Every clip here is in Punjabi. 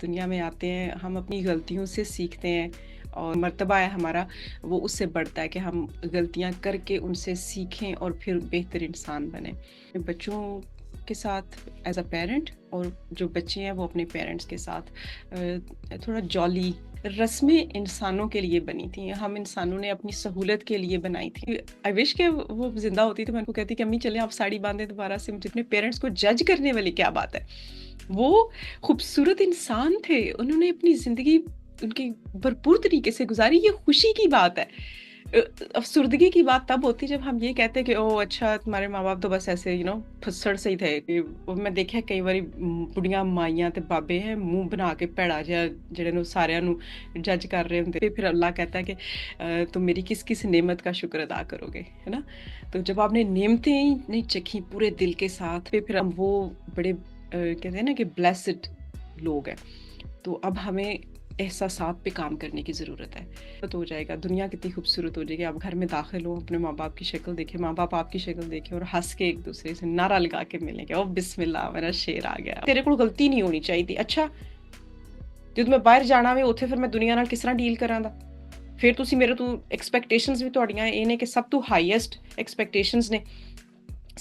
इस दुनिया में आते हैं, हम अपनी गलतियों से सीखते हैं और मर्तबा है हमारा, वो उससे बढ़ता है कि हम गलतियाँ करके उनसे सीखें और फिर बेहतर इंसान बनें। बच्चों के साथ एज़ अ पेरेंट और जो बच्चे हैं वो अपने पेरेंट्स के साथ थोड़ा जॉली रस्में इंसानों के लिए बनी थी, हम इंसानों ने अपनी सहूलत के लिए बनाई थी। आई विश कि वो ज़िंदा होती तो मैं उनको कहती कि अम्मी चलें आप साड़ी बाँधें दोबारा से, मुझे अपने पेरेंट्स को जज करने वाली क्या बात है। वो खूबसूरत इंसान थे, उन्होंने अपनी ज़िंदगी उनकी भरपूर तरीके से गुज़ारी, ये खुशी की बात है। अफ़सुर्दगी की बात तब होती है जब हम ये कहते हैं कि ओह! अच्छा तुम्हारे माँ-बाप तो बस ऐसे फस्सड़ से ही थे कि ਉਹ ਮੈਂ ਦੇਖਿਆ ਕਈ ਵਾਰੀ ਬੁੱਢੀਆਂ ਮਾਈਆਂ ਤੇ ਬਾਬੇ ਹੈ ਮੂੰਹ ਬਣਾ ਕੇ ਭੈੜਾ ਜਿਹਾ ਜਿਹੜੇ ਨੂੰ ਸਾਰਿਆਂ ਨੂੰ ਜੱਜ ਕਰ ਰਹੇ ਹੁੰਦੇ फिर अल्लाह कहता है कि तुम मेरी किस-किस नेमत का शुक्र अदा करोगे, है ना? तो जब आपने नेमतें ही नहीं चखी पूरे दिल के साथ फिर हम वो बड़े कहते हैं ना कि ब्लेस्ड लोग हैं। तो अब हमें एहसासात पे काम करने की ज़रूरत है। तो हो जाएगा, दुनिया कितनी खूबसूरत हो जाएगी, आप घर में दाखिल हो, अपने माँ-बाप की शक्ल देखें, माँ-बाप आपकी शक्ल देखें और हँस के एक-दूसरे से नारा लगा के मिलेंगे, ओह बिस्मिल्लाह मेरा शेर आ गया। तेरे कोल गलती नहीं होनी चाहिए। अच्छा, ਜਦੋਂ ਮੈਂ ਬਾਹਰ ਜਾਣਾ ਵੇ ਉੱਥੇ ਫਿਰ ਮੈਂ ਦੁਨੀਆ ਨਾਲ ਕਿਸ ਤਰ੍ਹਾਂ ਡੀਲ ਕਰਾਂਗਾ? ਫਿਰ ਤੁਸੀਂ ਮੇਰੇ ਤੋਂ ਐਕਸਪੈਕਟੇਸ਼ਨਸ ਵੀ ਤੁਹਾਡੀਆਂ ਇਹ ਨੇ ਕਿ ਸਭ ਤੋਂ ਹਾਈਐਸਟ ਐਕਸਪੈਕਟੇशंस ने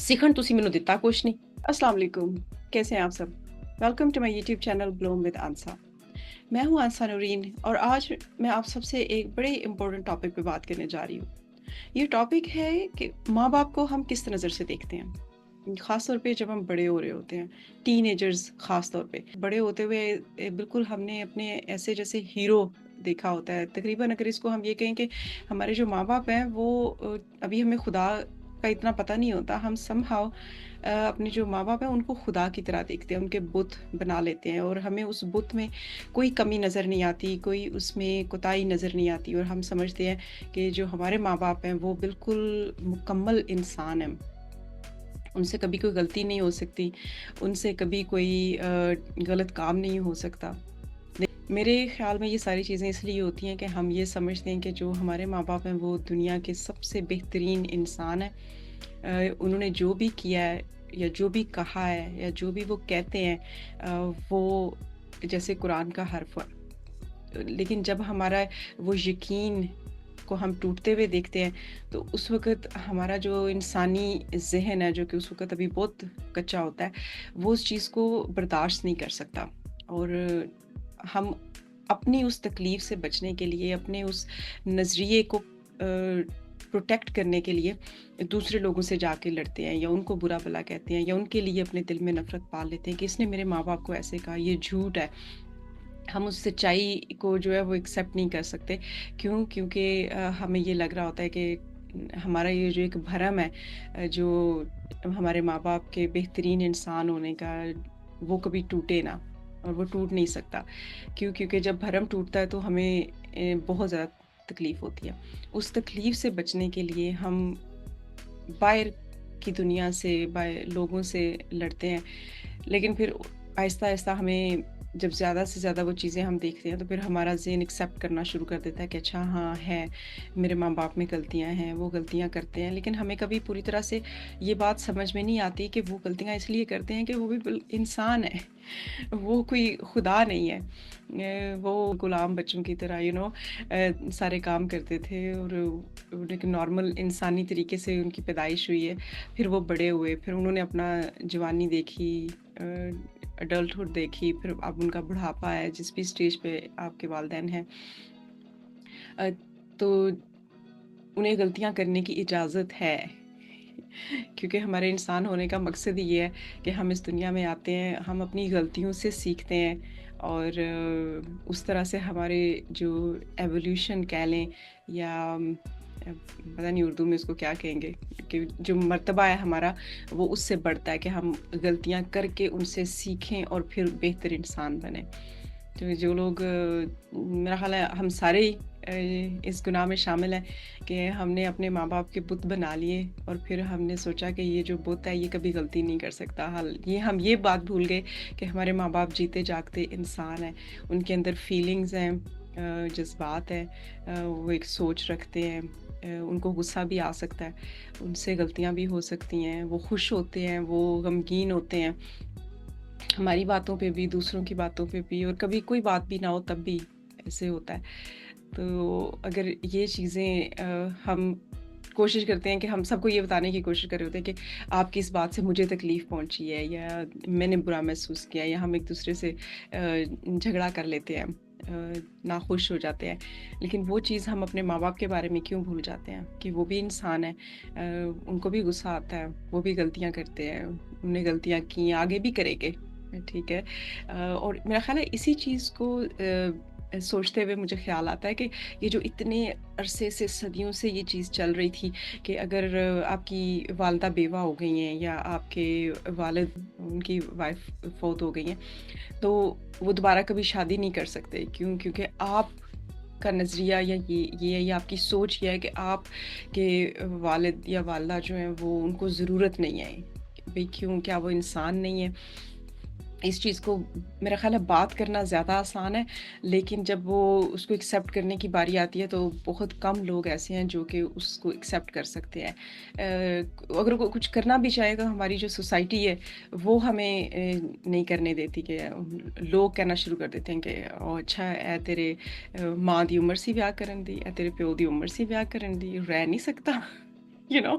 सीखन तुसी मैनू दिता कुछ नहीं। अस्सलाम वालेकुम, कैसे हैं आप सब? Welcome to my YouTube channel bloom with Aansa. मैं हूं आंसा नूरीन और आज मैं आप सबसे एक बड़े इम्पोर्टेंट टॉपिक पे बात करने जा रही हूँ। ये टॉपिक है कि माँ बाप को हम किस नज़र से देखते हैं, ख़ास तौर पे जब हम बड़े हो रहे होते हैं, टीनेजर्स ख़ास तौर पे बड़े होते हुए बिल्कुल हमने अपने ऐसे जैसे हीरो देखा होता है। तकरीबन अगर इसको हम ये कहें कि हमारे जो माँ बाप हैं वो अभी हमें खुदा का इतना पता नहीं होता, हम समहाउ अपने जो माँ बाप हैं उनको खुदा की तरह देखते हैं, उनके बुत बना लेते हैं और हमें उस बुत में कोई कमी नज़र नहीं आती, कोई उसमें कोताही नज़र नहीं आती और हम समझते हैं कि जो हमारे माँ बाप हैं वो बिल्कुल मुकम्मल इंसान हैं, उनसे कभी कोई गलती नहीं हो सकती, उनसे कभी कोई गलत काम नहीं हो सकता। मेरे ख़्याल में ये सारी चीज़ें इसलिए होती हैं कि हम ये समझते हैं कि जो हमारे माँ बाप हैं वो दुनिया के सबसे बेहतरीन इंसान हैं। उन्होंने जो भी किया है या जो भी कहा है या जो भी वो कहते हैं वो जैसे कुरान का हर्फ है। लेकिन जब हमारा वो यकीन को हम टूटते हुए देखते हैं तो उस वक़्त हमारा जो इंसानी ज़हन है जो कि उस वक़्त अभी बहुत कच्चा होता है, वो उस चीज़ को बर्दाश्त नहीं कर सकता और हम अपनी उस तकलीफ़ से बचने के लिए, अपने उस नज़रिए को प्रोटेक्ट करने के लिए दूसरे लोगों से जाके लड़ते हैं या उनको बुरा भला कहते हैं या उनके लिए अपने दिल में नफ़रत पाल लेते हैं कि इसने मेरे माँ बाप को ऐसे कहा, ये झूठ है। हम उस सच्चाई को जो है वो एक्सेप्ट नहीं कर सकते। क्यों? क्योंकि हमें ये लग रहा होता है कि हमारा ये जो एक भरम है जो हमारे माँ बाप के बेहतरीन इंसान होने का, वो कभी टूटे ना और वो टूट नहीं सकता। क्यों? क्योंकि जब भरम टूटता है तो हमें बहुत ज़्यादा तकलीफ़ होती है। उस तकलीफ़ से बचने के लिए हम बाहर की दुनिया से, बाहर लोगों से लड़ते हैं, लेकिन फिर आहिस्ता-आहिस्ता हमें जब ज़्यादा से ज़्यादा वो चीज़ें हम देखते हैं तो फिर हमारा ज़हन एक्सेप्ट करना शुरू कर देता है कि अच्छा हाँ है, मेरे माँ बाप में गलतियाँ हैं, वो गलतियाँ करते हैं। लेकिन हमें कभी पूरी तरह से ये बात समझ में नहीं आती कि वो गलतियाँ इसलिए करते हैं कि वो भी इंसान है, वो कोई खुदा नहीं है। वो गुलाम बच्चों की तरह सारे काम करते थे और एक नॉर्मल इंसानी तरीके से उनकी पैदाइश हुई है। फिर वो बड़े हुए, फिर उन्होंने अपना जवानी देखी, एडल्टहुड देखी, फिर अब उनका बुढ़ापा है, जिस भी स्टेज पे आपके वालिदैन हैं तो उन्हें गलतियाँ करने की इजाज़त है। क्योंकि हमारे इंसान होने का मकसद ही ये है कि हम इस दुनिया में आते हैं, हम अपनी गलतियों से सीखते हैं और उस तरह से हमारे जो एवोल्यूशन कह लें या पता नहीं उर्दू में इसको क्या कहेंगे कि जो मर्तबा है हमारा वो उससे बढ़ता है कि हम गलतियाँ करके उनसे सीखें और फिर बेहतर इंसान बनें। तो जो लोग मेरा ख़्याल है हम सारे ही इस गुनाह में शामिल हैं कि हमने अपने माँ बाप के बुत बना लिए और फिर हमने सोचा कि ये जो बुत है ये कभी गलती नहीं कर सकता। हम ये बात भूल गए कि हमारे माँ बाप जीते जागते इंसान हैं, उनके अंदर फीलिंग्स हैं, जज्बात हैं, वो एक सोच रखते हैं, उनको गुस्सा भी आ सकता है, उनसे गलतियाँ भी हो सकती हैं, वो खुश होते हैं, वो गमगीन होते हैं हमारी बातों पे भी, दूसरों की बातों पे भी, और कभी कोई बात भी ना हो तब भी ऐसे होता है। तो अगर ये चीज़ें हम कोशिश करते हैं कि हम सबको ये बताने की कोशिश कर रहे होते हैं कि आपकी इस बात से मुझे तकलीफ़ पहुँची है, या मैंने बुरा महसूस किया है, या हम एक-दूसरे से झगड़ा कर लेते हैं, नाखुश हो जाते हैं। लेकिन वो चीज़ हम अपने माँ-बाप के बारे में क्यों भूल जाते हैं कि वो भी इंसान हैं, उनको भी गुस्सा आता है, वो भी गलतियाँ करते हैं, उन्होंने गलतियाँ की हैं, आगे भी करेंगे, ठीक है? और मेरा ख़्याल है इसी चीज़ को सोचते हुए मुझे ख़्याल आता है कि ये जो इतने अरसे से, सदियों से ये चीज़ चल रही थी कि अगर आपकी वालिदा बेवा हो गई हैं, या आपके वालिद, उनकी वाइफ़ फ़ौत हो गई हैं, तो वो दोबारा कभी शादी नहीं कर सकते। क्यों? क्योंकि आपका नज़रिया या ये है, या आपकी सोच ये है कि आपके वालिद या वालिदा जो हैं, वो उनको ज़रूरत नहीं है। भई क्यों? क्या वो इंसान नहीं है? इस चीज़ को मेरा ख़्याल है बात करना ज़्यादा आसान है, लेकिन जब वो उसको एक्सेप्ट करने की बारी आती है, तो बहुत कम लोग ऐसे हैं जो कि उसको एक्सेप्ट कर सकते हैं। अगर वो कुछ करना भी चाहे, तो हमारी जो सोसाइटी है वो हमें नहीं करने देती, कि लोग कहना शुरू कर देते हैं कि अच्छा है तेरे माँ दी उम्र सी ब्याह करन दी, तेरे प्यो दी उम्र सी ब्याह करन दी, रह नहीं सकता। You know,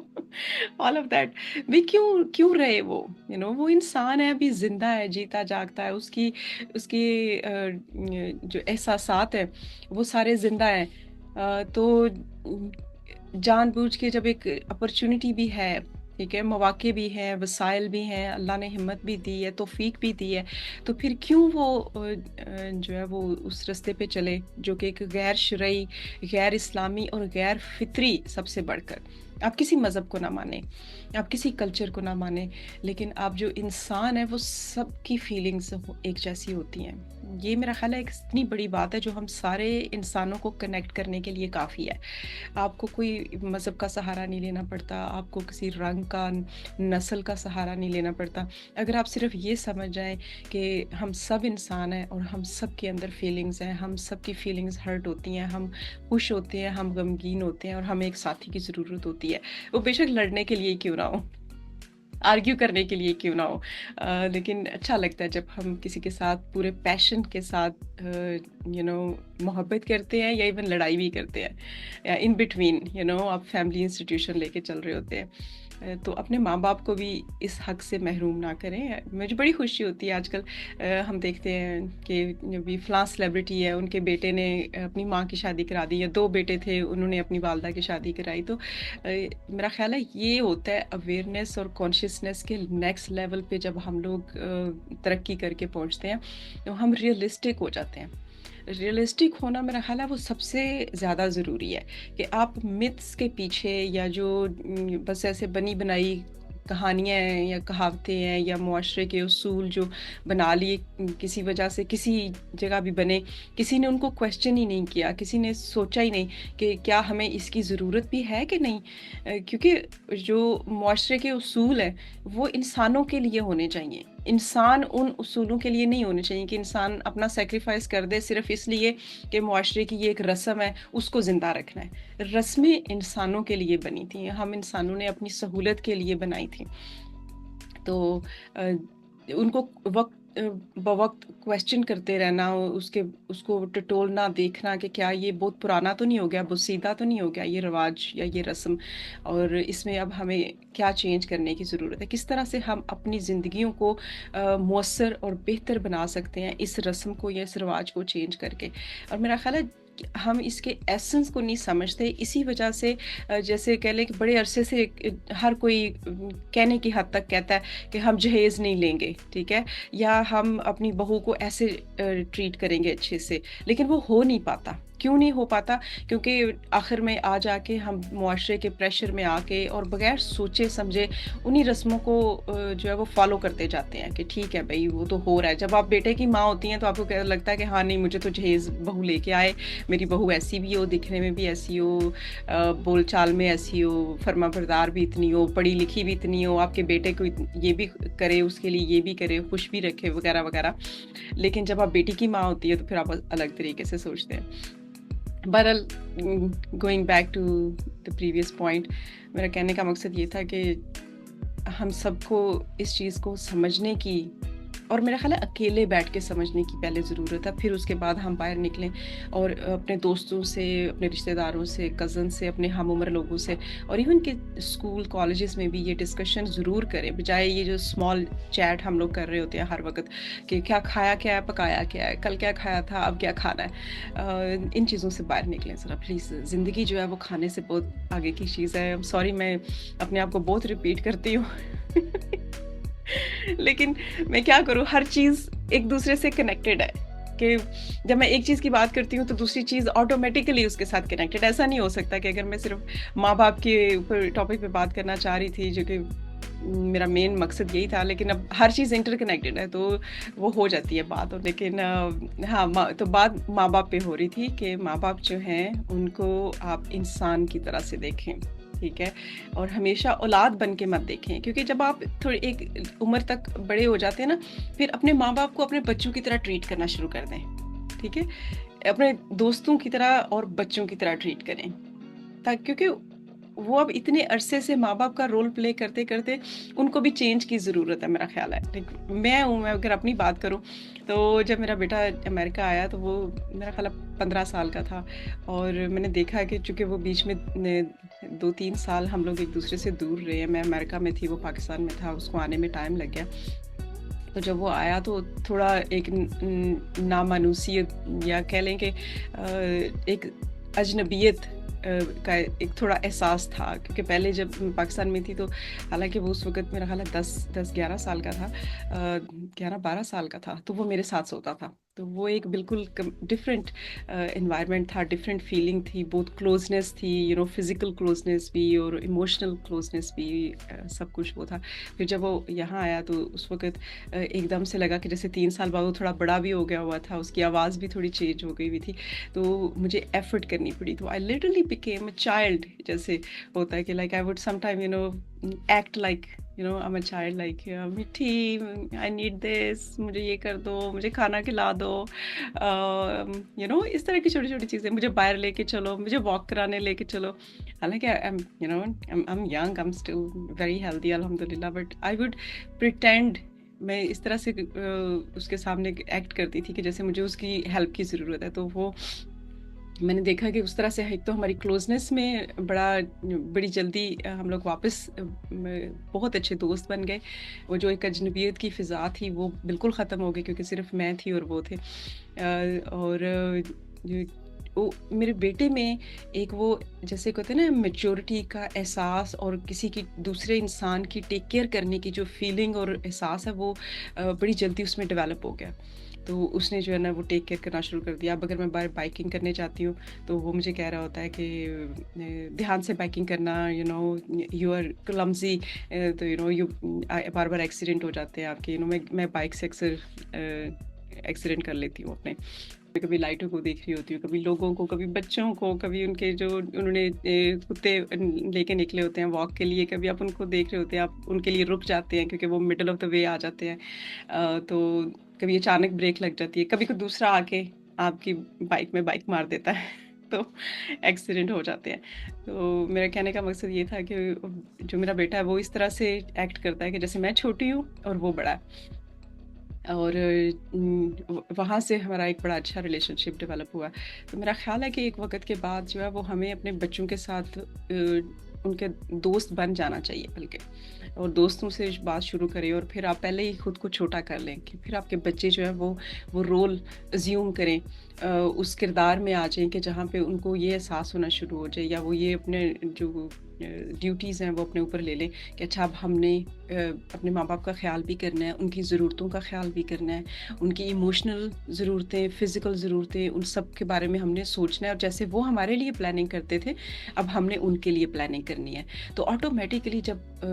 all of that. भी क्यों क्यों रहे वो, वो इंसान है, अभी जिंदा है, जीता जागता है, उसकी उसके जो एहसासात है वो सारे जिंदा हैं। तो जानबूझ के जब एक अपॉर्चुनिटी भी है, ठीक है, मौके भी हैं, वसाइल भी हैं, अल्लाह ने हिम्मत भी दी है, तौफीक भी दी है, तो फिर क्यों वो जो है वो उस रास्ते पे चले जो कि एक गैर शरई, गैर इस्लामी और गैर फितरी, सबसे बढ़कर। आप किसी मज़हब को ना माने, आप किसी कल्चर को ना माने, लेकिन आप जो इंसान है वो सबकी फीलिंग्स एक जैसी होती हैं। ये मेरा ख़्याल है एक इतनी बड़ी बात है जो हम सारे इंसानों को कनेक्ट करने के लिए काफ़ी है। आपको कोई मज़हब का सहारा नहीं लेना पड़ता, आपको किसी रंग का, नस्ल का सहारा नहीं लेना पड़ता। अगर आप सिर्फ़ ये समझ जाएँ कि हम सब इंसान हैं और हम सब के अंदर फीलिंग्स हैं, हम सब की फीलिंग्स हर्ट होती हैं, हम खुश होते हैं, हम गमगीन होते हैं, और हमें एक साथी की ज़रूरत होती है। वो बेशक लड़ने के लिए क्यों ना हो, आर्ग्यू करने के लिए क्यों ना हो, लेकिन अच्छा लगता है जब हम किसी के साथ पूरे पैशन के साथ मोहब्बत करते हैं, या इवन लड़ाई भी करते हैं, या इन बिटवीन आप फैमिली इंस्टीट्यूशन लेके चल रहे होते हैं। तो अपने माँ-बाप को भी इस हक से महरूम ना करें। मुझे बड़ी खुशी होती है आजकल, हम देखते हैं कि अभी फ़लाँ सेलिब्रिटी है, उनके बेटे ने अपनी माँ की शादी करा दी, या 2 बेटे थे, उन्होंने अपनी वालिदा की शादी कराई। तो मेरा ख़्याल है ये होता है अवेयरनेस और कॉन्शियसनेस के नेक्स्ट लेवल पे, जब हम लोग तरक्की करके पहुँचते हैं, तो हम रियलिस्टिक हो जाते हैं। रियलिस्टिक होना मेरा ख़्याल है वो सबसे ज़्यादा ज़रूरी है, कि आप मिथ्स के पीछे, या जो बस ऐसे बनी-बनाई कहानियाँ हैं, या कहावतें हैं, या मुआशरे के उसूल जो बना लिए किसी वजह से, किसी जगह भी बने, किसी ने उनको क्वेश्चन ही नहीं किया, किसी ने सोचा ही नहीं कि क्या हमें इसकी ज़रूरत भी है कि नहीं। क्योंकि जो मुआशरे के उसूल हैं वो इंसानों के लिए होने चाहिए। इंसान उन उसूलों के लिए नहीं होने चाहिए कि इंसान अपना सैक्रिफाइस कर दे सिर्फ़ इसलिए कि मुआशरे की ये एक रस्म है, उसको ज़िंदा रखना है। रस्में इंसानों के लिए बनी थी, हम इंसानों ने अपनी सहूलत के लिए बनाई थी। तो अ, उनको बवक़्त क्वेश्चन करते रहना, उसको टटोलना, देखना कि क्या ये बहुत पुराना तो नहीं हो गया, बोसीदा तो नहीं हो गया ये रिवाज या ये रस्म, और इसमें अब हमें क्या चेंज करने की ज़रूरत है? किस तरह से हम अपनी ज़िंदगियों को मौसर और बेहतर बना सकते हैं इस रस्म को या इस रिवाज को चेंज करके? और मेरा ख़्याल है कि हम इसके एसेंस को नहीं समझते, इसी वजह से जैसे कह लें कि बड़े अरसे से हर कोई कहने की हद तक कहता है कि हम जहेज़ नहीं लेंगे, ठीक है? या हम अपनी बहू को ऐसे ट्रीट करेंगे अच्छे से, लेकिन वो हो नहीं पाता। क्यों नहीं हो पाता? क्योंकि आखिर में आ जाके हम मुआशरे के प्रेशर में आके और बगैर सोचे समझे उन्हीं रस्मों को जो है वो फॉलो करते जाते हैं कि ठीक है भई वो तो हो रहा है। जब आप बेटे की माँ होती हैं तो आपको क्या लगता है कि हाँ नहीं, मुझे तो जहेज़ बहू लेके आए, मेरी बहू ऐसी भी हो, दिखने में भी ऐसी हो, बोलचाल में ऐसी हो, फर्माबरदार भी इतनी हो, पढ़ी लिखी भी इतनी हो, आपके बेटे को ये भी करे, उसके लिए ये भी करे, खुश भी रखे, वगैरह वगैरह। लेकिन जब आप बेटी की माँ होती है तो फिर आप अलग तरीके से सोचते हैं। बहरहाल, going back to the previous point, मेरा कहने का मकसद ये था कि हम सबको इस चीज़ को समझने की اور میرا خیال ہے اکیلے بیٹھ کے سمجھنے کی پہلے ضرورت ہے، پھر اس کے بعد ہم باہر نکلیں اور اپنے دوستوں سے، اپنے رشتہ داروں سے، کزن سے، اپنے ہم عمر لوگوں سے، اور ایون کہ اسکول کالجز میں بھی یہ ڈسکشن ضرور کریں، بجائے یہ جو اسمال چیٹ ہم لوگ کر رہے ہوتے ہیں ہر وقت کہ کیا کھایا، کیا ہے، پکایا کیا ہے، کل کیا کھایا تھا، اب کیا کھانا ہے۔ ان چیزوں سے باہر نکلیں ذرا پلیز۔ زندگی جو ہے وہ کھانے سے بہت آگے کی چیز ہے۔ سوری میں اپنے آپ کو بہت ریپیٹ کرتی ہوں لیکن میں کیا کروں، ہر چیز ایک دوسرے سے کنیکٹڈ ہے کہ جب میں ایک چیز کی بات کرتی ہوں تو دوسری چیز آٹومیٹیکلی اس کے ساتھ کنیکٹڈ۔ ایسا نہیں ہو سکتا کہ اگر میں صرف ماں باپ کے اوپر ٹاپک پہ بات کرنا چاہ رہی تھی، جو کہ میرا مین مقصد یہی تھا، لیکن اب ہر چیز انٹر کنیکٹڈ ہے تو وہ ہو جاتی ہے بات۔ لیکن ہاں، تو بات ماں باپ پہ ہو رہی تھی کہ ماں باپ جو ہیں ان کو آپ انسان کی طرح سے دیکھیں، ٹھیک ہے، اور ہمیشہ اولاد بن کے مت دیکھیں، کیونکہ جب آپ تھوڑی ایک عمر تک بڑے ہو جاتے ہیں نا، پھر اپنے ماں باپ کو اپنے بچوں کی طرح ٹریٹ کرنا شروع کر دیں، ٹھیک ہے، اپنے دوستوں کی طرح اور بچوں کی طرح ٹریٹ کریں، کیونکہ وہ اب اتنے عرصے سے ماں باپ کا رول پلے کرتے کرتے ان کو بھی چینج کی ضرورت ہے، میرا خیال ہے۔ میں اگر اپنی بات کروں تو جب میرا بیٹا امریکہ آیا تو وہ میرا خیال ہے 15 سال کا تھا، اور میں نے دیکھا کہ چونکہ وہ بیچ میں 2-3 سال ہم لوگ ایک دوسرے سے دور رہے ہیں، میں امریکہ میں تھی، وہ پاکستان میں تھا، اس کو آنے میں ٹائم لگ گیا، تو جب وہ آیا تو تھوڑا ایک نامانوسیت یا کہہ لیں کہ ایک اجنبیت کا ایک تھوڑا احساس تھا، کیونکہ پہلے جب پاکستان میں تھی تو حالانکہ وہ اس وقت میرا خیال ہے 11 سال کا تھا، 11-12 سال کا تھا، تو وہ میرے ساتھ سوتا تھا، تو وہ ایک بالکل ڈفرینٹ انوائرمنٹ تھا، ڈفرینٹ فیلنگ تھی، بہت کلوزنس تھی، فزیکل کلوزنس بھی اور ایموشنل کلوزنس بھی، سب کچھ وہ تھا۔ پھر جب وہ یہاں آیا تو اس وقت ایک دم سے لگا کہ جیسے 3 سال بعد وہ تھوڑا بڑا بھی ہو گیا ہوا تھا، اس کی آواز بھی تھوڑی چینج ہو گئی ہوئی تھی، تو مجھے ایفرٹ کرنی پڑی، تو I literally became a child, جیسے ہوتا ہے کہ like I would some time act like I'm a child, like مٹھی I need this، مجھے یہ کر دو، مجھے کھانا کھلا دو، اس طرح کی چھوٹی چھوٹی چیزیں، مجھے باہر لے کے چلو، مجھے واک کرانے لے کے چلو، حالانکہ I'm young, I'm still very healthy الحمدللہ، بٹ I would pretend، میں اس طرح سے اس کے سامنے ایکٹ کرتی تھی کہ جیسے مجھے اس کی ہیلپ کی ضرورت ہے، تو وہ میں نے دیکھا کہ اس طرح سے ایک تو ہماری کلوزنس میں بڑی جلدی ہم لوگ واپس بہت اچھے دوست بن گئے، وہ جو ایک اجنبیت کی فضا تھی وہ بالکل ختم ہو گئی، کیونکہ صرف میں تھی اور وہ تھے، اور میرے بیٹے میں ایک وہ جیسے کہتے ہیں نا میچورٹی کا احساس، اور کسی کی دوسرے انسان کی ٹیک کیئر کرنے کی جو فیلنگ اور احساس ہے وہ بڑی جلدی اس میں ڈیولپ ہو گیا، تو اس نے جو ہے نا وہ ٹیک کیئر کرنا شروع کر دیا۔ اب اگر میں باہر بائکنگ کرنے جاتی ہوں تو وہ مجھے کہہ رہا ہوتا ہے کہ دھیان سے بائکنگ کرنا، یو آر کلمزی، تو بار بار ایکسیڈنٹ ہو جاتے ہیں آپ کے، میں بائک سے اکثر ایکسیڈنٹ کر لیتی ہوں اپنے، کبھی لائٹوں کو دیکھ رہی ہوتی ہوں، کبھی لوگوں کو، کبھی بچوں کو، کبھی ان کے جو انہوں نے کتے لے کے نکلے ہوتے ہیں واک کے لیے، کبھی آپ ان کو دیکھ رہے ہوتے ہیں، آپ ان کے لیے رک جاتے ہیں کیونکہ وہ مڈل آف دا وے آ جاتے ہیں، تو کبھی اچانک بریک لگ جاتی ہے، کبھی کوئی دوسرا آ کے آپ کی بائک میں بائک مار دیتا ہے تو ایکسیڈنٹ ہو جاتے ہیں۔ تو میرا کہنے کا مقصد یہ تھا کہ جو میرا بیٹا ہے وہ اس طرح سے ایکٹ کرتا ہے کہ جیسے میں چھوٹی ہوں اور وہ بڑا ہے، اور وہاں سے ہمارا ایک بڑا اچھا ریلیشن شپ ڈیولپ ہوا، تو میرا خیال ہے کہ ایک وقت کے بعد جو ہے وہ ہمیں اپنے بچوں کے ساتھ ان کے دوست بن جانا چاہیے، بلکہ اور دوستوں سے بات شروع کریں، اور پھر آپ پہلے ہی خود کو چھوٹا کر لیں کہ پھر آپ کے بچے جو ہے وہ رول ازیوم کریں، اس کردار میں آ جائیں کہ جہاں پہ ان کو یہ احساس ہونا شروع ہو جائے، یا وہ یہ اپنے جو ڈیوٹیز ہیں وہ اپنے اوپر لے لیں کہ اچھا اب ہم نے اپنے ماں باپ کا خیال بھی کرنا ہے، ان کی ضرورتوں کا خیال بھی کرنا ہے، ان کی ایموشنل ضرورتیں، فزیکل ضرورتیں، ان سب کے بارے میں ہم نے سوچنا ہے، اور جیسے وہ ہمارے لیے پلاننگ کرتے تھے اب ہم نے ان کے لیے پلاننگ کرنی ہے، تو آٹومیٹیکلی جب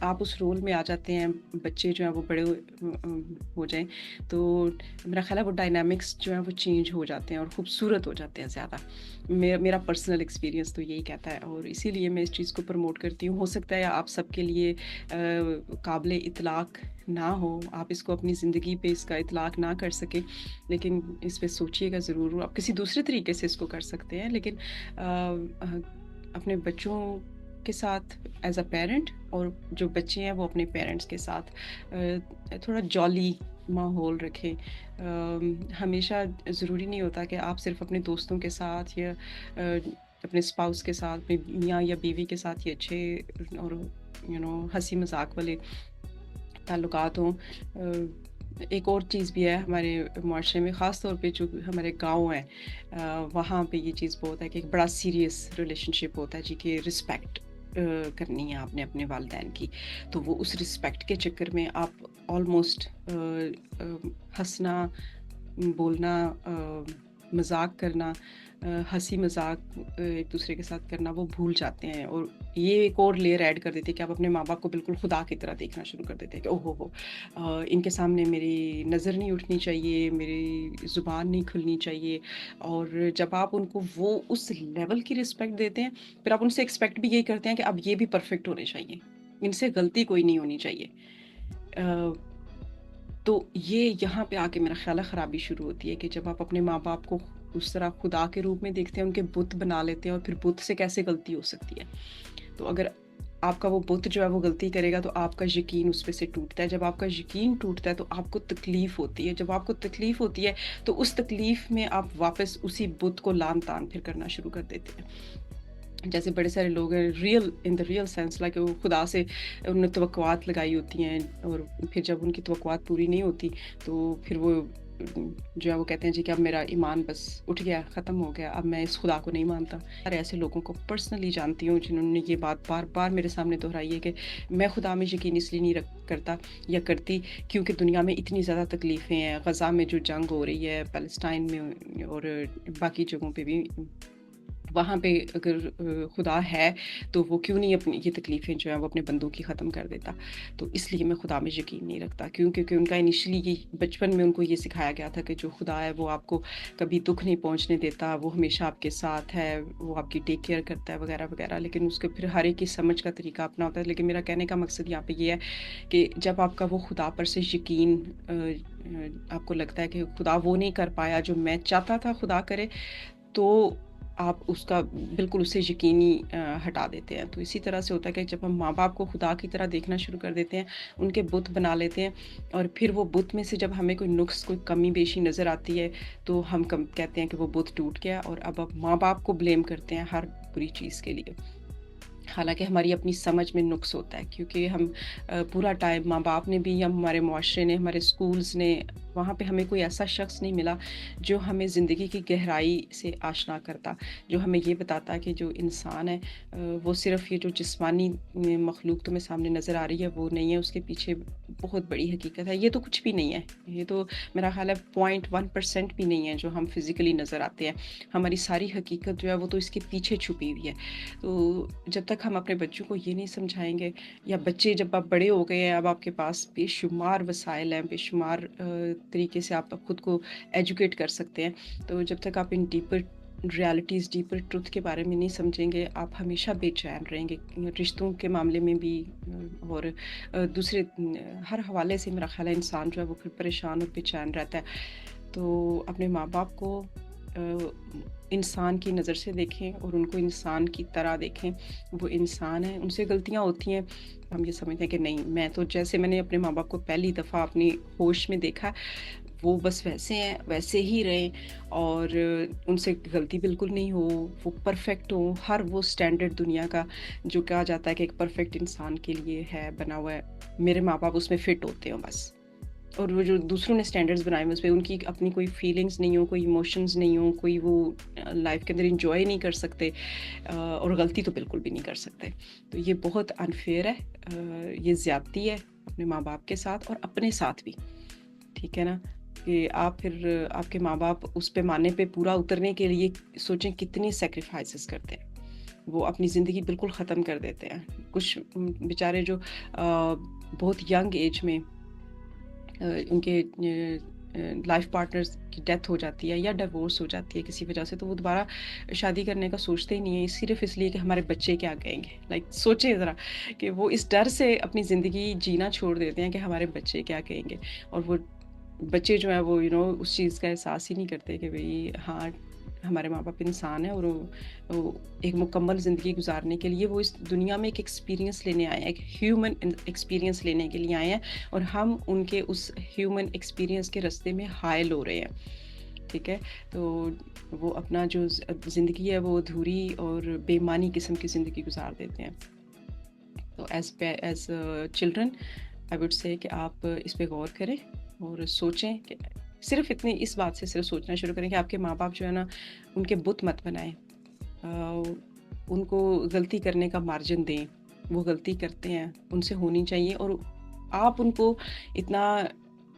آپ اس رول میں آ جاتے ہیں، بچے جو ہیں وہ بڑے ہو جائیں، تو میرا خیال ہے وہ ڈائنامکس جو ہیں وہ چینج ہو جاتے ہیں اور خوبصورت ہو جاتے ہیں زیادہ، میرا پرسنل ایکسپیرینس تو یہی کہتا ہے، اور اسی لیے میں اس چیز کو پروموٹ کرتی ہوں۔ ہو سکتا ہے آپ سب کے لیے قابل اطلاق نہ ہو، آپ اس کو اپنی زندگی پہ اس کا اطلاق نہ کر سکیں، لیکن اس پہ سوچیے گا ضرور، آپ کسی دوسرے طریقے سے اس کو کر سکتے ہیں، لیکن اپنے بچوں کے ساتھ ایز اے پیرنٹ، اور جو بچے ہیں وہ اپنے پیرنٹس کے ساتھ تھوڑا جالی माहौल रखें। हमेशा ज़रूरी नहीं होता कि आप सिर्फ़ अपने दोस्तों के साथ या अपने स्पाउस के साथ, अपने मियाँ या बीवी के साथ ही अच्छे और हँसी मज़ाक वाले ताल्लुकात हों। एक और चीज़ भी है हमारे मुआशरे में, ख़ास तौर पे जो हमारे गाँव हैं, वहाँ पे ये चीज़ बहुत है कि एक बड़ा सीरियस रिलेशनशिप होता है जी, कि रिस्पेक्ट करनी है आपने अपने वालिदैन की। तो वो उस रिस्पेक्ट के चक्कर में आप ऑलमोस्ट हँसना, बोलना, मज़ाक करना, हँसी मज़ाक एक दूसरे के साथ करना वो भूल जाते हैं। और ये एक और लेयर ऐड कर देते हैं कि आप अपने माँ-बाप को बिल्कुल खुदा की तरह देखना शुरू कर देते हैं कि ओहो हो! इनके सामने मेरी नज़र नहीं उठनी चाहिए, मेरी ज़ुबान नहीं खुलनी चाहिए। और जब आप उनको वो उस लेवल की रिस्पेक्ट देते हैं, फिर आप उनसे एक्सपेक्ट भी यही करते हैं कि अब ये भी परफेक्ट होने चाहिए, इनसे गलती कोई नहीं होनी चाहिए। अ, तो ये यहाँ पे आके मेरा ख़्याल है ख़राबी शुरू होती है कि जब आप अपने माँ-बाप को उस तरह खुदा के रूप में देखते हैं, उनके बुत बना लेते हैं, और फिर बुत से कैसे गलती हो सकती है? तो अगर आपका वो बुत जो है वो गलती करेगा तो आपका यकीन उस पे से टूटता है। जब आपका यकीन टूटता है तो आपको तकलीफ़ होती है। जब आपको तकलीफ़ होती है तो उस तकलीफ़ में आप वापस उसी बुत को लान-तान फिर करना शुरू कर देते हैं। जैसे बड़े सारे लोग हैं, real in the real sense, like वो खुदा से उन्होंने तवक्कुआत लगाई होती हैं, और फिर जब उनकी तवक्कुआत पूरी नहीं होती तो फिर वो जो है वो कहते हैं जी कि अब मेरा ईमान बस उठ गया, ख़त्म हो गया, अब मैं इस खुदा को नहीं मानता। और ऐसे लोगों को पर्सनली जानती हूँ जिन्होंने ये बात बार-बार मेरे सामने दोहराई है कि मैं खुदा में यकीन इसलिए नहीं रख करता या करती क्योंकि दुनिया में इतनी ज़्यादा तकलीफ़ें हैं, गज़ा में जो जंग हो रही है, पैलेस्टाइन में और बाकी जगहों पे भी, वहाँ पे अगर खुदा है, तो वो क्यों नहीं अपनी ये तकलीफ़ें जो हैं वो अपने बंदों की ख़त्म कर देता। तो इसलिए मैं खुदा में यकीन नहीं रखता, क्योंकि उनका इनिशियली ये बचपन में उनको ये सिखाया गया था कि जो खुदा है वो आपको कभी दुःख नहीं पहुँचने देता, वो हमेशा आपके साथ है, वो आपकी टेक केयर करता है वग़ैरह-वग़ैरह। लेकिन उसके फिर हर एक की समझ का तरीका अपना होता है। लेकिन मेरा कहने का मकसद यहाँ पे ये है कि जब आपका वो खुदा पर से यकीन आपको लगता है कि खुदा वो नहीं कर पाया जो मैं चाहता था खुदा करे, तो आप उसका बिल्कुल उससे यकीनी हटा देते हैं। तो इसी तरह से होता है कि जब हम माँ-बाप को खुदा की तरह देखना शुरू कर देते हैं, उनके बुत बना लेते हैं, और फिर वो बुत में से जब हमें कोई नुक्स, कोई कमी-पेशी नज़र आती है, तो हम कम कहते हैं कि वो बुत टूट गया, और अब आप माँ-बाप को ब्लेम करते हैं हर बुरी चीज़ के लिए। हालाँकि हमारी अपनी समझ में नुक्स होता है, क्योंकि हम पूरा टाइम माँ-बाप ने भी या हमारे मुआशरे ने, हमारे स्कूल्स ने, वहाँ पे हमें कोई ऐसा शख़्स नहीं मिला जो हमें ज़िंदगी की गहराई से आशना करता, जो हमें ये बताता कि जो इंसान है वो सिर्फ़ ये जो जिस्मानी मख़लूक़ तुम्हें सामने नज़र आ रही है वो नहीं है, उसके पीछे बहुत बड़ी हकीकत है। ये तो कुछ भी नहीं है, ये तो मेरा ख़्याल है 0.1% भी नहीं है जो हम फ़िज़िकली नज़र आते हैं। हमारी सारी हकीकत जो है वो तो इसके पीछे छुपी हुई है। तो जब तक हम अपने बच्चों को ये नहीं समझाएँगे, या बच्चे जब आप बड़े हो गए हैं, अब आपके पास बेशुमार वसाइल हैं, बेशुमार तरीके से आप खुद को एजुकेट कर सकते हैं। तो जब तक आप इन डीपर रियलिटीज़, डीपर ट्रुथ के बारे में नहीं समझेंगे, आप हमेशा बेचैन रहेंगे। रिश्तों के मामले में भी और दूसरे हर हवाले से मेरा ख़्याल है इंसान जो है वो फिर परेशान और बेचैन रहता है। तो अपने माँ-बाप को इंसान की नज़र से देखें और उनको इंसान की तरह देखें। वो इंसान हैं, उनसे गलतियाँ होती हैं। हम ये समझते हैं कि नहीं, मैं तो जैसे मैंने अपने माँ-बाप को पहली दफ़ा अपनी होश में देखा, वो बस वैसे हैं, वैसे ही रहें, और उनसे गलती बिल्कुल नहीं हो, वो परफ़ेक्ट हों। हर वो स्टैंडर्ड दुनिया का जो कहा जाता है कि एक परफ़ेक्ट इंसान के लिए है, बना हुआ है, मेरे माँ-बाप उसमें फ़िट होते हों बस। और वो जो दूसरों ने स्टैंडर्ड्स बनाए हुए, उसपे उनकी अपनी कोई फीलिंग्स नहीं हो, कोई इमोशंस नहीं हो, कोई वो लाइफ के अंदर एंजॉय नहीं कर सकते, और गलती तो बिल्कुल भी नहीं कर सकते। तो ये बहुत अनफेयर है, ये ज़्यादती है अपने माँ-बाप के साथ और अपने साथ भी, ठीक है ना? कि आप फिर आपके माँ-बाप उस पैमाने पे पूरा उतरने के लिए सोचें कितनी सैक्रिफाइसेस करते हैं। वो अपनी ज़िंदगी बिल्कुल ख़त्म कर देते हैं। कुछ बेचारे जो बहुत यंग एज में उनके लाइफ पार्टनर्स की डेथ हो जाती है या डिवोर्स हो जाती है किसी वजह से, तो वो दोबारा शादी करने का सोचते ही नहीं है, सिर्फ इसलिए कि हमारे बच्चे क्या कहेंगे। लाइक सोचें ज़रा कि वो इस डर से अपनी ज़िंदगी जीना छोड़ देते हैं कि हमारे बच्चे क्या कहेंगे, और वो बच्चे जो हैं वो उस चीज़ का एहसास ही नहीं करते कि भई हाँ, हमारे माँ-बाप इंसान हैं और वो एक मुकम्मल ज़िंदगी गुज़ारने के लिए वो इस दुनिया में एक एक्सपीरियंस लेने आए हैं, एक ह्यूमन एक्सपीरियंस लेने के लिए आए हैं और हम उनके उस ह्यूमन एक्सपीरियंस के रास्ते में हायल हो रहे हैं, ठीक है? तो वो अपना जो ज़िंदगी है वो अधूरी और बेमानी किस्म की ज़िंदगी गुज़ार देते हैं। तो as children I would say कि आप इस पे गौर करें और सोचें कि सिर्फ़ इतनी इस बात से सिर्फ़ सोचना शुरू करें कि आपके माँ-बाप जो है ना, उनके बुत मत बनाएँ। उनको गलती करने का मार्जिन दें, वो गलती करते हैं, उनसे होनी चाहिए और आप उनको इतना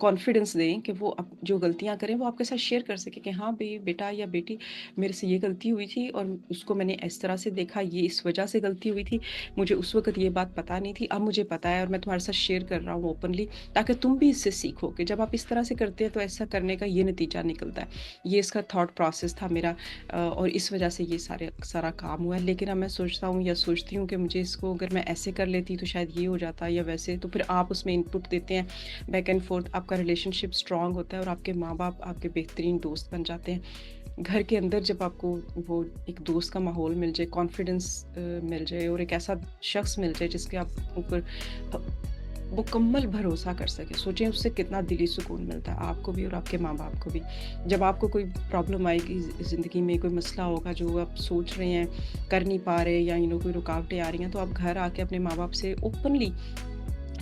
कॉन्फिडेंस दें कि वो जो गलतियाँ करें वो आपके साथ शेयर कर सकें कि हाँ भई बेटा या बेटी, मेरे से ये गलती हुई थी और उसको मैंने इस तरह से देखा, ये इस वजह से गलती हुई थी, मुझे उस वक़्त ये बात पता नहीं थी, अब मुझे पता है और मैं तुम्हारे साथ शेयर कर रहा हूँ ओपनली, ताकि तुम भी इससे सीखो कि जब आप इस तरह से करते हैं तो ऐसा करने का ये नतीजा निकलता है। ये इसका थॉट प्रोसेस था मेरा और इस वजह से ये सारा काम हुआ है। लेकिन अब मैं सोचता हूँ या सोचती हूँ कि मुझे इसको अगर मैं ऐसे कर लेती तो शायद ये हो जाता या वैसे, तो फिर आप उसमें इनपुट देते हैं, बैक एंड फोर्थ, आपका रिलेशनशिप स्ट्रॉन्ग होता है और आपके माँ-बाप आपके बेहतरीन दोस्त बन जाते हैं। घर के अंदर जब आपको वो एक दोस्त का माहौल मिल जाए, कॉन्फिडेंस मिल जाए और एक ऐसा शख्स मिल जाए जिसके आप ऊपर मुकम्मल भरोसा कर सकें, सोचें उससे कितना दिली सुकून मिलता है आपको भी और आपके माँ-बाप को भी। जब आपको कोई प्रॉब्लम आएगी ज़िंदगी में, कोई मसला होगा जो आप सोच रहे हैं, कर नहीं पा रहे या कोई रुकावटें आ रही हैं, तो आप घर आके अपने माँ-बाप से ओपनली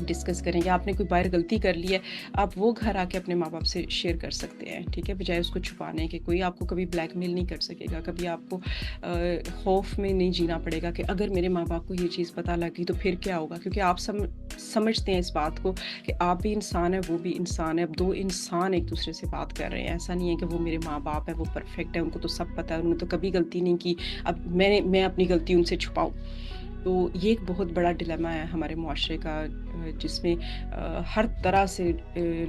डिस्कस करें या आपने कोई बाहर गलती कर ली है, आप वो घर आके अपने माँ-बाप से शेयर कर सकते हैं, ठीक है? बजाय उसको छुपाने के। कोई आपको कभी ब्लैकमेल नहीं कर सकेगा, कभी आपको खौफ में नहीं जीना पड़ेगा कि अगर मेरे माँ-बाप को ये चीज़ पता लग गई तो फिर क्या होगा? क्योंकि आप समझते हैं इस बात को कि आप भी इंसान हैं, वो भी इंसान है। अब 2 इंसान एक-दूसरे से बात कर रहे हैं। ऐसा नहीं है कि वो मेरे माँ-बाप हैं, वो परफेक्ट है, उनको तो सब पता है, उन्होंने तो कभी गलती नहीं की, अब मैं अपनी गलती उनसे छुपाऊँ। तो ये एक बहुत बड़ा डिलेमा है हमारे मुआशरे का, जिसमें हर तरह से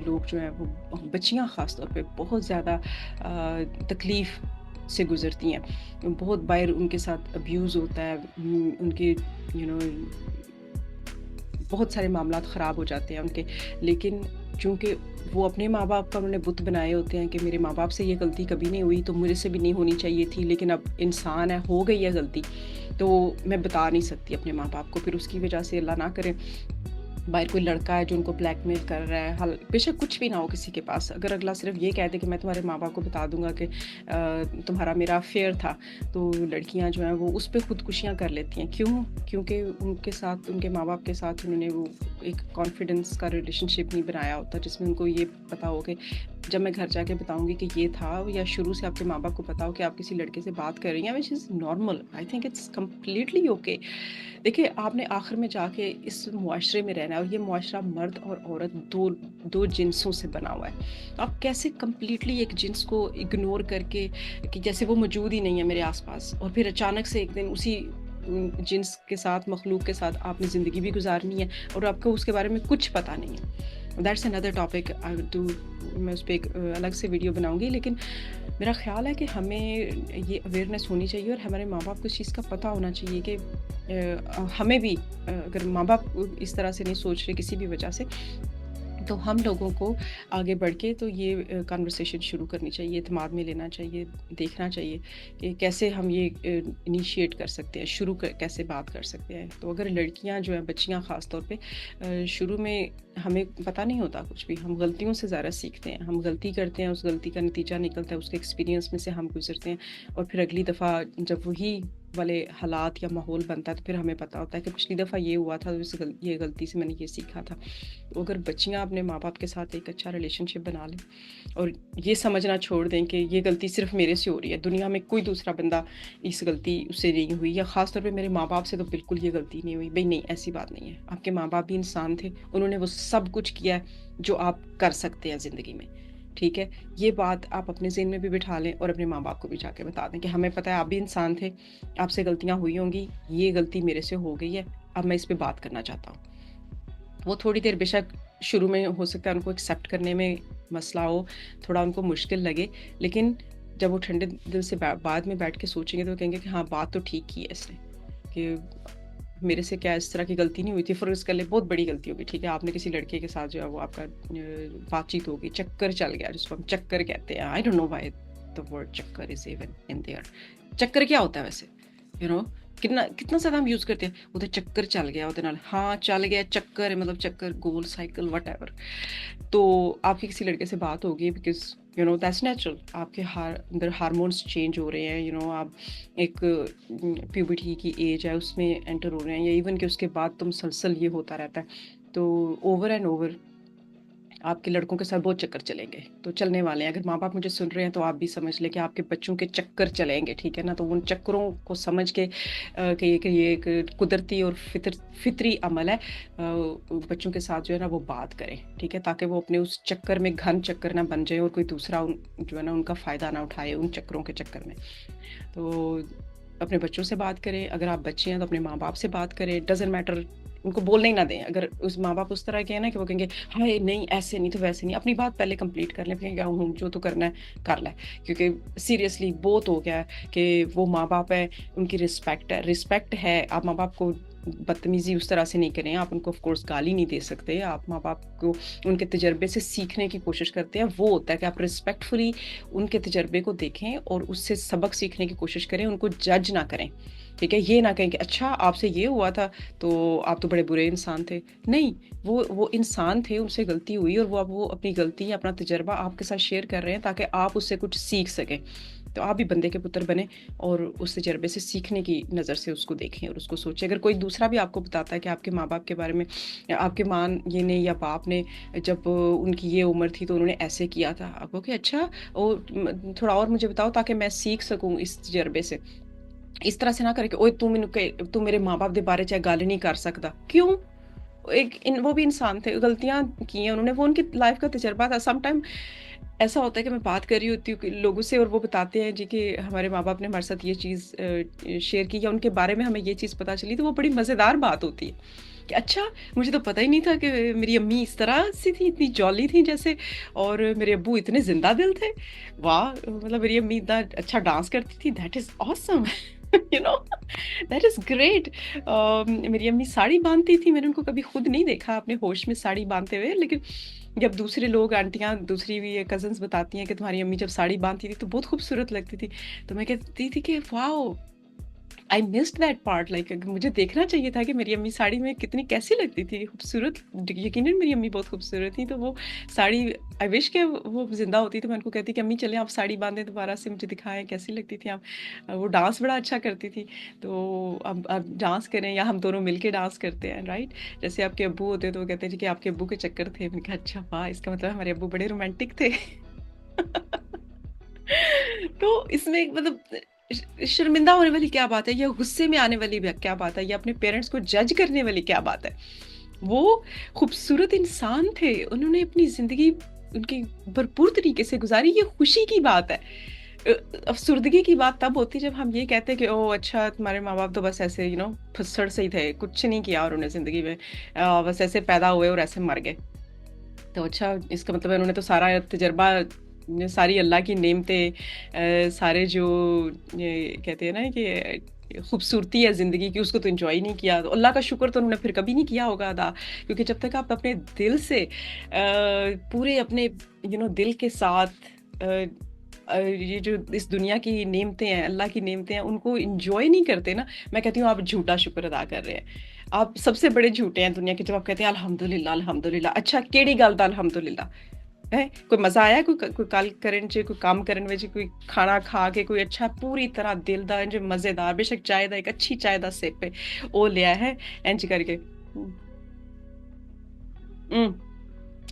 लोग जो हैं वो, बच्चियां ख़ास तौर पे बहुत ज़्यादा तकलीफ़ से गुज़रती हैं। बहुत बार उनके साथ अब्यूज़ होता है, उनके यू नो बहुत सारे मामलात ख़राब हो जाते हैं उनके, लेकिन चूँकि वो अपने माँ-बाप का उन्होंने बुत बनाए होते हैं कि मेरे माँ-बाप से ये गलती कभी नहीं हुई तो मेरे से भी नहीं होनी चाहिए थी, लेकिन अब इंसान है, हो गई है गलती, तो मैं बता नहीं सकती अपने माँ-बाप को, फिर उसकी वजह से अल्लाह ना करे बाहर कोई लड़का है जो उनको ब्लैकमेल कर रहा है, हल बेशक कुछ भी ना हो किसी के पास, अगर अगला सिर्फ ये कह दे कि मैं तुम्हारे माँ-बाप को बता दूँगा कि तुम्हारा मेरा अफ़ेयर था, तो लड़कियां जो हैं वो उस पे खुदकुशियाँ कर लेती हैं। क्यों? क्योंकि उनके साथ, उनके माँ-बाप के साथ उन्होंने वो एक कॉन्फिडेंस का रिलेशनशिप नहीं बनाया होता, जिसमें उनको ये पता हो कि जब मैं घर जाके बताऊँगी कि ये था, या शुरू से आपके माँ-बाप को पता हो कि आप किसी लड़के से बात कर रही हैं, which is normal, I think it's completely okay. देखिए, आपने आखिर में जाके इस मुआशरे में रहना है और ये मुआशरा मर्द और औरत दो जिन्सों से बना हुआ है। तो आप कैसे कंप्लीटली एक जिन्स को इग्नोर करके कि जैसे वो मौजूद ही नहीं है मेरे आस-पास, और फिर अचानक से एक दिन उसी जिन्स के साथ, मखलूक के साथ आपने ज़िंदगी भी गुज़ारनी है और आपको उसके बारे में कुछ पता नहीं है। That's another topic, I will do, मैं उस पे एक अलग से वीडियो बनाऊँगी, लेकिन मेरा ख़्याल है कि हमें ये अवेयरनेस होनी चाहिए और हमारे माँ-बाप को इस चीज़ का पता होना चाहिए कि हमें भी अगर माँ-बाप इस तरह से नहीं सोच रहे किसी भी वजह से, तो हम लोगों को आगे बढ़ के तो ये कन्वर्सेशन शुरू करनी चाहिए, एतमाद में लेना चाहिए, देखना चाहिए कि कैसे हम ये इनिशिएट कर सकते हैं, कैसे बात कर सकते हैं। तो अगर लड़कियां जो हैं, बच्चियां ख़ास तौर पे, शुरू में हमें पता नहीं होता कुछ भी, हम गलतियों से ज़्यादा सीखते हैं, हम गलती करते हैं, उस गलती का नतीजा निकलता है, उसके एक्सपीरियंस में से हम गुजरते हैं और फिर अगली दफ़ा जब वही वाले हालात या माहौल बनता है तो फिर हमें पता होता है कि पिछली दफ़ा ये हुआ था, तो ये गलती से मैंने ये सीखा था। तो अगर बच्चियां अपने माँ-बाप के साथ एक अच्छा रिलेशनशिप बना लें और ये समझना छोड़ दें कि ये गलती सिर्फ मेरे से हो रही है, दुनिया में कोई दूसरा बंदा इस गलती उससे नहीं हुई, या ख़ास तौर पे मेरे माँ-बाप से तो बिल्कुल ये गलती नहीं हुई। भई नहीं, ऐसी बात नहीं है। आपके माँ-बाप भी इंसान थे, उन्होंने वो सब कुछ किया है जो आप कर सकते हैं ज़िंदगी में, ठीक है? ये बात आप अपने ज़हन में भी बिठा लें और अपने माँ-बाप को भी जाके बता दें कि हमें पता है आप भी इंसान थे, आपसे गलतियाँ हुई होंगी, ये गलती मेरे से हो गई है, अब मैं इस पे बात करना चाहता हूँ। वो थोड़ी देर बेशक शुरू में हो सकता है उनको एक्सेप्ट करने में मसला हो, थोड़ा उनको मुश्किल लगे, लेकिन जब वो ठंडे दिल से बाद में बैठ के सोचेंगे तो वो कहेंगे कि हाँ, बात तो ठीक की है इसने, कि मेरे से क्या इस तरह की गलती नहीं हुई थी। फ़र्ज़ कर लें बहुत बड़ी गलती होगी, ठीक है? आपने किसी लड़के के साथ जो है वो आपका बातचीत हो गई, चक्कर चल गया जिसको हम चक्कर कहते हैं, I don't know why the word chakkar is even in there. ਚੱਕਰ क्या होता है वैसे, you know, कितना ज़्यादा हम यूज़ करते हैं, ਉਹਦੇ ਚੱਕਰ ਚੱਲ ਗਿਆ ਉਹਦੇ ਨਾਲ, हाँ चल गया चक्कर, मतलब चक्कर, गोल, साइकिल, whatever. तो आपकी किसी लड़के से बात होगी, because you know that's natural, आपके अंदर हार्मोन्स चेंज हो रहे हैं, यू नो, आप एक प्यूबर्टी की एज है उसमें एंटर हो रहे हैं, या इवन कि उसके बाद तो मुसलसल ये होता रहता है, तो ओवर एंड ओवर आपके लड़कों के साथ बहुत चक्कर चलेंगे, तो चलने वाले हैं। अगर माँ बाप मुझे सुन रहे हैं तो आप भी समझ लें कि आपके बच्चों के चक्कर चलेंगे, ठीक है ना। तो उन चक्करों को समझ के कि ये एक कुदरती और फितरी अमल है, बच्चों के साथ जो है ना वो बात करें, ठीक है, ताकि वो अपने उस चक्कर में घन चक्कर ना बन जाए और कोई दूसरा जो है ना उनका फ़ायदा ना उठाए उन चक्करों के चक्कर में। तो अपने बच्चों से बात करें, अगर आप बच्चे हैं तो अपने माँ बाप से बात करें, डजेंट मैटर, उनको बोलने ही ना दें। अगर उस माँ बाप उस तरह के हैं ना कि वो कहेंगे हाय नहीं ऐसे नहीं तो वैसे नहीं, अपनी बात पहले कंप्लीट कर लें, क्या हूँ जो तो करना है कर ले, क्योंकि सीरियसली बहुत हो गया है कि वो माँ बाप है, उनकी रिस्पेक्ट है, आप माँ बाप को बदतमीज़ी उस तरह से नहीं करें, आप उनको ऑफ कोर्स गाली नहीं दे सकते, आप माँ बाप को उनके तजर्बे से सीखने की कोशिश करते हैं, वो होता है कि आप रिस्पेक्टफुली उनके तजर्बे को देखें और उससे सबक सीखने की कोशिश करें, उनको जज ना करें, ठीक है। ये ना कहें कि अच्छा आपसे ये हुआ था तो आप तो बड़े बुरे इंसान थे, नहीं, वो इंसान थे, उनसे गलती हुई और वो अपनी गलती अपना तजर्बा आपके साथ शेयर कर रहे हैं ताकि आप उससे कुछ सीख सकें। तो आप भी बंदे के पुत्र बने और उस तजर्बे से सीखने की नज़र से उसको देखें और उसको सोचें। अगर कोई दूसरा भी आपको बताता है कि आपके माँ बाप के बारे में, आपके माँ ये ने या बाप ने जब उनकी ये उम्र थी तो उन्होंने ऐसे किया था, आपको कि अच्छा और थोड़ा और मुझे बताओ ताकि मैं सीख सकूँ इस तजर्बे से। इस तरह से ना करके ओए तू मेरे माँ बाप के बारे च गल नहीं कर सकता, क्यों? वो भी इंसान थे, गलतियाँ की हैं उन्होंने, वो उनकी लाइफ का तजर्बा था। सम टाइम ऐसा होता है कि मैं बात कर रही होती हूँ लोगों से और वो बताते हैं जी कि हमारे माँ बाप ने हमारे साथ ये चीज़ शेयर की या उनके बारे में हमें ये चीज़ पता चली, तो वो बड़ी मज़ेदार बात होती है कि अच्छा मुझे तो पता ही नहीं था कि मेरी अम्मी इस तरह से थी, इतनी जॉली थी जैसे, और मेरे अब्बू इतने जिंदा दिल थे, वाह, मतलब मेरी अम्मी इतना अच्छा डांस करती थी, that is awesome, you know, that is great. मेरी अम्मी साड़ी बांधती थी, मैंने उनको कभी खुद नहीं देखा अपने होश में साड़ी बांधते हुए, लेकिन जब दूसरे लोग, आंटियाँ, दूसरी भी कज़न्स बताती हैं कि तुम्हारी अम्मी जब साड़ी बांधती थी तो बहुत खूबसूरत लगती थी, तो मैं कहती थी कि wow, I missed that part, like मुझे देखना चाहिए था कि मेरी अम्मी साड़ी में कितनी कैसी लगती थी, खूबसूरत, यकीनन मेरी अम्मी बहुत खूबसूरत थी, तो वो साड़ी, आई विश के वो ज़िंदा होती तो मैं उनको कहती कि अम्मी चलें आप साड़ी बांधें दोबारा से, मुझे दिखाएं कैसी लगती थी आप। वो डांस बड़ा अच्छा करती थी, तो अब डांस करें या हम दोनों मिलके डांस करते हैं, राइट। जैसे आपके अब्बू होते तो वो कहते हैं जी कि आपके अब्बू के चक्कर थे, मैंने कहा अच्छा वाह, इसका मतलब हमारे अब्बू बड़े रोमांटिक थे। तो इसमें मतलब शर्मिंदा होने वाली क्या बात है, या गुस्से में आने वाली क्या बात है, या अपने पेरेंट्स को जज करने वाली क्या बात है। वो खूबसूरत इंसान थे, उन्होंने अपनी ज़िंदगी उनकी भरपूर तरीके से गुजारी, ये खुशी की बात है। अफ़सुर्दगी की बात तब होती है जब हम ये कहते हैं कि ओह अच्छा तुम्हारे माँ-बाप तो बस ऐसे फुस्सड़ से ही थे, कुछ नहीं किया उन्होंने ज़िंदगी में, बस ऐसे पैदा हुए और ऐसे मर गए। तो अच्छा इसका मतलब है उन्होंने तो सारा तजर्बा, सारी अल्लाह की नेमतें, सारे जो ये कहते हैं ना कि खूबसूरती है ज़िंदगी की, उसको तो एंजॉय नहीं किया, तो अल्लाह का शुक्र तो उन्होंने फिर कभी नहीं किया होगा अदा, क्योंकि जब तक आप अपने दिल से पूरे अपने दिल के साथ ये जो इस दुनिया की नेमतें हैं, अल्लाह की नेमतें हैं, उनको एंजॉय नहीं करते ना, मैं कहती हूँ आप झूठा शुक्र अदा कर रहे हैं। आप सबसे बड़े झूठे हैं दुनिया के जब आप कहते हैं अल्हम्दुलिल्लाह अल्हम्दुलिल्लाह। अच्छा केड़ी गल दा अल्हम्दुलिल्लाह है, कोई मज़ा आया कोई गल करन च, कोई काम करन विच, कोई खाना खा के कोई अच्छा पूरी तरह दिल दा इंज मज़ेदार, बेशक चाय दा एक अच्छी चाय दा सिप है ओ लिया है इंज करके हुँ,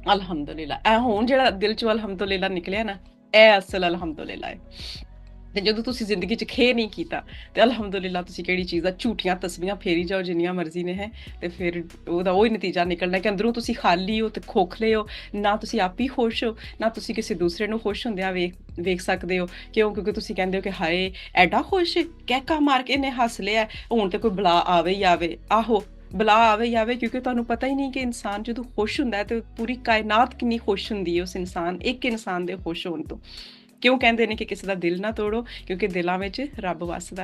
अल्हम्दुलिल्लाह, ऐ हुण जेह्ड़ा दिल चों अल्हम्दुलिल्लाह निकलिया ना, ऐ असल अल्हम्दुलिल्लाह है। ते जदों तुसीं ज़िंदगी च खे नहीं कीता ते अल्हम्दुलिल्लाह तुसीं केह्ड़ी चीज़ दा झूठियां तस्बीहां फेरी जाओ जिन्नियां मर्ज़ी ने हैं, ते फिर ओह्दा ओही नतीजा निकलना कि अंदरों तुसीं खाली हो ते खोखले हो, ना तुसीं आप ही खुश हो, ना तुसीं किसी दूसरे नूं खुश हुंदियां वेख सकदे हो। क्यों? क्योंकि तुसीं कहंदे हो कि हाय एड्डा खुश, कैका मार के इन्ने हੱਸ लिया, हुण ते कोई बला आवे ही आवे। आहो बला आवे ही आवे, क्योंकि तुहानूं पता ही नहीं कि इंसान जदों खुश हुंदा है ते पूरी कायनात किन्नी खुश हुंदी है उस इंसान, एक इंसान दे खुश होण तो। क्यों कहंदे ने कि किसी दा दिल ना तोड़ो, क्योंकि दिलां विच रब वसदा।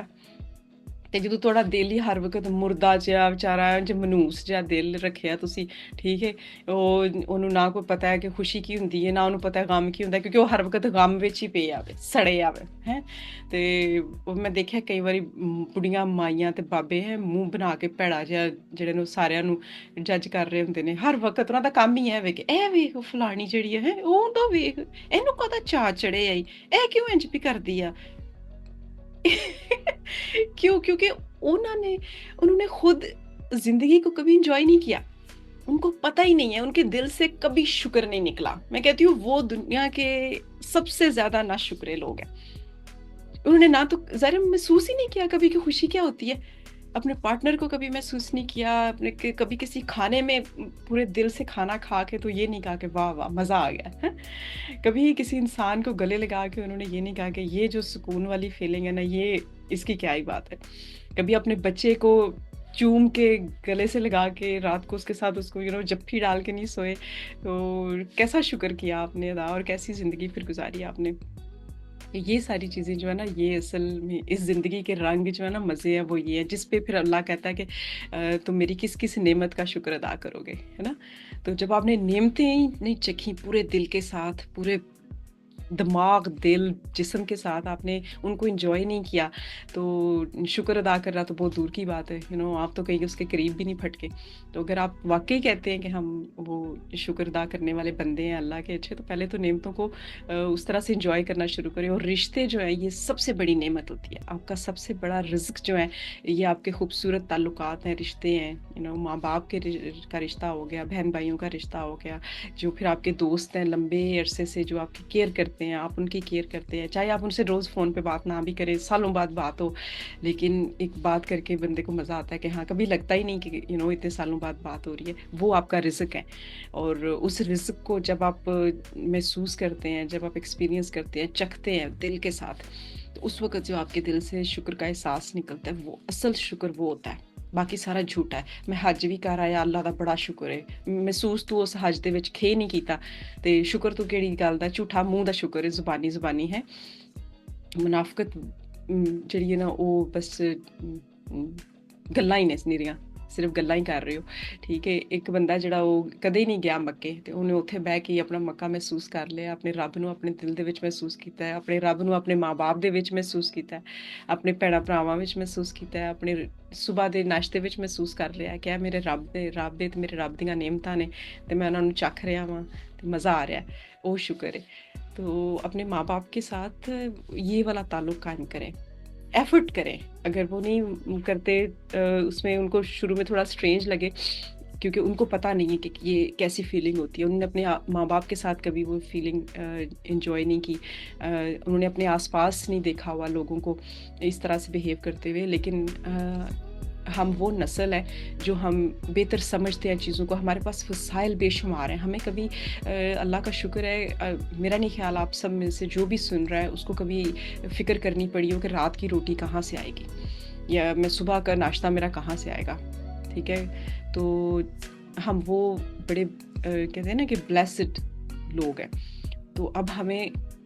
ਤੇ ਜਦੋਂ ਤੁਹਾਡਾ ਦਿਲ ਹੀ ਹਰ ਵਕਤ ਮੁਰਦਾ ਜਿਹਾ ਵਿਚਾਰਾ ਜਾਂ ਮਨੂਸ ਜਿਹਾ ਦਿਲ ਰੱਖਿਆ ਤੁਸੀਂ, ਠੀਕ ਹੈ, ਉਹਨੂੰ ਨਾ ਕੋਈ ਪਤਾ ਹੈ ਕਿ ਖੁਸ਼ੀ ਕੀ ਹੁੰਦੀ ਹੈ, ਨਾ ਉਹਨੂੰ ਪਤਾ ਗਮ ਕੀ ਹੁੰਦਾ, ਕਿਉਂਕਿ ਉਹ ਹਰ ਵਕਤ ਗਮ ਵਿੱਚ ਹੀ ਪਏ ਆਵੇ, ਸੜੇ ਆਵੇ ਹੈ। ਤੇ ਉਹ ਮੈਂ ਦੇਖਿਆ ਕਈ ਵਾਰੀ ਬੁੜੀਆਂ ਮਾਈਆਂ ਤੇ ਬਾਬੇ ਹੈ ਮੂੰਹ ਬਣਾ ਕੇ ਭੈੜਾ ਜਿਹਾ ਜਿਹੜੇ ਨੂੰ ਸਾਰਿਆਂ ਨੂੰ ਜੱਜ ਕਰ ਰਹੇ ਹੁੰਦੇ ਨੇ, ਹਰ ਵਕਤ ਉਹਨਾਂ ਦਾ ਕੰਮ ਹੀ ਹੈ ਵੇ ਕਿ ਇਹ ਵੇਖ ਫਲਾਣੀ ਜਿਹੜੀ ਹੈ ਉਹ ਤਾਂ ਵੇਖ ਇਹਨੂੰ ਕਦਾ ਚਾਅ ਚੜੇ ਆਈ, ਇਹ ਕਿਉਂ ਇੰਜ ਵੀ ਕਰਦੀ ਆ। क्यों? क्योंकि उन्होंने खुद ज़िंदगी को कभी एन्जॉय नहीं किया। उनको पता ही नहीं है, उनके दिल से कभी शुक्र नहीं निकला। मैं कहती हूँ वो दुनिया के सबसे ज़्यादा नाशुक्रे लोग हैं। उन्होंने ना तो ज़ाहिर महसूस ही नहीं किया कभी कि खुशी क्या होती है। अपने पार्टनर को कभी महसूस नहीं किया, अपने कभी किसी खाने में पूरे दिल से खाना खा के तो ये नहीं कहा कि वाह वाह मज़ा आ गया है। कभी किसी इंसान को गले लगा के उन्होंने ये नहीं कहा कि ये जो सुकून वाली फीलिंग है ना, ये इसकी क्या ही बात है। कभी अपने बच्चे को चूम के गले से लगा के रात को उसके साथ उसको जप्फी डाल के नहीं सोए, तो कैसा शुक्र किया आपने अदा, और कैसी ज़िंदगी फिर गुजारी आपने। ये सारी चीज़ें जो है ना, ये असल में इस ज़िंदगी के रंग जो है ना, मज़े हैं वो ये है, जिस पे फिर अल्लाह कहता है कि तुम मेरी किस किस नेमत का शुक्र अदा करोगे, है ना। तो जब आपने नेमतें ही नहीं चखी पूरे दिल के साथ, पूरे दिमाग, दिल, जिस्म के साथ आपने उनको एंजॉय नहीं किया, तो शुक्र अदा करना तो बहुत दूर की बात है। आप तो कहीं उसके करीब भी नहीं फटके। तो अगर आप वाकई कहते हैं कि हम वो शुक्र अदा करने वाले बंदे हैं अल्लाह के अच्छे, तो पहले तो नेमतों को उस तरह से एंजॉय करना शुरू करें। और रिश्ते जो है ये सबसे बड़ी नेमत होती है, आपका सबसे बड़ा रिज़्क जो है ये आपके खूबसूरत ताल्लुकात हैं, रिश्ते हैं। माँ बाप के का रिश्ता हो गया, बहन भाइयों का रिश्ता हो गया, जो फिर आपके दोस्त हैं लंबे अरसे से जो आपकी केयर करते हैं, आप उनकी केयर करते हैं। चाहे आप उनसे रोज़ फ़ोन पे बात ना भी करें, सालों बाद बात हो, लेकिन एक बात करके बंदे को मज़ा आता है कि हाँ, कभी लगता ही नहीं कि इतने सालों बाद बात हो रही है। वो आपका रिज़्क है, और उस रिज़्क को जब आप महसूस करते हैं, जब आप एक्सपीरियंस करते हैं, चखते हैं दिल के साथ, तो उस वक़्त जो आपके दिल से शुक्र का एहसास निकलता है, वो असल शुक्र वो होता है। बाकी सारा झूठा है। मैं हज भी कर आया, अल्लाह दा बड़ा शुक्र है। महसूस तू उस हज दे विच खे नहीं कीता, ते शुक्र तू केड़ी गल दा, झूठा मूंह दा शुक्र है, ज़ुबानी है। मुनाफकत जेह्ड़ी है ना, ओह बस गल्लां ही ने निरियां, सिर्फ गल्लां ही कर रहे हो, ठीक है। एक बंदा जेह्ड़ा ओह कदे नहीं गया मक्के, ते उन्हें उत्थे बह के अपना मक्का महसूस कर लिया, अपने रब नूं अपने दिल दे विच महसूस कीता है, अपने रब नूं अपने माँ बाप दे विच महसूस कीता है, अपने भैणां भरावां विच महसूस कीता है, अपने सुबह दे नाश्ते विच महसूस कर लिया कि मेरे रब है ते मेरे रब दियां नेमतां ने, ते मैं उन्हां नूं चख रिहा वां ते मज़ा आ रिहा है, ओह शुक्र है। तो अपने माँ बाप के साथ ये वाला ताल्लुक कायम करें, एफर्ट करें। अगर वो नहीं करते, उसमें उनको शुरू में थोड़ा स्ट्रेंज लगे, क्योंकि उनको पता नहीं है कि ये कैसी फीलिंग होती है। उन्होंने अपने माँ बाप के साथ कभी वो फीलिंग एंजॉय नहीं की, उन्होंने अपने आसपास नहीं देखा हुआ लोगों को इस तरह से बिहेव करते हुए। लेकिन हम वो नस्ल है जो हम बेहतर समझते हैं चीज़ों को, हमारे पास वसाइल बेशुमार हैं। हमें कभी अल्लाह का शुक्र है, मेरा नहीं ख्याल आप सब में से जो भी सुन रहा है उसको कभी फ़िक्र करनी पड़ी हो कि रात की रोटी कहाँ से आएगी, या मैं सुबह का नाश्ता मेरा कहाँ से आएगा, ठीक है। तो हम वो बड़े कहते हैं ना कि ब्लेस्ड लोग हैं। तो अब हमें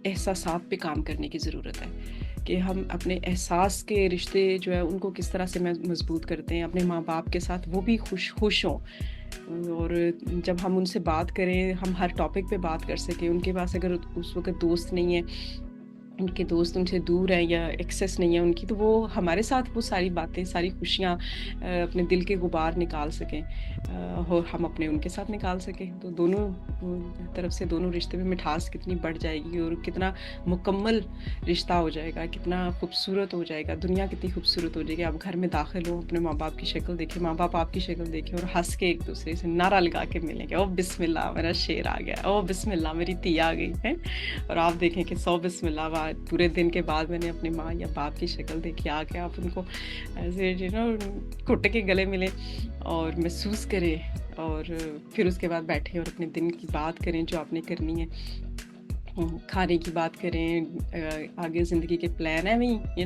एहसासात पे काम करने की ज़रूरत है कि हम अपने एहसास के रिश्ते जो है उनको किस तरह से मजबूत करते हैं, अपने माँ बाप के साथ वो भी खुश हों। और जब हम उनसे बात करें, हम हर टॉपिक पे बात कर सकें। उनके पास अगर उस वक्त दोस्त नहीं है, उनके दोस्त उनसे दूर हैं या एक्सेस नहीं है उनकी, तो वो हमारे साथ वो सारी बातें, सारी खुशियाँ, अपने दिल के गुबार निकाल सकें, और हम अपने उनके साथ निकाल सकें। तो दोनों तरफ से दोनों रिश्ते में मिठास कितनी बढ़ जाएगी, और कितना मुकम्मल रिश्ता हो जाएगा, कितना खूबसूरत हो जाएगा, दुनिया कितनी खूबसूरत हो जाएगी। आप घर में दाखिल हो, अपने माँ बाप की शक्ल देखें, माँ बाप आपकी शक्ल देखें, और हंस के एक दूसरे से नारा लगा के मिलेंगे, ओ बिस्मिल्लाह मेरा शेर आ गया, ओ बिस्मिल्लाह मेरी ती आ गई है। और आप देखें कि 100 बिस्मिल्लाह, पूरे दिन के बाद मैंने अपनी माँ या बाप की शक्ल देखी, आके आप उनको ऐसे घुट के गले मिले और महसूस करें, और फिर उसके बाद बैठे और अपने दिन की बात करें जो आपने करनी है, खाने की बात करें, आगे ज़िंदगी के प्लान है वही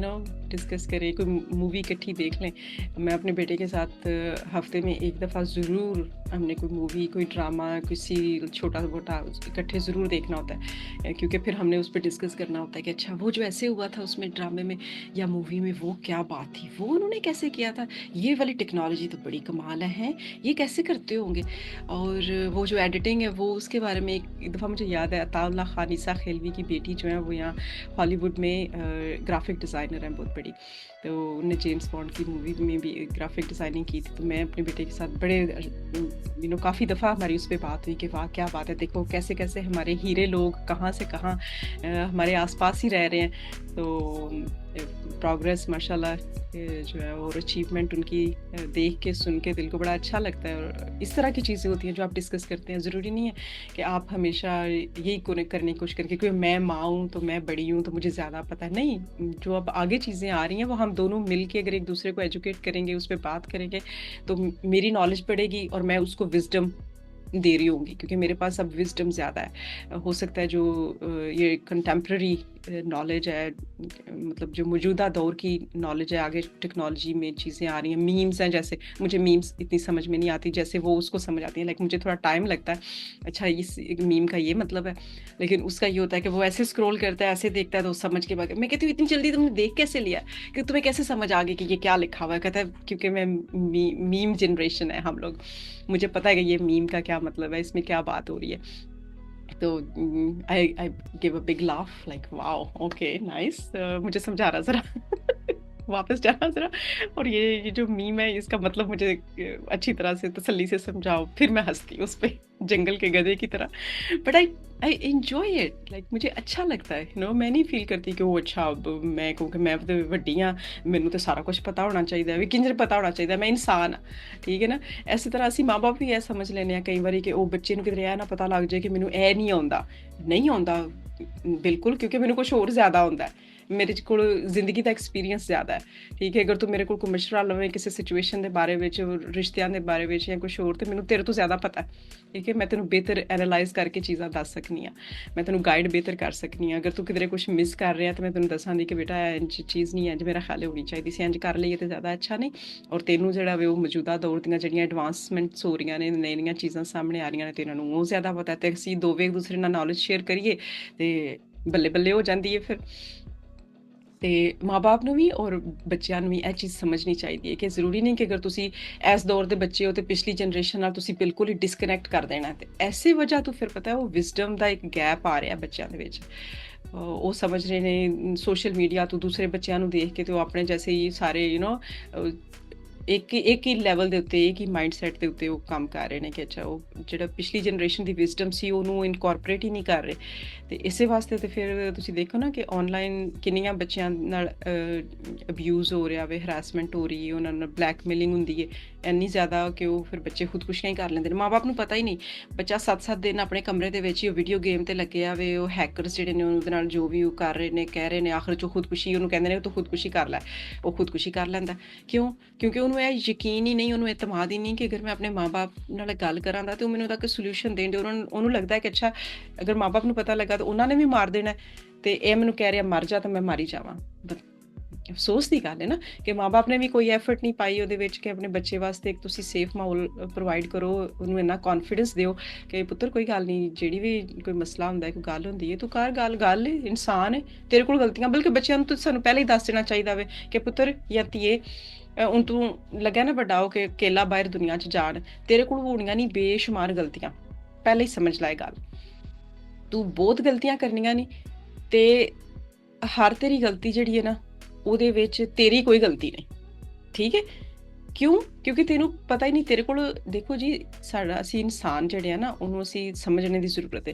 डिस्कस करें, कोई मूवी इकट्ठी देख लें। मैं अपने बेटे के साथ हफ्ते में एक दफ़ा ज़रूर हमने कोई मूवी, कोई ड्रामा, कोई सीरियल छोटा-मोटा इकट्ठे ज़रूर देखना होता है, क्योंकि फिर हमने उस पे डिस्कस करना होता है कि अच्छा वो जो ऐसे हुआ था उसमें ड्रामे में या मूवी में वो क्या बात थी, वो उन्होंने कैसे किया था, ये वाली टेक्नोलॉजी तो बड़ी कमाल है, ये कैसे करते होंगे? और वो जो एडिटिंग है वो उसके बारे में एक दफ़ा मुझे याद है, अताउल्लाह खानिसा खेलवी की बेटी जो है वो यहाँ हॉलीवुड में ग्राफिक डिज़ाइनर हैं बहुत बड़ी। तो उन्होंने जेम्स बॉन्ड की मूवी में भी ग्राफिक डिज़ाइनिंग की थी, तो मैं अपने बेटे के साथ बड़े काफ़ी दफ़ा हमारी उस पे बात हुई कि वाह क्या बात है, देखो कैसे-कैसे हमारे हीरे लोग कहाँ से कहाँ हमारे आस-पास ही रह रहे हैं। तो प्रोग्रेस माशाल्लाह जो है और अचीवमेंट उनकी देख के, सुन के दिल को बड़ा अच्छा लगता है। और इस तरह की चीज़ें होती हैं जो आप डिस्कस करते हैं, ज़रूरी नहीं है कि आप हमेशा यही करने की कोशिश करें क्योंकि मैं माँ हूँ, तो मैं बड़ी हूँ, तो मुझे ज़्यादा पता है। नहीं, जो अब आगे चीज़ें आ रही हैं, वो हम दोनों मिल के अगर एक-दूसरे को एजुकेट करेंगे, उस पे बात करेंगे, तो मेरी नॉलेज बढ़ेगी और मैं उसको विज़डम दे रही होंगी क्योंकि मेरे पास अब विज़डम ज़्यादा है। हो सकता है जो ये कंटेम्परेरी नॉलेज है, मतलब जो मौजूदा दौर की नॉलेज है, आगे टेक्नोलॉजी में चीज़ें आ रही हैं, मीम्स हैं जैसे, मुझे मीम्स इतनी समझ में नहीं आती जैसे वो उसको समझ आती हैं। लाइक मुझे थोड़ा टाइम लगता है, अच्छा इस मीम का ये मतलब है, लेकिन उसका ये होता है कि वो ऐसे स्क्रॉल करता है, ऐसे देखता है तो समझ के बाद मैं कहती हूँ इतनी जल्दी तुमने देख कैसे लिया? कि तुम्हें कैसे समझ आ गया कि ये क्या लिखा हुआ है? कहता है क्योंकि मैं मीम जनरेशन है हम लोग। मुझे पता है कि ये मीम का क्या मतलब है, इसमें क्या बात हो रही है। तो I give a big laugh like wow okay nice, मुझे समझा रहा ज़रा वापस जाना ज़रा, और ये जो मीम है इसका मतलब मुझे अच्छी तरह से तसल्ली से समझाओ। फिर मैं हँसती हूँ उस पे जंगल के गधे की तरह। But I I enjoy it, like मुझे अच्छा लगता है, मैं नहीं फ़ील करती कि ओह अच्छा अब मैं कहूँ कि मैं तो ਵੱਡੀ ਆਂ, ਮੈਨੂੰ ਤਾਂ ਸਾਰਾ ਕੁਛ ਪਤਾ ਹੋਣਾ ਚਾਹੀਦਾ ਹੈ, ਵੀ ਕਿੰਝ ਪਤਾ ਹੋਣਾ ਚਾਹੀਦਾ, ਮੈਂ ਇਨਸਾਨ ਹਾਂ, ਠੀਕ ਹੈ ਨਾ? ਇਸੇ ਤਰ੍ਹਾਂ ਅਸੀਂ ਮਾਂ-ਬਾਪ ਵੀ ਇਹ ਸਮਝ ਲੈਂਦੇ ਹਾਂ ਕਈ ਵਾਰੀ ਕਿ ਉਹ ਬੱਚੇ ਨੂੰ ਕਿਧਰੇ ਇਹ ਨਾ ਪਤਾ ਲੱਗ ਜਾਏ ਕਿ ਮੈਨੂੰ ਇਹ ਨਹੀਂ ਆਉਂਦਾ। ਨਹੀਂ ਆਉਂਦਾ ਬਿਲਕੁਲ, ਕਿਉਂਕਿ ਮੈਨੂੰ ਕੁਛ ਹੋਰ ਜ਼ਿਆਦਾ ਆਉਂਦਾ ਹੈ। ਮੇਰੇ ਕੋਲ ਜ਼ਿੰਦਗੀ ਦਾ ਐਕਸਪੀਰੀਅੰਸ ਜ਼ਿਆਦਾ ਹੈ, ਠੀਕ ਹੈ? ਅਗਰ ਤੂੰ ਮੇਰੇ ਕੋਲ ਕੋਈ ਮਸ਼ਵਰਾ ਲਵੇਂ ਕਿਸੇ ਸਿਚੁਏਸ਼ਨ ਦੇ ਬਾਰੇ ਵਿੱਚ, ਰਿਸ਼ਤਿਆਂ ਦੇ ਬਾਰੇ ਵਿੱਚ ਜਾਂ ਕੁਛ ਹੋਰ, ਤੇ ਮੈਨੂੰ ਤੇਰੇ ਤੋਂ ਜ਼ਿਆਦਾ ਪਤਾ ਹੈ, ਠੀਕ ਹੈ? ਮੈਂ ਤੈਨੂੰ ਬਿਹਤਰ ਐਨਾਲਾਈਜ਼ ਕਰਕੇ ਚੀਜ਼ਾਂ ਦੱਸ ਸਕਦੀ ਹਾਂ, ਮੈਂ ਤੈਨੂੰ ਗਾਈਡ ਬਿਹਤਰ ਕਰ ਸਕਦੀ ਹਾਂ। ਅਗਰ ਤੂੰ ਕਿਧਰੇ ਕੁਛ ਮਿਸ ਕਰ ਰਿਹਾ ਤਾਂ ਮੈਂ ਤੈਨੂੰ ਦੱਸਾਂਗੀ ਕਿ ਬੇਟਾ ਇੰਝ ਚੀਜ਼ ਨਹੀਂ, ਇੰਝ ਮੇਰਾ ਖਿਆਲ ਹੋਣੀ ਚਾਹੀਦੀ ਸੀ, ਇੰਝ ਕਰ ਲਈਏ ਤਾਂ ਜ਼ਿਆਦਾ ਅੱਛਾ ਨਹੀਂ। ਔਰ ਤੈਨੂੰ ਜਿਹੜਾ ਵੇ ਉਹ ਮੌਜੂਦਾ ਦੌਰ ਦੀਆਂ ਜਿਹੜੀਆਂ ਐਡਵਾਂਸਮੈਂਟਸ ਹੋ ਰਹੀਆਂ ਨੇ, ਨਵੀਆਂ ਚੀਜ਼ਾਂ ਸਾਹਮਣੇ ਆ ਰਹੀਆਂ ਨੇ, ਤੇ ਇਹਨਾਂ ਨੂੰ ਉਹ ਜ਼ਿਆਦਾ ਪਤਾ ਤੇ ਅਸੀਂ ਦੋਵੇਂ ਇੱਕ ਦੂਸਰੇ ਨਾਲ ਨੌਲੇਜ ਸ਼ੇਅਰ ਕਰੀਏ ਤੇ ਬੱਲੇ ਬੱਲੇ ਹੋ ਜਾਂਦੀ ਹੈ ਫਿਰ। ਤੇ ਮਾਂ-ਬਾਪ ਨੂੰ ਵੀ ਔਰ ਬੱਚਿਆਂ ਨੂੰ ਵੀ ਇਹ ਚੀਜ਼ ਸਮਝਣੀ ਚਾਹੀਦੀ ਹੈ ਕਿ ਜ਼ਰੂਰੀ ਨਹੀਂ ਕਿ ਅਗਰ ਤੁਸੀਂ ਇਸ ਦੌਰ ਦੇ ਬੱਚੇ ਹੋ ਤੇ ਪਿਛਲੀ ਜਨਰੇਸ਼ਨ ਨਾਲ ਤੁਸੀਂ ਬਿਲਕੁਲ ਹੀ ਡਿਸਕਨੈਕਟ ਕਰ ਦੇਣਾ, ਤੇ ਐਸੇ ਵਜ੍ਹਾ ਤੋਂ ਫਿਰ ਪਤਾ ਹੈ ਉਹ ਵਿਜ਼ਡਮ ਦਾ ਇੱਕ ਗੈਪ ਆ ਰਿਹਾ ਬੱਚਿਆਂ ਦੇ ਵਿੱਚ। ਉਹ ਸਮਝ ਰਹੇ ਨੇ ਸੋਸ਼ਲ ਮੀਡੀਆ ਤੋਂ ਦੂਸਰੇ ਬੱਚਿਆਂ ਨੂੰ ਦੇਖ ਕੇ ਤੇ ਉਹ ਆਪਣੇ ਜੈਸੇ ਹੀ ਸਾਰੇ ਇੱਕ ਹੀ ਲੈਵਲ ਦੇ ਉੱਤੇ, ਇੱਕ ਹੀ ਮਾਈਂਡਸੈਟ ਦੇ ਉੱਤੇ ਉਹ ਕੰਮ ਕਰ ਰਹੇ ਨੇ ਕਿ ਅੱਛਾ ਉਹ ਜਿਹੜਾ ਪਿਛਲੀ ਜਨਰੇਸ਼ਨ ਦੀ ਵਿਜ਼ਡਮ ਸੀ ਉਹਨੂੰ ਇਨਕੋਰਪੋਰੇਟ ਹੀ ਨਹੀਂ ਕਰ ਰਹੇ। ਤੇ ਇਸੇ ਵਾਸਤੇ ਤੇ ਫਿਰ ਤੁਸੀਂ ਦੇਖੋ ਨਾ ਕਿ ਆਨਲਾਈਨ ਕਿੰਨੀਆਂ ਬੱਚਿਆਂ ਨਾਲ ਅਬਿਊਜ਼ ਹੋ ਰਿਹਾ ਵੇ, ਹਰਾਸਮੈਂਟ ਹੋ ਰਹੀ ਹੈ, ਉਹਨਾਂ ਨਾਲ ਬਲੈਕਮੇਲਿੰਗ ਹੁੰਦੀ ਹੈ ਇੰਨੀ ਜ਼ਿਆਦਾ ਕਿ ਉਹ ਫਿਰ ਬੱਚੇ ਖੁਦਕੁਸ਼ੀਆਂ ਹੀ ਕਰ ਲੈਂਦੇ ਨੇ। ਮਾਂ-ਬਾਪ ਨੂੰ ਪਤਾ ਹੀ ਨਹੀਂ, ਬੱਚਾ 7-7 ਦਿਨ ਆਪਣੇ ਕਮਰੇ ਦੇ ਵਿੱਚ ਹੀ ਉਹ ਵੀਡੀਓ ਗੇਮ ਤੇ ਲੱਗਿਆ ਵੇ, ਉਹ ਹੈਕਰਸ ਜਿਹੜੇ ਨੇ ਉਹਦੇ ਨਾਲ ਜੋ ਵੀ ਉਹ ਕਰ ਰਹੇ ਨੇ, ਕਹਿ ਰਹੇ ਨੇ, ਆਖਰ 'ਚ ਖੁਦਕੁਸ਼ੀ ਉਹਨੂੰ ਕਹਿੰਦੇ ਨੇ ਤੂੰ ਖੁਦਕੁਸ਼ੀ ਕਰ ਲੈ, ਉਹ ਖੁਦਕੁਸ਼ੀ ਕਰ ਲੈਂਦਾ। ਕਿਉਂ? ਕਿਉਂਕਿ ਉਹਨੂੰ ਇਹ ਯਕੀਨ ਹੀ ਨਹੀਂ, ਉਹਨੂੰ ਇਤਮਾਦ ਹੀ ਨਹੀਂ ਕਿ ਅਗਰ ਮੈਂ ਆਪਣੇ ਮਾਂ-ਬਾਪ ਨਾਲ ਗੱਲ ਕਰਾਂ ਤਾਂ ਉਹ ਮੈਨੂੰ ਉਹਦਾ ਕੋਈ ਸੋਲਿਊਸ਼ਨ ਦੇਣ ਦੇ। ਉਹਨੂੰ ਲੱਗਦਾ ਕਿ ਅੱਛਾ ਅਗਰ ਮਾਂ-ਬਾਪ ਨੂੰ ਪਤਾ ਲੱਗਾ ਤਾਂ ਉਹਨਾਂ ਨੇ ਵੀ ਮਾਰ ਦੇਣਾ, ਤੇ ਇਹ ਮੈਨੂੰ ਕਹਿ ਰਿਹਾ ਮਰ ਜਾ ਤਾਂ ਮੈਂ ਮਾਰੀ ਜਾਵਾਂ। ਅਫਸੋਸ ਦੀ ਗੱਲ ਹੈ ਨਾ ਕਿ ਮਾਂ-ਬਾਪ ਨੇ ਵੀ ਕੋਈ ਐਫਰਟ ਨਹੀਂ ਪਾਈ ਉਹਦੇ ਵਿੱਚ ਕਿ ਆਪਣੇ ਬੱਚੇ ਵਾਸਤੇ ਇੱਕ ਤੁਸੀਂ ਸੇਫ ਮਾਹੌਲ ਪ੍ਰੋਵਾਈਡ ਕਰੋ, ਉਹਨੂੰ ਇੰਨਾ ਕੌਨਫੀਡੈਂਸ ਦਿਓ ਕਿ ਪੁੱਤਰ ਕੋਈ ਗੱਲ ਨਹੀਂ, ਜਿਹੜੀ ਵੀ ਕੋਈ ਮਸਲਾ ਹੁੰਦਾ, ਕੋਈ ਗੱਲ ਹੁੰਦੀ ਹੈ, ਤੂੰ ਕਰ ਗੱਲ ਇਨਸਾਨ ਹੈ, ਤੇਰੇ ਕੋਲ ਗਲਤੀਆਂ, ਬਲਕਿ ਬੱਚਿਆਂ ਨੂੰ ਤਾਂ ਸਾਨੂੰ ਪਹਿਲਾਂ ਹੀ ਦੱਸ ਦੇਣਾ ਚਾਹੀਦਾ ਵੇ ਕਿ ਪੁੱਤਰ ਜਾਂ ਧੀਏ ਹੁਣ ਤੂੰ ਲੱਗਿਆ ਨਾ ਵੱਡਾ ਹੋ ਕੇ ਕੇਲਾ ਬਾਹਰ ਦੁਨੀਆ 'ਚ ਜਾਣ, ਤੇਰੇ ਕੋਲ ਹੋਣੀਆਂ ਨਹੀਂ ਬੇਸ਼ੁਮਾਰ ਗਲਤੀਆਂ, ਪਹਿਲਾਂ ਹੀ ਸਮਝ ਲੈ ਗੱਲ। ਤੂੰ ਬਹੁਤ ਗਲਤੀਆਂ ਕਰਨੀਆਂ ਨੇ ਤੇ ਹਰ ਤੇਰੀ ਗਲਤੀ ਜਿਹੜੀ ਹੈ ਨਾ ਉਹਦੇ ਵਿੱਚ ਤੇਰੀ ਕੋਈ ਗਲਤੀ ਨਹੀਂ, ਠੀਕ ਹੈ? ਕਿਉਂ? ਕਿਉਂਕਿ ਤੈਨੂੰ ਪਤਾ ਹੀ ਨਹੀਂ ਤੇਰੇ ਕੋਲ। ਦੇਖੋ ਜੀ ਅਸੀਂ ਇਨਸਾਨ ਜਿਹੜੇ ਆ ਨਾ ਉਹਨੂੰ ਅਸੀਂ ਸਮਝਣੇ ਦੀ ਜ਼ਰੂਰਤ ਹੈ।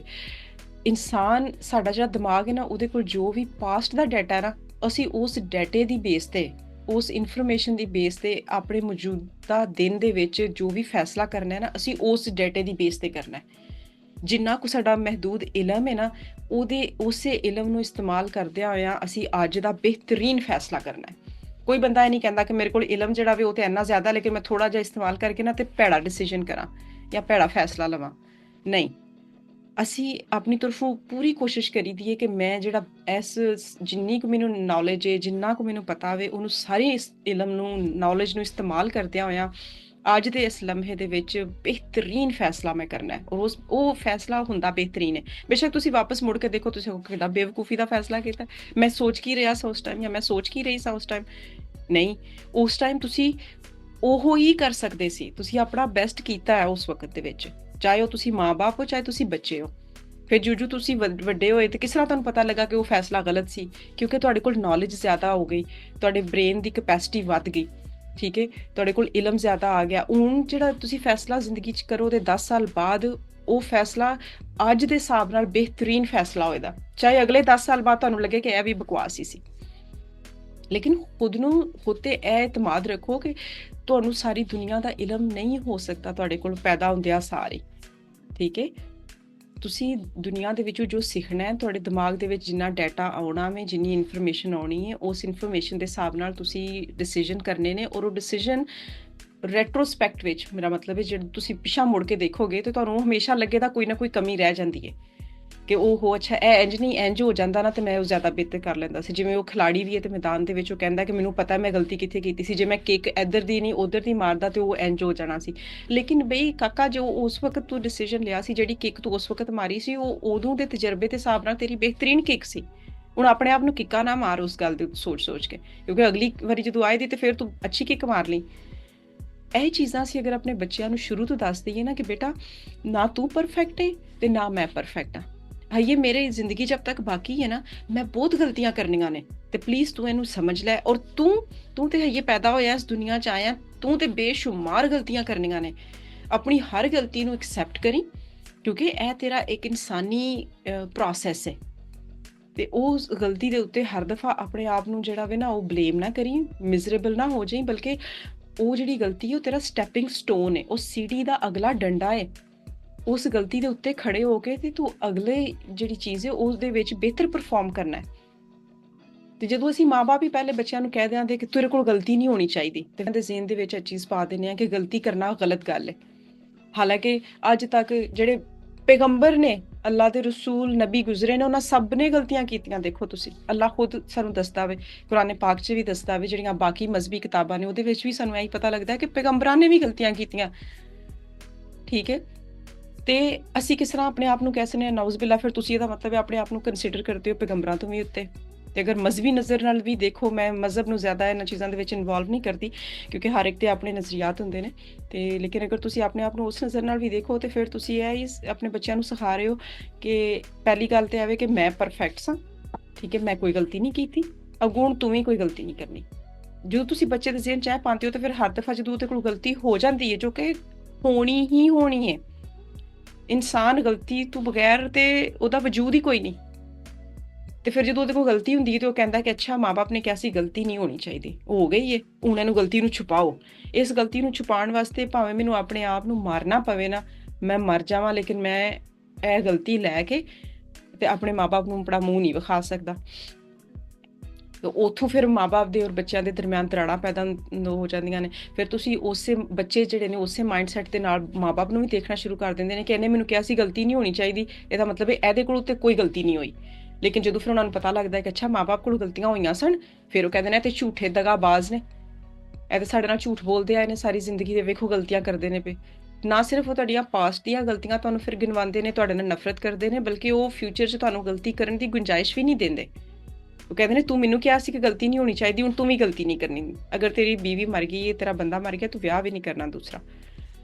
ਇਨਸਾਨ ਸਾਡਾ ਜਿਹੜਾ ਦਿਮਾਗ ਹੈ ਨਾ ਉਹਦੇ ਕੋਲ ਜੋ ਵੀ ਪਾਸਟ ਦਾ ਡਾਟਾ ਨਾ, ਅਸੀਂ ਉਸ ਡਾਟੇ ਦੀ ਬੇਸ ਤੇ, ਉਸ ਇਨਫੋਰਮੇਸ਼ਨ ਦੀ ਬੇਸ ਤੇ ਆਪਣੇ ਮੌਜੂਦਾ ਦਿਨ ਦੇ ਵਿੱਚ ਜੋ ਵੀ ਫੈਸਲਾ ਕਰਨਾ ਹੈ ਨਾ, ਅਸੀਂ ਉਸ ਡਾਟੇ ਦੀ ਬੇਸ ਤੇ ਕਰਨਾ ਹੈ। ਜਿੰਨਾ ਕੁ ਸਾਡਾ ਮਹਿਦੂਦ ਇਲਮ ਹੈ ਨਾ, ਉਸੇ ਇਲਮ ਨੂੰ ਇਸਤੇਮਾਲ ਕਰਦਿਆਂ ਹੋਇਆਂ ਅਸੀਂ ਅੱਜ ਦਾ ਬਿਹਤਰੀਨ ਫੈਸਲਾ ਕਰਨਾ ਹੈ। ਕੋਈ ਬੰਦਾ ਇਹ ਨਹੀਂ ਕਹਿੰਦਾ ਕਿ ਮੇਰੇ ਕੋਲ ਇਲਮ ਜਿਹੜਾ ਵੀ ਉਹ ਤੇ ਇੰਨਾ ਜ਼ਿਆਦਾ ਲੇਕਿਨ ਮੈਂ ਥੋੜਾ ਜਿਹਾ ਇਸਤੇਮਾਲ ਕਰਕੇ ਨਾ ਤੇ ਭੈੜਾ ਡਿਸੀਜਨ ਕਰਾਂ ਜਾਂ ਭੈੜਾ ਫੈਸਲਾ ਲਵਾਂ। ਨਹੀਂ, ਅਸੀਂ ਆਪਣੀ ਤਰਫੋਂ ਪੂਰੀ ਕੋਸ਼ਿਸ਼ ਕਰੀਦੀ ਹੈ ਕਿ ਮੈਂ ਜਿਹੜਾ ਜਿੰਨੀ ਕੁ ਮੈਨੂੰ ਨੌਲੇਜ ਹੈ, ਜਿੰਨਾ ਕੁ ਮੈਨੂੰ ਪਤਾ ਹੋਵੇ, ਉਹਨੂੰ ਸਾਰੇ ਇਸ ਇਲਮ ਨੂੰ, ਨੌਲੇਜ ਨੂੰ ਇਸਤੇਮਾਲ ਕਰਦਿਆਂ ਹੋਇਆਂ ਅੱਜ ਦੇ ਇਸ ਲਮਹੇ ਦੇ ਵਿੱਚ ਬਿਹਤਰੀਨ ਫੈਸਲਾ ਮੈਂ ਕਰਨਾ ਹੈ, ਔਰ ਉਹ ਫੈਸਲਾ ਹੁੰਦਾ ਬਿਹਤਰੀਨ ਹੈ। ਬੇਸ਼ੱਕ ਤੁਸੀਂ ਵਾਪਸ ਮੁੜ ਕੇ ਦੇਖੋ, ਤੁਸੀਂ ਕਿੱਡਾ ਬੇਵਕੂਫੀ ਦਾ ਫੈਸਲਾ ਕੀਤਾ, ਮੈਂ ਸੋਚ ਕੀ ਰਿਹਾ ਸੀ ਉਸ ਟਾਈਮ, ਜਾਂ ਮੈਂ ਸੋਚ ਕੀ ਰਹੀ ਸਾਂ ਉਸ ਟਾਈਮ। ਨਹੀਂ, ਉਸ ਟਾਈਮ ਤੁਸੀਂ ਉਹੋ ਹੀ ਕਰ ਸਕਦੇ ਸੀ, ਤੁਸੀਂ ਆਪਣਾ ਬੈਸਟ ਕੀਤਾ ਹੈ ਉਸ ਵਕਤ ਦੇ ਵਿੱਚ, ਚਾਹੇ ਉਹ ਤੁਸੀਂ ਮਾਂ-ਬਾਪ ਹੋ, ਚਾਹੇ ਤੁਸੀਂ ਬੱਚੇ ਹੋ। ਫਿਰ ਜੂ ਤੁਸੀਂ ਵੱਡੇ ਹੋਏ ਤੇ ਕਿਸ ਤਰ੍ਹਾਂ ਤੁਹਾਨੂੰ ਪਤਾ ਲੱਗਾ ਕਿ ਉਹ ਫੈਸਲਾ ਗਲਤ ਸੀ? ਕਿਉਂਕਿ ਤੁਹਾਡੇ ਕੋਲ ਨੌਲੇਜ ਜ਼ਿਆਦਾ ਹੋ ਗਈ, ਤੁਹਾਡੇ ਬ੍ਰੇਨ ਦੀ ਕੈਪੈਸਿਟੀ ਵੱਧ ਗਈ, ਠੀਕ ਹੈ, ਤੁਹਾਡੇ ਕੋਲ ਇਲਮ ਜ਼ਿਆਦਾ ਆ ਗਿਆ। ਹੁਣ ਜਿਹੜਾ ਤੁਸੀਂ ਫੈਸਲਾ ਜ਼ਿੰਦਗੀ 'ਚ ਕਰੋ ਤੇ 10 ਸਾਲ ਬਾਅਦ ਉਹ ਫੈਸਲਾ ਅੱਜ ਦੇ ਹਿਸਾਬ ਨਾਲ ਬਿਹਤਰੀਨ ਫੈਸਲਾ ਹੋਏਗਾ, ਚਾਹੇ ਅਗਲੇ 10 ਸਾਲ ਬਾਅਦ ਤੁਹਾਨੂੰ ਲੱਗੇ ਕਿ ਇਹ ਵੀ ਬਕਵਾਸ ਹੀ ਸੀ। ਲੇਕਿਨ ਖੁਦ ਨੂੰ ਖੁਦ ਤੇ ਇਹ ਇਤਮਾਦ ਰੱਖੋ ਕਿ ਤੁਹਾਨੂੰ ਸਾਰੀ ਦੁਨੀਆ ਦਾ ਇਲਮ ਨਹੀਂ ਹੋ ਸਕਦਾ ਤੁਹਾਡੇ ਕੋਲ ਪੈਦਾ ਹੁੰਦਿਆਂ ਸਾਰੀ, ਠੀਕ ਹੈ। ਤੁਸੀਂ ਦੁਨੀਆ ਦੇ ਵਿੱਚੋਂ ਜੋ ਸਿੱਖਣਾ ਹੈ, ਤੁਹਾਡੇ ਦਿਮਾਗ ਦੇ ਵਿੱਚ ਜਿੰਨਾ ਡਾਟਾ ਆਉਣਾ ਵੇ, ਜਿੰਨੀ ਇਨਫੋਰਮੇਸ਼ਨ ਆਉਣੀ ਹੈ, ਉਸ ਇਨਫੋਰਮੇਸ਼ਨ ਦੇ ਹਿਸਾਬ ਨਾਲ ਤੁਸੀਂ ਡਿਸੀਜਨ ਕਰਨੇ ਨੇ, ਔਰ ਉਹ ਡਿਸੀਜਨ ਰੈਟਰੋਸਪੈਕਟ ਵਿੱਚ, ਮੇਰਾ ਮਤਲਬ ਹੈ ਜਦੋਂ ਤੁਸੀਂ ਪਿੱਛਾ ਮੁੜ ਕੇ ਦੇਖੋਗੇ ਤਾਂ ਤੁਹਾਨੂੰ ਹਮੇਸ਼ਾ ਲੱਗੇਗਾ ਕੋਈ ਨਾ ਕੋਈ ਕਮੀ ਰਹਿ ਜਾਂਦੀ ਹੈ ਕਿ ਉਹ ਅੱਛਾ ਇਹ ਇੰਜ ਨਹੀਂ ਇੰਜ ਹੋ ਜਾਂਦਾ ਨਾ, ਤੇ ਮੈਂ ਉਹ ਜ਼ਿਆਦਾ ਬਿਹਤਰ ਕਰ ਲੈਂਦਾ ਸੀ। ਜਿਵੇਂ ਉਹ ਖਿਲਾੜੀ ਵੀ ਹੈ ਤੇ ਮੈਦਾਨ ਦੇ ਵਿੱਚ ਉਹ ਕਹਿੰਦਾ ਕਿ ਮੈਨੂੰ ਪਤਾ ਮੈਂ ਗਲਤੀ ਕਿੱਥੇ ਕੀਤੀ ਸੀ, ਜੇ ਮੈਂ ਕਿੱਕ ਇੱਧਰ ਦੀ ਨਹੀਂ ਉੱਧਰ ਦੀ ਮਾਰਦਾ ਤੇ ਉਹ ਇੰਜ ਹੋ ਜਾਣਾ ਸੀ। ਲੇਕਿਨ ਬਈ ਕਾਕਾ, ਜੋ ਉਸ ਵਕਤ ਤੂੰ ਡਿਸੀਜਨ ਲਿਆ ਸੀ, ਜਿਹੜੀ ਕਿੱਕ ਤੂੰ ਉਸ ਵਕਤ ਮਾਰੀ ਸੀ, ਉਹ ਉਦੋਂ ਦੇ ਤਜਰਬੇ ਦੇ ਹਿਸਾਬ ਨਾਲ ਤੇਰੀ ਬਿਹਤਰੀਨ ਕਿੱਕ ਸੀ। ਹੁਣ ਆਪਣੇ ਆਪ ਨੂੰ ਕਿੱਕਾ ਨਾ ਮਾਰ ਉਸ ਗੱਲ ਦੀ ਸੋਚ ਕੇ, ਕਿਉਂਕਿ ਅਗਲੀ ਵਾਰੀ ਜਦੋਂ ਆਏਗੀ ਤੇ ਫਿਰ ਤੂੰ ਅੱਛੀ ਕਿੱਕ ਮਾਰ ਲਈ। ਇਹ ਚੀਜ਼ਾਂ ਅਸੀਂ ਅਗਰ ਆਪਣੇ ਬੱਚਿਆਂ ਨੂੰ ਸ਼ੁਰੂ ਤੋਂ ਦੱਸ ਦਈਏ ਨਾ ਕਿ ਬੇਟਾ ਨਾ ਤੂੰ ਪਰਫੈਕਟ ਹੈ ਤੇ ਨਾ ਮੈਂ ਪਰਫੈਕਟ ਹਾਂ, ਇਹ ਮੇਰੇ ਜ਼ਿੰਦਗੀ ਜਬ ਤੱਕ ਬਾਕੀ ਹੈ ਨਾ, ਮੈਂ ਬਹੁਤ ਗਲਤੀਆਂ ਕਰਨੀਆਂ ਨੇ, ਤੇ ਪਲੀਜ਼ ਤੂੰ ਇਹਨੂੰ ਸਮਝ ਲੈ। ਔਰ ਤੂੰ ਤੇ ਇਹ ਪੈਦਾ ਹੋਇਆ ਇਸ ਦੁਨੀਆ 'ਚ ਆਇਆ, ਤੂੰ ਤੇ ਬੇਸ਼ੁਮਾਰ ਗਲਤੀਆਂ ਕਰਨੀਆਂ ਨੇ, ਆਪਣੀ ਹਰ ਗਲਤੀ ਨੂੰ ਐਕਸੈਪਟ ਕਰੀ, ਕਿਉਂਕਿ ਇਹ ਤੇਰਾ ਇੱਕ ਇਨਸਾਨੀ ਪ੍ਰੋਸੈਸ ਹੈ। ਤੇ ਉਸ ਗਲਤੀ ਦੇ ਉੱਤੇ ਹਰ ਦਫਾ ਆਪਣੇ ਆਪ ਨੂੰ ਜਿਹੜਾ ਵੇ ਨਾ ਉਹ ਬਲੇਮ ਨਾ ਕਰੀ, ਮਿਜ਼ਰੇਬਲ ਨਾ ਹੋ ਜਾਈ, ਬਲਕਿ ਉਹ ਜਿਹੜੀ ਗਲਤੀ ਹੈ ਉਹ ਤੇਰਾ ਸਟੈਪਿੰਗ ਸਟੋਨ ਹੈ, ਉਹ ਸੀੜੀ ਦਾ ਅਗਲਾ ਡੰਡਾ ਹੈ। ਉਸ ਗਲਤੀ ਦੇ ਉੱਤੇ ਖੜੇ ਹੋ ਕੇ ਤੇ ਤੂੰ ਅਗਲੇ ਜਿਹੜੀ ਚੀਜ਼ ਹੈ ਉਸ ਦੇ ਵਿੱਚ ਬਿਹਤਰ ਪਰਫਾਰਮ ਕਰਨਾ ਹੈ। ਤੇ ਜਦੋਂ ਅਸੀਂ ਮਾਂ-ਬਾਪ ਹੀ ਪਹਿਲੇ ਬੱਚਿਆਂ ਨੂੰ ਕਹਿ ਦਿਆਂਗੇ ਕਿ ਤੇਰੇ ਕੋਲ ਗਲਤੀ ਨਹੀਂ ਹੋਣੀ ਚਾਹੀਦੀ, ਤੇ ਇਹਨਾਂ ਦੇ ਜ਼ਿਹਨ ਦੇ ਵਿੱਚ ਇਹ ਚੀਜ਼ ਪਾ ਦਿੰਦੇ ਆ ਕਿ ਗਲਤੀ ਕਰਨਾ ਗਲਤ ਗੱਲ ਹੈ। ਹਾਲਾਂਕਿ ਅੱਜ ਤੱਕ ਜਿਹੜੇ ਪੈਗੰਬਰ ਨੇ, ਅੱਲਾ ਦੇ ਰਸੂਲ, ਨਬੀ ਗੁਜ਼ਰੇ ਨੇ, ਉਹਨਾਂ ਸਭ ਨੇ ਗਲਤੀਆਂ ਕੀਤੀਆਂ। ਦੇਖੋ ਤੁਸੀਂ, ਅੱਲਾ ਖੁਦ ਸਾਨੂੰ ਦੱਸਦਾ ਵੇ, ਕੁਰਾਨ ਪਾਕ 'ਚ ਵੀ ਦੱਸਦਾ ਵੇ, ਜਿਹੜੀਆਂ ਬਾਕੀ ਮਜ਼ਹਬੀ ਕਿਤਾਬਾਂ ਨੇ ਉਹਦੇ ਵਿੱਚ ਵੀ ਸਾਨੂੰ ਇਹੀ ਪਤਾ ਲੱਗਦਾ ਕਿ ਪੈਗੰਬਰਾਂ ਨੇ ਵੀ ਗਲਤੀਆਂ ਕੀਤੀਆਂ, ਠੀਕ ਹੈ। ਤੇ ਅਸੀਂ ਕਿਸ ਤਰ੍ਹਾਂ ਆਪਣੇ ਆਪ ਨੂੰ ਕਹਿ ਸਕਦੇ ਹਾਂ ਨਾਉਜ਼ ਬਿਲਾ, ਫਿਰ ਤੁਸੀਂ ਇਹਦਾ ਮਤਲਬ ਹੈ ਆਪਣੇ ਆਪ ਨੂੰ ਕੰਸੀਡਰ ਕਰਦੇ ਹੋ ਪੈਗੰਬਰਾਂ ਤੋਂ ਵੀ ਉੱਤੇ। ਤੇ ਅਗਰ ਮਜ਼ਹਬੀ ਨਜ਼ਰ ਨਾਲ ਵੀ ਦੇਖੋ, ਮੈਂ ਮਜ਼ਹਬ ਨੂੰ ਜ਼ਿਆਦਾ ਇਹਨਾਂ ਚੀਜ਼ਾਂ ਦੇ ਵਿੱਚ ਇਨਵੋਲਵ ਨਹੀਂ ਕਰਦੀ, ਕਿਉਂਕਿ ਹਰ ਇੱਕ ਦੇ ਆਪਣੇ ਨਜ਼ਰੀਆਤ ਹੁੰਦੇ ਨੇ। ਤੇ ਲੇਕਿਨ ਅਗਰ ਤੁਸੀਂ ਆਪਣੇ ਆਪ ਨੂੰ ਉਸ ਨਜ਼ਰ ਨਾਲ ਵੀ ਦੇਖੋ ਤੇ ਫਿਰ ਤੁਸੀਂ ਇਹ ਹੀ ਆਪਣੇ ਬੱਚਿਆਂ ਨੂੰ ਸਿਖਾ ਰਹੇ ਹੋ ਕਿ ਪਹਿਲੀ ਗੱਲ ਤੇ ਆਵੇ ਕਿ ਮੈਂ ਪਰਫੈਕਟ ਸਾਂ, ਠੀਕ ਹੈ, ਮੈਂ ਕੋਈ ਗਲਤੀ ਨਹੀਂ ਕੀਤੀ, ਅੱਗੋਂ ਤੂੰ ਵੀ ਕੋਈ ਗਲਤੀ ਨਹੀਂ ਕਰਨੀ। ਜਦੋਂ ਤੁਸੀਂ ਬੱਚੇ ਦੇ ਜ਼ਿਹਨ 'ਚ ਇਹ ਪਾਉਂਦੇ ਹੋ ਤੇ ਫਿਰ ਹਰ ਦਫਾ ਜਦੋਂ ਉਹਦੇ ਕੋਲ ਗਲਤੀ ਹੋ ਜਾਂਦੀ ਹੈ, ਜੋ ਕਿ ਹੋਣੀ ਹੀ ਹੋਣੀ ਹੈ, ਇਨਸਾਨ ਗਲਤੀ ਤੋਂ ਬਗੈਰ ਤੇ ਉਹਦਾ ਵਜੂਦ ਹੀ ਕੋਈ ਨਹੀਂ। ਤੇ ਫਿਰ ਜਦੋਂ ਉਹਦੇ ਕੋਲ ਗਲਤੀ ਹੁੰਦੀ ਹੈ ਤੇ ਉਹ ਕਹਿੰਦਾ ਕਿ ਅੱਛਾ ਮਾਂ-ਬਾਪ ਨੇ ਕਿਹਾ ਸੀ ਗਲਤੀ ਨਹੀਂ ਹੋਣੀ ਚਾਹੀਦੀ, ਉਹ ਹੋ ਗਈ ਹੈ, ਹੁਣ ਇਹਨੂੰ ਗਲਤੀ ਨੂੰ ਛੁਪਾਓ। ਇਸ ਗਲਤੀ ਨੂੰ ਛੁਪਾਉਣ ਵਾਸਤੇ ਭਾਵੇਂ ਮੈਨੂੰ ਆਪਣੇ ਆਪ ਨੂੰ ਮਾਰਨਾ ਪਵੇ ਨਾ, ਮੈਂ ਮਰ ਜਾਵਾਂ, ਲੇਕਿਨ ਮੈਂ ਇਹ ਗਲਤੀ ਲੈ ਕੇ ਤੇ ਆਪਣੇ ਮਾਂ-ਬਾਪ ਨੂੰ ਆਪਣਾ ਮੂੰਹ ਨਹੀਂ ਵਿਖਾ ਸਕਦਾ। ਤੇ ਉੱਥੋਂ ਫਿਰ ਮਾਂ-ਬਾਪ ਦੇ ਔਰ ਬੱਚਿਆਂ ਦੇ ਦਰਮਿਆਨ ਦਰਾੜਾਂ ਪੈਦਾ ਹੋ ਜਾਂਦੀਆਂ ਨੇ। ਫਿਰ ਤੁਸੀਂ ਉਸੇ ਬੱਚੇ ਜਿਹੜੇ ਨੇ ਉਸੇ ਮਾਈਂਡਸੈਟ ਦੇ ਨਾਲ ਮਾਂ-ਬਾਪ ਨੂੰ ਵੀ ਦੇਖਣਾ ਸ਼ੁਰੂ ਕਰ ਦਿੰਦੇ ਨੇ ਕਿ ਇਹਨੇ ਮੈਨੂੰ ਕਿਹਾ ਸੀ ਗਲਤੀ ਨਹੀਂ ਹੋਣੀ ਚਾਹੀਦੀ, ਇਹਦਾ ਮਤਲਬ ਹੈ ਇਹਦੇ ਕੋਲ ਤੇ ਕੋਈ ਗਲਤੀ ਨਹੀਂ ਹੋਈ। ਲੇਕਿਨ ਜਦੋਂ ਫਿਰ ਉਹਨਾਂ ਨੂੰ ਪਤਾ ਲੱਗਦਾ ਕਿ ਅੱਛਾ ਮਾਂ-ਬਾਪ ਕੋਲ ਗਲਤੀਆਂ ਹੋਈਆਂ ਸਨ, ਫਿਰ ਉਹ ਕਹਿੰਦੇ ਨੇ ਤੇ ਝੂਠੇ ਦਗਾਬਾਜ਼ ਨੇ, ਇਹ ਤਾਂ ਸਾਡੇ ਨਾਲ ਝੂਠ ਬੋਲਦੇ ਆਏ ਨੇ ਸਾਰੀ ਜ਼ਿੰਦਗੀ ਦੇ, ਵੇਖੋ ਗਲਤੀਆਂ ਕਰਦੇ ਨੇ ਪਏ। ਨਾ ਸਿਰਫ ਉਹ ਤੁਹਾਡੀਆਂ ਪਾਸਟ ਦੀਆਂ ਗਲਤੀਆਂ ਤੁਹਾਨੂੰ ਫਿਰ ਗਿਣਵਾਉਂਦੇ ਨੇ, ਤੁਹਾਡੇ ਨਾਲ ਨਫ਼ਰਤ ਕਰਦੇ ਨੇ, ਬਲਕਿ ਉਹ ਫਿਊਚਰ 'ਚ ਤੁਹਾਨੂੰ ਗਲਤੀ ਕਰਨ ਦੀ ਗੁੰਜਾਇਸ਼ ਵੀ ਨਹੀਂ ਦਿੰਦੇ। ਉਹ ਕਹਿੰਦੇ ਨੇ ਤੂੰ ਮੈਨੂੰ ਕਿਹਾ ਸੀ ਕਿ ਗਲਤੀ ਨਹੀਂ ਹੋਣੀ ਚਾਹੀਦੀ, ਹੁਣ ਤੂੰ ਵੀ ਗਲਤੀ ਨਹੀਂ ਕਰਨੀ। ਅਗਰ ਤੇਰੀ ਬੀਵੀ ਮਰ ਗਈ ਹੈ, ਤੇਰਾ ਬੰਦਾ ਮਰ ਗਿਆ, ਤੂੰ ਵਿਆਹ ਵੀ ਨਹੀਂ ਕਰਨਾ ਦੂਸਰਾ,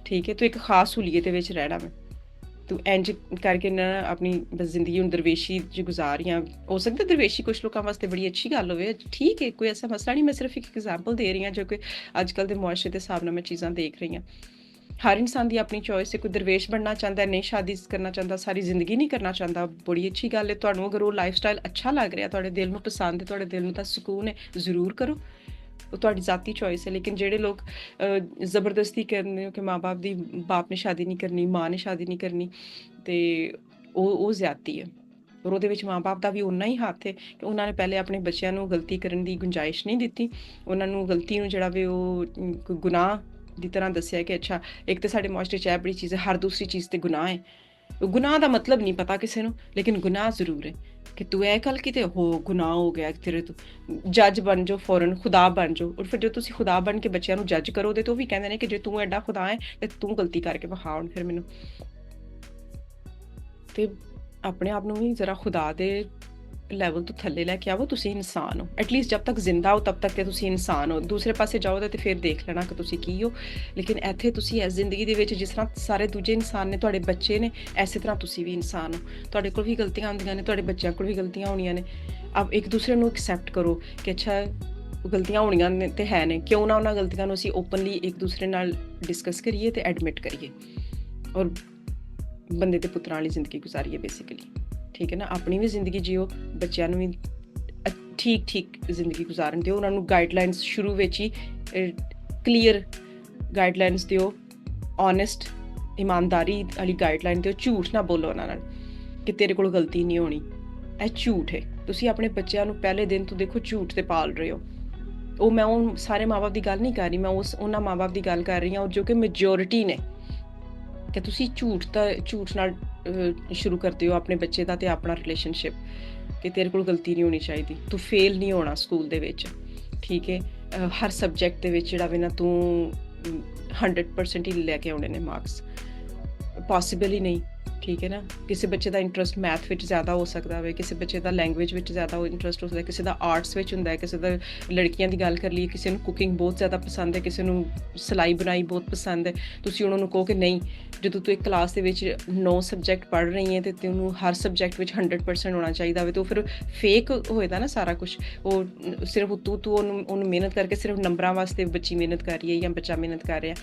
ਠੀਕ ਹੈ, ਤੂੰ ਇੱਕ ਖਾਸ ਹੁਲੀਏ ਦੇ ਵਿੱਚ ਰਹਿਣਾ ਮੈਂ, ਤੂੰ ਇੰਜ ਕਰਕੇ ਨਾ ਆਪਣੀ ਬਸ ਜ਼ਿੰਦਗੀ ਹੁਣ ਦਰਵੇਸ਼ੀ 'ਚ ਗੁਜ਼ਾਰ। ਜਾਂ ਹੋ ਸਕਦਾ ਦਰਵੇਸ਼ੀ ਕੁਛ ਲੋਕਾਂ ਵਾਸਤੇ ਬੜੀ ਅੱਛੀ ਗੱਲ ਹੋਵੇ, ਠੀਕ ਹੈ, ਕੋਈ ਐਸਾ ਮਸਲਾ ਨਹੀਂ, ਮੈਂ ਸਿਰਫ ਇੱਕ ਐਗਜ਼ਾਮਪਲ ਦੇ ਰਹੀ ਹਾਂ ਜੋ ਕਿ ਅੱਜ ਕੱਲ੍ਹ ਦੇ ਮੁਆਸ਼ਰੇ ਦੇ ਹਿਸਾਬ ਨਾਲ ਮੈਂ ਚੀਜ਼ਾਂ ਦੇਖ ਰਹੀ ਹਾਂ। ਹਰ ਇਨਸਾਨ ਦੀ ਆਪਣੀ ਚੋਇਸ ਹੈ, ਕੋਈ ਦਰਵੇਸ਼ ਬਣਨਾ ਚਾਹੁੰਦਾ, ਨਹੀਂ ਸ਼ਾਦੀ ਕਰਨਾ ਚਾਹੁੰਦਾ, ਸਾਰੀ ਜ਼ਿੰਦਗੀ ਨਹੀਂ ਕਰਨਾ ਚਾਹੁੰਦਾ, ਬੜੀ ਅੱਛੀ ਗੱਲ ਹੈ। ਤੁਹਾਨੂੰ ਅਗਰ ਉਹ ਲਾਈਫ ਸਟਾਈਲ ਅੱਛਾ ਲੱਗ ਰਿਹਾ, ਤੁਹਾਡੇ ਦਿਲ ਨੂੰ ਪਸੰਦ ਹੈ, ਤੁਹਾਡੇ ਦਿਲ ਨੂੰ ਤਾਂ ਸਕੂਨ ਹੈ, ਜ਼ਰੂਰ ਕਰੋ, ਉਹ ਤੁਹਾਡੀ ਜ਼ਾਤੀ ਚੋਇਸ ਹੈ। ਲੇਕਿਨ ਜਿਹੜੇ ਲੋਕ ਜ਼ਬਰਦਸਤੀ ਕਰਦੇ ਹੋ ਕਿ ਮਾਂ-ਬਾਪ ਦੀ, ਬਾਪ ਨੇ ਸ਼ਾਦੀ ਨਹੀਂ ਕਰਨੀ, ਮਾਂ ਨੇ ਸ਼ਾਦੀ ਨਹੀਂ ਕਰਨੀ, ਤੇ ਉਹ ਜ਼ਿਆਦਤੀ ਹੈ। ਔਰ ਉਹਦੇ ਵਿੱਚ ਮਾਂ-ਬਾਪ ਦਾ ਵੀ ਓਨਾ ਹੀ ਹੱਥ ਹੈ ਕਿ ਉਹਨਾਂ ਨੇ ਪਹਿਲੇ ਆਪਣੇ ਬੱਚਿਆਂ ਨੂੰ ਗਲਤੀ ਕਰਨ ਦੀ ਗੁੰਜਾਇਸ਼ ਨਹੀਂ ਦਿੱਤੀ, ਉਹਨਾਂ ਨੂੰ ਗਲਤੀ ਨੂੰ ਜਿਹੜਾ ਵੀ ਉਹ ਗੁਨਾਹ ਦੀ ਤਰ੍ਹਾਂ ਦੱਸਿਆ ਕਿ ਅੱਛਾ ਇੱਕ ਤਾਂ ਸਾਡੇ ਮੁਆਸ਼ਰੇ 'ਚ ਇਹ ਬੜੀ ਚੀਜ਼ ਹੈ, ਹਰ ਦੂਸਰੀ ਚੀਜ਼ ਤੇ ਗੁਨਾਹ ਹੈ। ਗੁਨਾਹ ਦਾ ਮਤਲਬ ਨਹੀਂ ਪਤਾ ਕਿਸੇ ਨੂੰ, ਲੇਕਿਨ ਗੁਨਾਹ ਜ਼ਰੂਰ ਹੈ। ਕਿ ਤੂੰ ਇਹ ਗੱਲ ਕਿਤੇ ਹੋ ਗੁਨਾਹ ਹੋ ਗਿਆ ਤੇਰੇ ਤੋਂ, ਜੱਜ ਬਣ ਜਾਓ ਫੌਰਨ, ਖੁਦਾ ਬਣ ਜਾਓ। ਔਰ ਫਿਰ ਜੇ ਤੁਸੀਂ ਖੁਦਾ ਬਣ ਕੇ ਬੱਚਿਆਂ ਨੂੰ ਜੱਜ ਕਰੋਗੇ ਤਾਂ ਉਹ ਵੀ ਕਹਿੰਦੇ ਨੇ ਕਿ ਜੇ ਤੂੰ ਐਡਾ ਖੁਦਾ ਹੈ ਤੇ ਤੂੰ ਗਲਤੀ ਕਰਕੇ ਵਿਖਾ ਹੁਣ ਫਿਰ ਮੈਨੂੰ। ਤੇ ਆਪਣੇ ਆਪ ਨੂੰ ਵੀ ਜ਼ਰਾ ਖੁਦਾ ਦੇ ਲੈਵਲ ਤੋਂ ਥੱਲੇ ਲੈ ਕੇ ਆਵੋ। ਤੁਸੀਂ ਇਨਸਾਨ ਹੋ, ਐਟਲੀਸਟ ਜਦ ਤੱਕ ਜ਼ਿੰਦਾ ਹੋ ਤਬ ਤੱਕ ਤੇ ਤੁਸੀਂ ਇਨਸਾਨ ਹੋ। ਦੂਸਰੇ ਪਾਸੇ ਜਾਓ ਤੇ ਫਿਰ ਦੇਖ ਲੈਣਾ ਕਿ ਤੁਸੀਂ ਕੀ ਹੋ। ਲੇਕਿਨ ਇੱਥੇ ਤੁਸੀਂ ਇਸ ਜ਼ਿੰਦਗੀ ਦੇ ਵਿੱਚ ਜਿਸ ਤਰ੍ਹਾਂ ਸਾਰੇ ਦੂਜੇ ਇਨਸਾਨ ਨੇ, ਤੁਹਾਡੇ ਬੱਚੇ ਨੇ, ਇਸੇ ਤਰ੍ਹਾਂ ਤੁਸੀਂ ਵੀ ਇਨਸਾਨ ਹੋ। ਤੁਹਾਡੇ ਕੋਲ ਵੀ ਗਲਤੀਆਂ ਹੁੰਦੀਆਂ ਨੇ, ਤੁਹਾਡੇ ਬੱਚਿਆਂ ਕੋਲ ਵੀ ਗਲਤੀਆਂ ਹੋਣੀਆਂ ਨੇ। ਆਪ ਇੱਕ ਦੂਸਰੇ ਨੂੰ ਐਕਸੈਪਟ ਕਰੋ ਕਿ ਅੱਛਾ ਗਲਤੀਆਂ ਹੋਣੀਆਂ ਨੇ ਤੇ ਹੈ ਨੇ, ਕਿਉਂ ਨਾ ਉਹਨਾਂ ਗਲਤੀਆਂ ਨੂੰ ਅਸੀਂ ਓਪਨਲੀ ਇੱਕ ਦੂਸਰੇ ਨਾਲ ਡਿਸਕਸ ਕਰੀਏ ਤੇ ਐਡਮਿਟ ਕਰੀਏ ਔਰ ਬੰਦੇ ਤੇ ਪੁੱਤਰਾਂ ਵਾਲੀ ਜ਼ਿੰਦਗੀ ਗੁਜ਼ਾਰੀਏ ਬੇਸਿਕਲੀ। ਠੀਕ ਹੈ ਨਾ, ਆਪਣੀ ਵੀ ਜ਼ਿੰਦਗੀ ਜੀਓ, ਬੱਚਿਆਂ ਨੂੰ ਵੀ ਠੀਕ ਜ਼ਿੰਦਗੀ ਗੁਜ਼ਾਰਨ ਦਿਓ। ਉਹਨਾਂ ਨੂੰ ਗਾਈਡਲਾਈਨਸ ਸ਼ੁਰੂ ਵਿੱਚ ਹੀ ਕਲੀਅਰ ਗਾਈਡਲਾਈਨਸ ਦਿਓ, ਓਨੈਸਟ ਇਮਾਨਦਾਰੀ ਵਾਲੀ ਗਾਈਡਲਾਈਨ ਦਿਓ। ਝੂਠ ਨਾ ਬੋਲੋ ਉਹਨਾਂ ਨਾਲ ਕਿ ਤੇਰੇ ਕੋਲ ਗਲਤੀ ਨਹੀਂ ਹੋਣੀ, ਇਹ ਝੂਠ ਹੈ। ਤੁਸੀਂ ਆਪਣੇ ਬੱਚਿਆਂ ਨੂੰ ਪਹਿਲੇ ਦਿਨ ਤੋਂ ਦੇਖੋ ਝੂਠ ਤੇ ਪਾਲ ਰਹੇ ਹੋ। ਉਹ ਮੈਂ ਉਹ ਸਾਰੇ ਮਾਂ ਬਾਪ ਦੀ ਗੱਲ ਨਹੀਂ ਕਰ ਰਹੀ, ਮੈਂ ਉਹਨਾਂ ਮਾਂ ਬਾਪ ਦੀ ਗੱਲ ਕਰ ਰਹੀ ਹਾਂ ਜੋ ਕਿ ਮੈਜੋਰਿਟੀ ਨੇ। ਕਿ ਤੁਸੀਂ ਝੂਠ ਨਾਲ ਸ਼ੁਰੂ ਕਰਦੇ ਹੋ ਆਪਣੇ ਬੱਚੇ ਦਾ ਤੇ ਆਪਣਾ ਰਿਲੇਸ਼ਨਸ਼ਿਪ ਕਿ ਤੇਰੇ ਕੋਲ ਗਲਤੀ ਨਹੀਂ ਹੋਣੀ ਚਾਹੀਦੀ, ਤੂੰ ਫੇਲ ਨਹੀਂ ਹੋਣਾ ਸਕੂਲ ਦੇ ਵਿੱਚ। ਠੀਕ ਹੈ, ਹਰ ਸਬਜੈਕਟ ਦੇ ਵਿੱਚ ਜਿਹੜਾ ਵੀ ਨਾ ਤੂੰ 100% ਹੀ ਲੈ ਕੇ ਆਉਣੇ ਨੇ ਮਾਰਕਸ, ਪੋਸੀਬਲ ਹੀ ਨਹੀਂ। ਠੀਕ ਹੈ ਨਾ, ਕਿਸੇ ਬੱਚੇ ਦਾ ਇੰਟਰਸਟ ਮੈਥ ਵਿੱਚ ਜ਼ਿਆਦਾ ਹੋ ਸਕਦਾ ਹੋਵੇ, ਕਿਸੇ ਬੱਚੇ ਦਾ ਲੈਂਗੁਏਜ ਵਿੱਚ ਜ਼ਿਆਦਾ ਇੰਟਰਸਟ ਹੋ ਸਕਦਾ, ਕਿਸੇ ਦਾ ਆਰਟਸ ਵਿੱਚ ਹੁੰਦਾ ਹੈ, ਕਿਸੇ ਦਾ ਲੜਕੀਆਂ ਦੀ ਗੱਲ ਕਰ ਲਈਏ, ਕਿਸੇ ਨੂੰ ਕੁਕਿੰਗ ਬਹੁਤ ਜ਼ਿਆਦਾ ਪਸੰਦ ਹੈ, ਕਿਸੇ ਨੂੰ ਸਿਲਾਈ ਬੁਣਾਈ ਬਹੁਤ ਪਸੰਦ ਹੈ। ਤੁਸੀਂ ਉਹਨਾਂ ਨੂੰ ਕਹੋ ਕਿ ਨਹੀਂ, ਜਦੋਂ ਤੂੰ ਇੱਕ ਕਲਾਸ ਦੇ ਵਿੱਚ 9 ਸਬਜੈਕਟ ਪੜ੍ਹ ਰਹੀ ਹੈ ਤੇ ਤੈਨੂੰ ਹਰ ਸਬਜੈਕਟ ਵਿੱਚ 100% ਹੋਣਾ ਚਾਹੀਦਾ ਹੋਵੇ, ਤਾਂ ਉਹ ਫਿਰ ਫੇਕ ਹੋਏਦਾ ਨਾ ਸਾਰਾ ਕੁਛ। ਉਹ ਸਿਰਫ ਤੂੰ ਉਹਨੂੰ ਮਿਹਨਤ ਕਰਕੇ ਸਿਰਫ ਨੰਬਰਾਂ ਵਾਸਤੇ ਬੱਚੀ ਮਿਹਨਤ ਕਰ ਰਹੀ ਹੈ ਜਾਂ ਬੱਚਾ ਮਿਹਨਤ ਕਰ ਰਿਹਾ।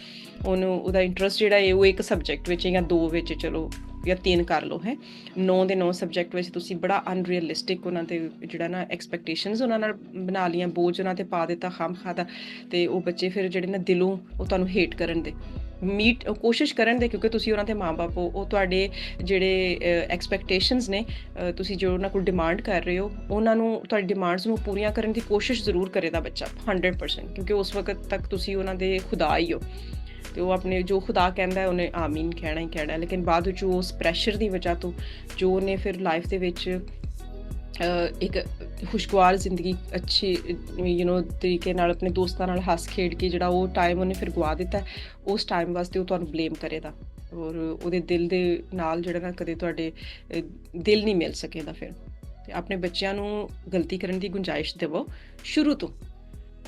ਉਹਦਾ ਇੰਟਰਸਟ ਜਿਹੜਾ ਹੈ ਉਹ ਇੱਕ ਸਬਜੈਕਟ ਵਿੱਚ ਜਾਂ 2 ਵਿੱਚ, ਚਲੋ ਜਾਂ 3 ਕਰ ਲਓ ਹੈ। 9 ਦੇ 9 ਸਬਜੈਕਟ ਵਿੱਚ ਤੁਸੀਂ ਬੜਾ ਅਨਰੀਅਲਿਸਟਿਕ ਉਹਨਾਂ 'ਤੇ ਜਿਹੜਾ ਨਾ ਐਕਸਪੈਕਟੇਸ਼ਨਸ ਉਹਨਾਂ ਨਾਲ ਬਣਾ ਲਈਆਂ, ਬੋਝ ਉਹਨਾਂ 'ਤੇ ਪਾ ਦਿੱਤਾ ਖਾਮਖਾ ਦਾ। ਅਤੇ ਉਹ ਬੱਚੇ ਫਿਰ ਜਿਹੜੇ ਨਾ ਦਿਲੋਂ ਉਹ ਤੁਹਾਨੂੰ ਹੇਟ ਕਰਨ ਦੇ ਕੋਸ਼ਿਸ਼ ਕਰਨ ਦੇ, ਕਿਉਂਕਿ ਤੁਸੀਂ ਉਹਨਾਂ ਦੇ ਮਾਂ ਬਾਪ ਹੋ। ਉਹ ਤੁਹਾਡੇ ਜਿਹੜੇ ਐਕਸਪੈਕਟੇਸ਼ਨਸ ਨੇ, ਤੁਸੀਂ ਜੋ ਉਹਨਾਂ ਕੋਲ ਡਿਮਾਂਡ ਕਰ ਰਹੇ ਹੋ, ਉਹਨਾਂ ਨੂੰ ਤੁਹਾਡੀ ਡਿਮਾਂਡਸ ਨੂੰ ਪੂਰੀਆਂ ਕਰਨ ਦੀ ਕੋਸ਼ਿਸ਼ ਜ਼ਰੂਰ ਕਰੇਗਾ ਬੱਚਾ 100%, ਕਿਉਂਕਿ ਉਸ ਵਕਤ ਤੱਕ ਤੁਸੀਂ ਉਹਨਾਂ ਦੇ ਖੁਦਾ ਹੀ ਹੋ। ਅਤੇ ਉਹ ਆਪਣੇ ਜੋ ਖੁਦਾ ਕਹਿੰਦਾ ਉਹਨੇ ਆਮੀਨ ਕਹਿਣਾ ਹੀ ਕਹਿਣਾ। ਲੇਕਿਨ ਬਾਅਦ ਵਿੱਚ ਉਸ ਪ੍ਰੈਸ਼ਰ ਦੀ ਵਜ੍ਹਾ ਤੋਂ ਜੋ ਉਹਨੇ ਫਿਰ ਲਾਈਫ ਦੇ ਵਿੱਚ ਇੱਕ ਖੁਸ਼ਗਵਾਰ ਜ਼ਿੰਦਗੀ ਅੱਛੀ ਤਰੀਕੇ ਨਾਲ ਆਪਣੇ ਦੋਸਤਾਂ ਨਾਲ ਹੱਸ ਖੇਡ ਕੇ ਜਿਹੜਾ ਉਹ ਟਾਈਮ ਉਹਨੇ ਫਿਰ ਗਵਾ ਦਿੱਤਾ, ਉਸ ਟਾਈਮ ਵਾਸਤੇ ਉਹ ਤੁਹਾਨੂੰ ਬਲੇਮ ਕਰੇਗਾ ਔਰ ਉਹਦੇ ਦਿਲ ਦੇ ਨਾਲ ਜਿਹੜਾ ਨਾ ਕਦੇ ਤੁਹਾਡੇ ਦਿਲ ਨਹੀਂ ਮਿਲ ਸਕੇਗਾ ਫਿਰ। ਅਤੇ ਆਪਣੇ ਬੱਚਿਆਂ ਨੂੰ ਗਲਤੀ ਕਰਨ ਦੀ ਗੁੰਜਾਇਸ਼ ਦੇਵੋ ਸ਼ੁਰੂ ਤੋਂ।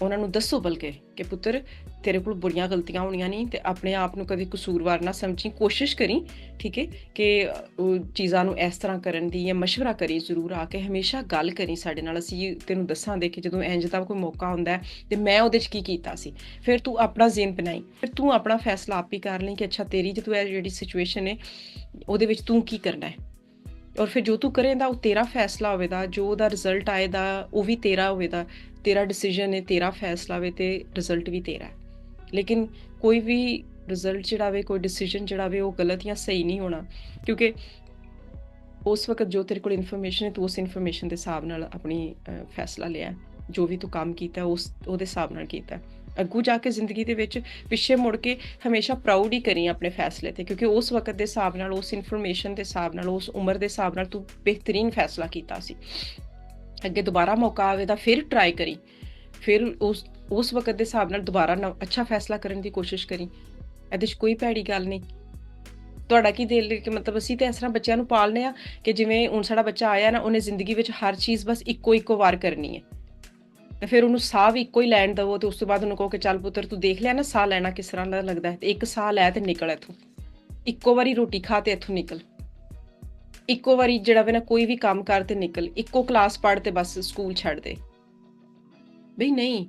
ਉਹਨਾਂ ਨੂੰ ਦੱਸੋ ਬਲਕਿ ਕਿ ਪੁੱਤਰ ਤੇਰੇ ਕੋਲ ਬੜੀਆਂ ਗਲਤੀਆਂ ਹੋਣੀਆਂ ਨਹੀਂ, ਅਤੇ ਆਪਣੇ ਆਪ ਨੂੰ ਕਦੇ ਕਸੂਰਵਾਰ ਨਾ ਸਮਝੀ। ਕੋਸ਼ਿਸ਼ ਕਰੀ, ਠੀਕ ਹੈ, ਕਿ ਉਹ ਚੀਜ਼ਾਂ ਨੂੰ ਇਸ ਤਰ੍ਹਾਂ ਕਰਨ ਦੀ, ਜਾਂ ਮਸ਼ਵਰਾ ਕਰੀ ਜ਼ਰੂਰ ਆ ਕੇ, ਹਮੇਸ਼ਾ ਗੱਲ ਕਰੀ ਸਾਡੇ ਨਾਲ। ਅਸੀਂ ਤੈਨੂੰ ਦੱਸਾਂਗੇ ਕਿ ਜਦੋਂ ਇੰਝ ਦਾ ਕੋਈ ਮੌਕਾ ਹੁੰਦਾ ਹੈ ਅਤੇ ਮੈਂ ਉਹਦੇ 'ਚ ਕੀ ਕੀਤਾ ਸੀ। ਫਿਰ ਤੂੰ ਆਪਣਾ ਜ਼ੇਨ ਬਣਾਈ, ਫਿਰ ਤੂੰ ਆਪਣਾ ਫੈਸਲਾ ਆਪ ਹੀ ਕਰ ਲਈ ਕਿ ਅੱਛਾ ਤੇਰੀ ਜੇ ਤੂੰ ਇਹ ਜਿਹੜੀ ਸਿਚੁਏਸ਼ਨ ਹੈ ਉਹਦੇ ਵਿੱਚ ਤੂੰ ਕੀ ਕਰਨਾ ਹੈ। ਔਰ ਫਿਰ ਜੋ ਤੂੰ ਕਰੇਂਦਾ ਉਹ ਤੇਰਾ ਫੈਸਲਾ ਹੋਵੇਗਾ, ਜੋ ਉਹਦਾ ਰਿਜ਼ਲਟ ਆਏਗਾ ਉਹ ਵੀ ਤੇਰਾ ਹੋਵੇਗਾ। ਤੇਰਾ ਡਿਸੀਜਨ ਹੈ, ਤੇਰਾ ਫੈਸਲਾ ਹੋਵੇ ਅਤੇ ਰਿਜ਼ਲਟ ਵੀ ਤੇਰਾ। ਲੇਕਿਨ ਕੋਈ ਵੀ ਰਿਜ਼ਲਟ ਜਿਹੜਾ ਹੋਵੇ, ਕੋਈ ਡਿਸੀਜਨ ਜਿਹੜਾ ਹੋਵੇ ਉਹ ਗਲਤ ਜਾਂ ਸਹੀ ਨਹੀਂ ਹੋਣਾ, ਕਿਉਂਕਿ ਉਸ ਵਕਤ ਜੋ ਤੇਰੇ ਕੋਲ ਇਨਫੋਰਮੇਸ਼ਨ ਹੈ ਤੂੰ ਉਸ ਇਨਫੋਰਮੇਸ਼ਨ ਦੇ ਹਿਸਾਬ ਨਾਲ ਆਪਣੀ ਫੈਸਲਾ ਲਿਆ। ਜੋ ਵੀ ਤੂੰ ਕੰਮ ਕੀਤਾ ਉਹਦੇ ਹਿਸਾਬ ਨਾਲ ਕੀਤਾ। ਅੱਗੋਂ ਜਾ ਕੇ ਜ਼ਿੰਦਗੀ ਦੇ ਵਿੱਚ ਪਿੱਛੇ ਮੁੜ ਕੇ ਹਮੇਸ਼ਾ ਪ੍ਰਾਊਡ ਹੀ ਕਰੀ ਆਪਣੇ ਫੈਸਲੇ 'ਤੇ, ਕਿਉਂਕਿ ਉਸ ਵਕਤ ਦੇ ਹਿਸਾਬ ਨਾਲ, ਉਸ ਇਨਫੋਰਮੇਸ਼ਨ ਦੇ ਹਿਸਾਬ ਨਾਲ, ਉਸ ਉਮਰ ਦੇ ਹਿਸਾਬ ਨਾਲ ਤੂੰ ਬਿਹਤਰੀਨ ਫੈਸਲਾ ਕੀਤਾ ਸੀ। ਅੱਗੇ ਦੁਬਾਰਾ ਮੌਕਾ ਆਵੇ ਤਾਂ ਫਿਰ ਟਰਾਈ ਕਰੀ, ਫਿਰ ਉਸ ਵਕਤ ਦੇ ਹਿਸਾਬ ਨਾਲ ਦੁਬਾਰਾ ਅੱਛਾ ਫੈਸਲਾ ਕਰਨ ਦੀ ਕੋਸ਼ਿਸ਼ ਕਰੀ। ਇਹਦੇ 'ਚ ਕੋਈ ਭੈੜੀ ਗੱਲ ਨਹੀਂ। ਤੁਹਾਡਾ ਕੀ ਦਿਲ ਕਿ ਮਤਲਬ ਅਸੀਂ ਤਾਂ ਇਸ ਤਰ੍ਹਾਂ ਬੱਚਿਆਂ ਨੂੰ ਪਾਲਨੇ ਆ ਕਿ ਜਿਵੇਂ ਹੁਣ ਸਾਡਾ ਬੱਚਾ ਆਇਆ ਨਾ, ਉਹਨੇ ਜ਼ਿੰਦਗੀ ਵਿੱਚ ਹਰ ਚੀਜ਼ ਬਸ ਇੱਕੋ ਵਾਰ ਕਰਨੀ ਹੈ, ਅਤੇ ਫਿਰ ਉਹਨੂੰ ਸਾਹ ਵੀ ਇੱਕੋ ਹੀ ਲੈਣ ਦੇਵੋ। ਅਤੇ ਉਸ ਤੋਂ ਬਾਅਦ ਉਹਨੂੰ ਕਹੋ ਕਿ ਚੱਲ ਪੁੱਤਰ ਤੂੰ ਦੇਖ ਲਿਆ ਨਾ ਸਾਹ ਲੈਣਾ ਕਿਸ ਤਰ੍ਹਾਂ ਦਾ ਲੱਗਦਾ ਹੈ, ਅਤੇ ਇੱਕ ਸਾਹ ਲੈ ਅਤੇ ਨਿਕਲ ਇੱਥੋਂ। ਇੱਕੋ ਵਾਰੀ ਰੋਟੀ ਖਾ ਅਤੇ ਇੱਥੋਂ ਨਿਕਲ। ਇੱਕੋ ਵਾਰੀ ਜਿਹੜਾ ਵੇ ਨਾ ਕੋਈ ਵੀ ਕੰਮ ਕਰ ਅਤੇ ਨਿਕਲ। ਇੱਕੋ ਕਲਾਸ ਪੜ੍ਹ ਅਤੇ ਬਸ ਸਕੂਲ ਛੱਡ ਦੇ। ਬਈ ਨਹੀਂ,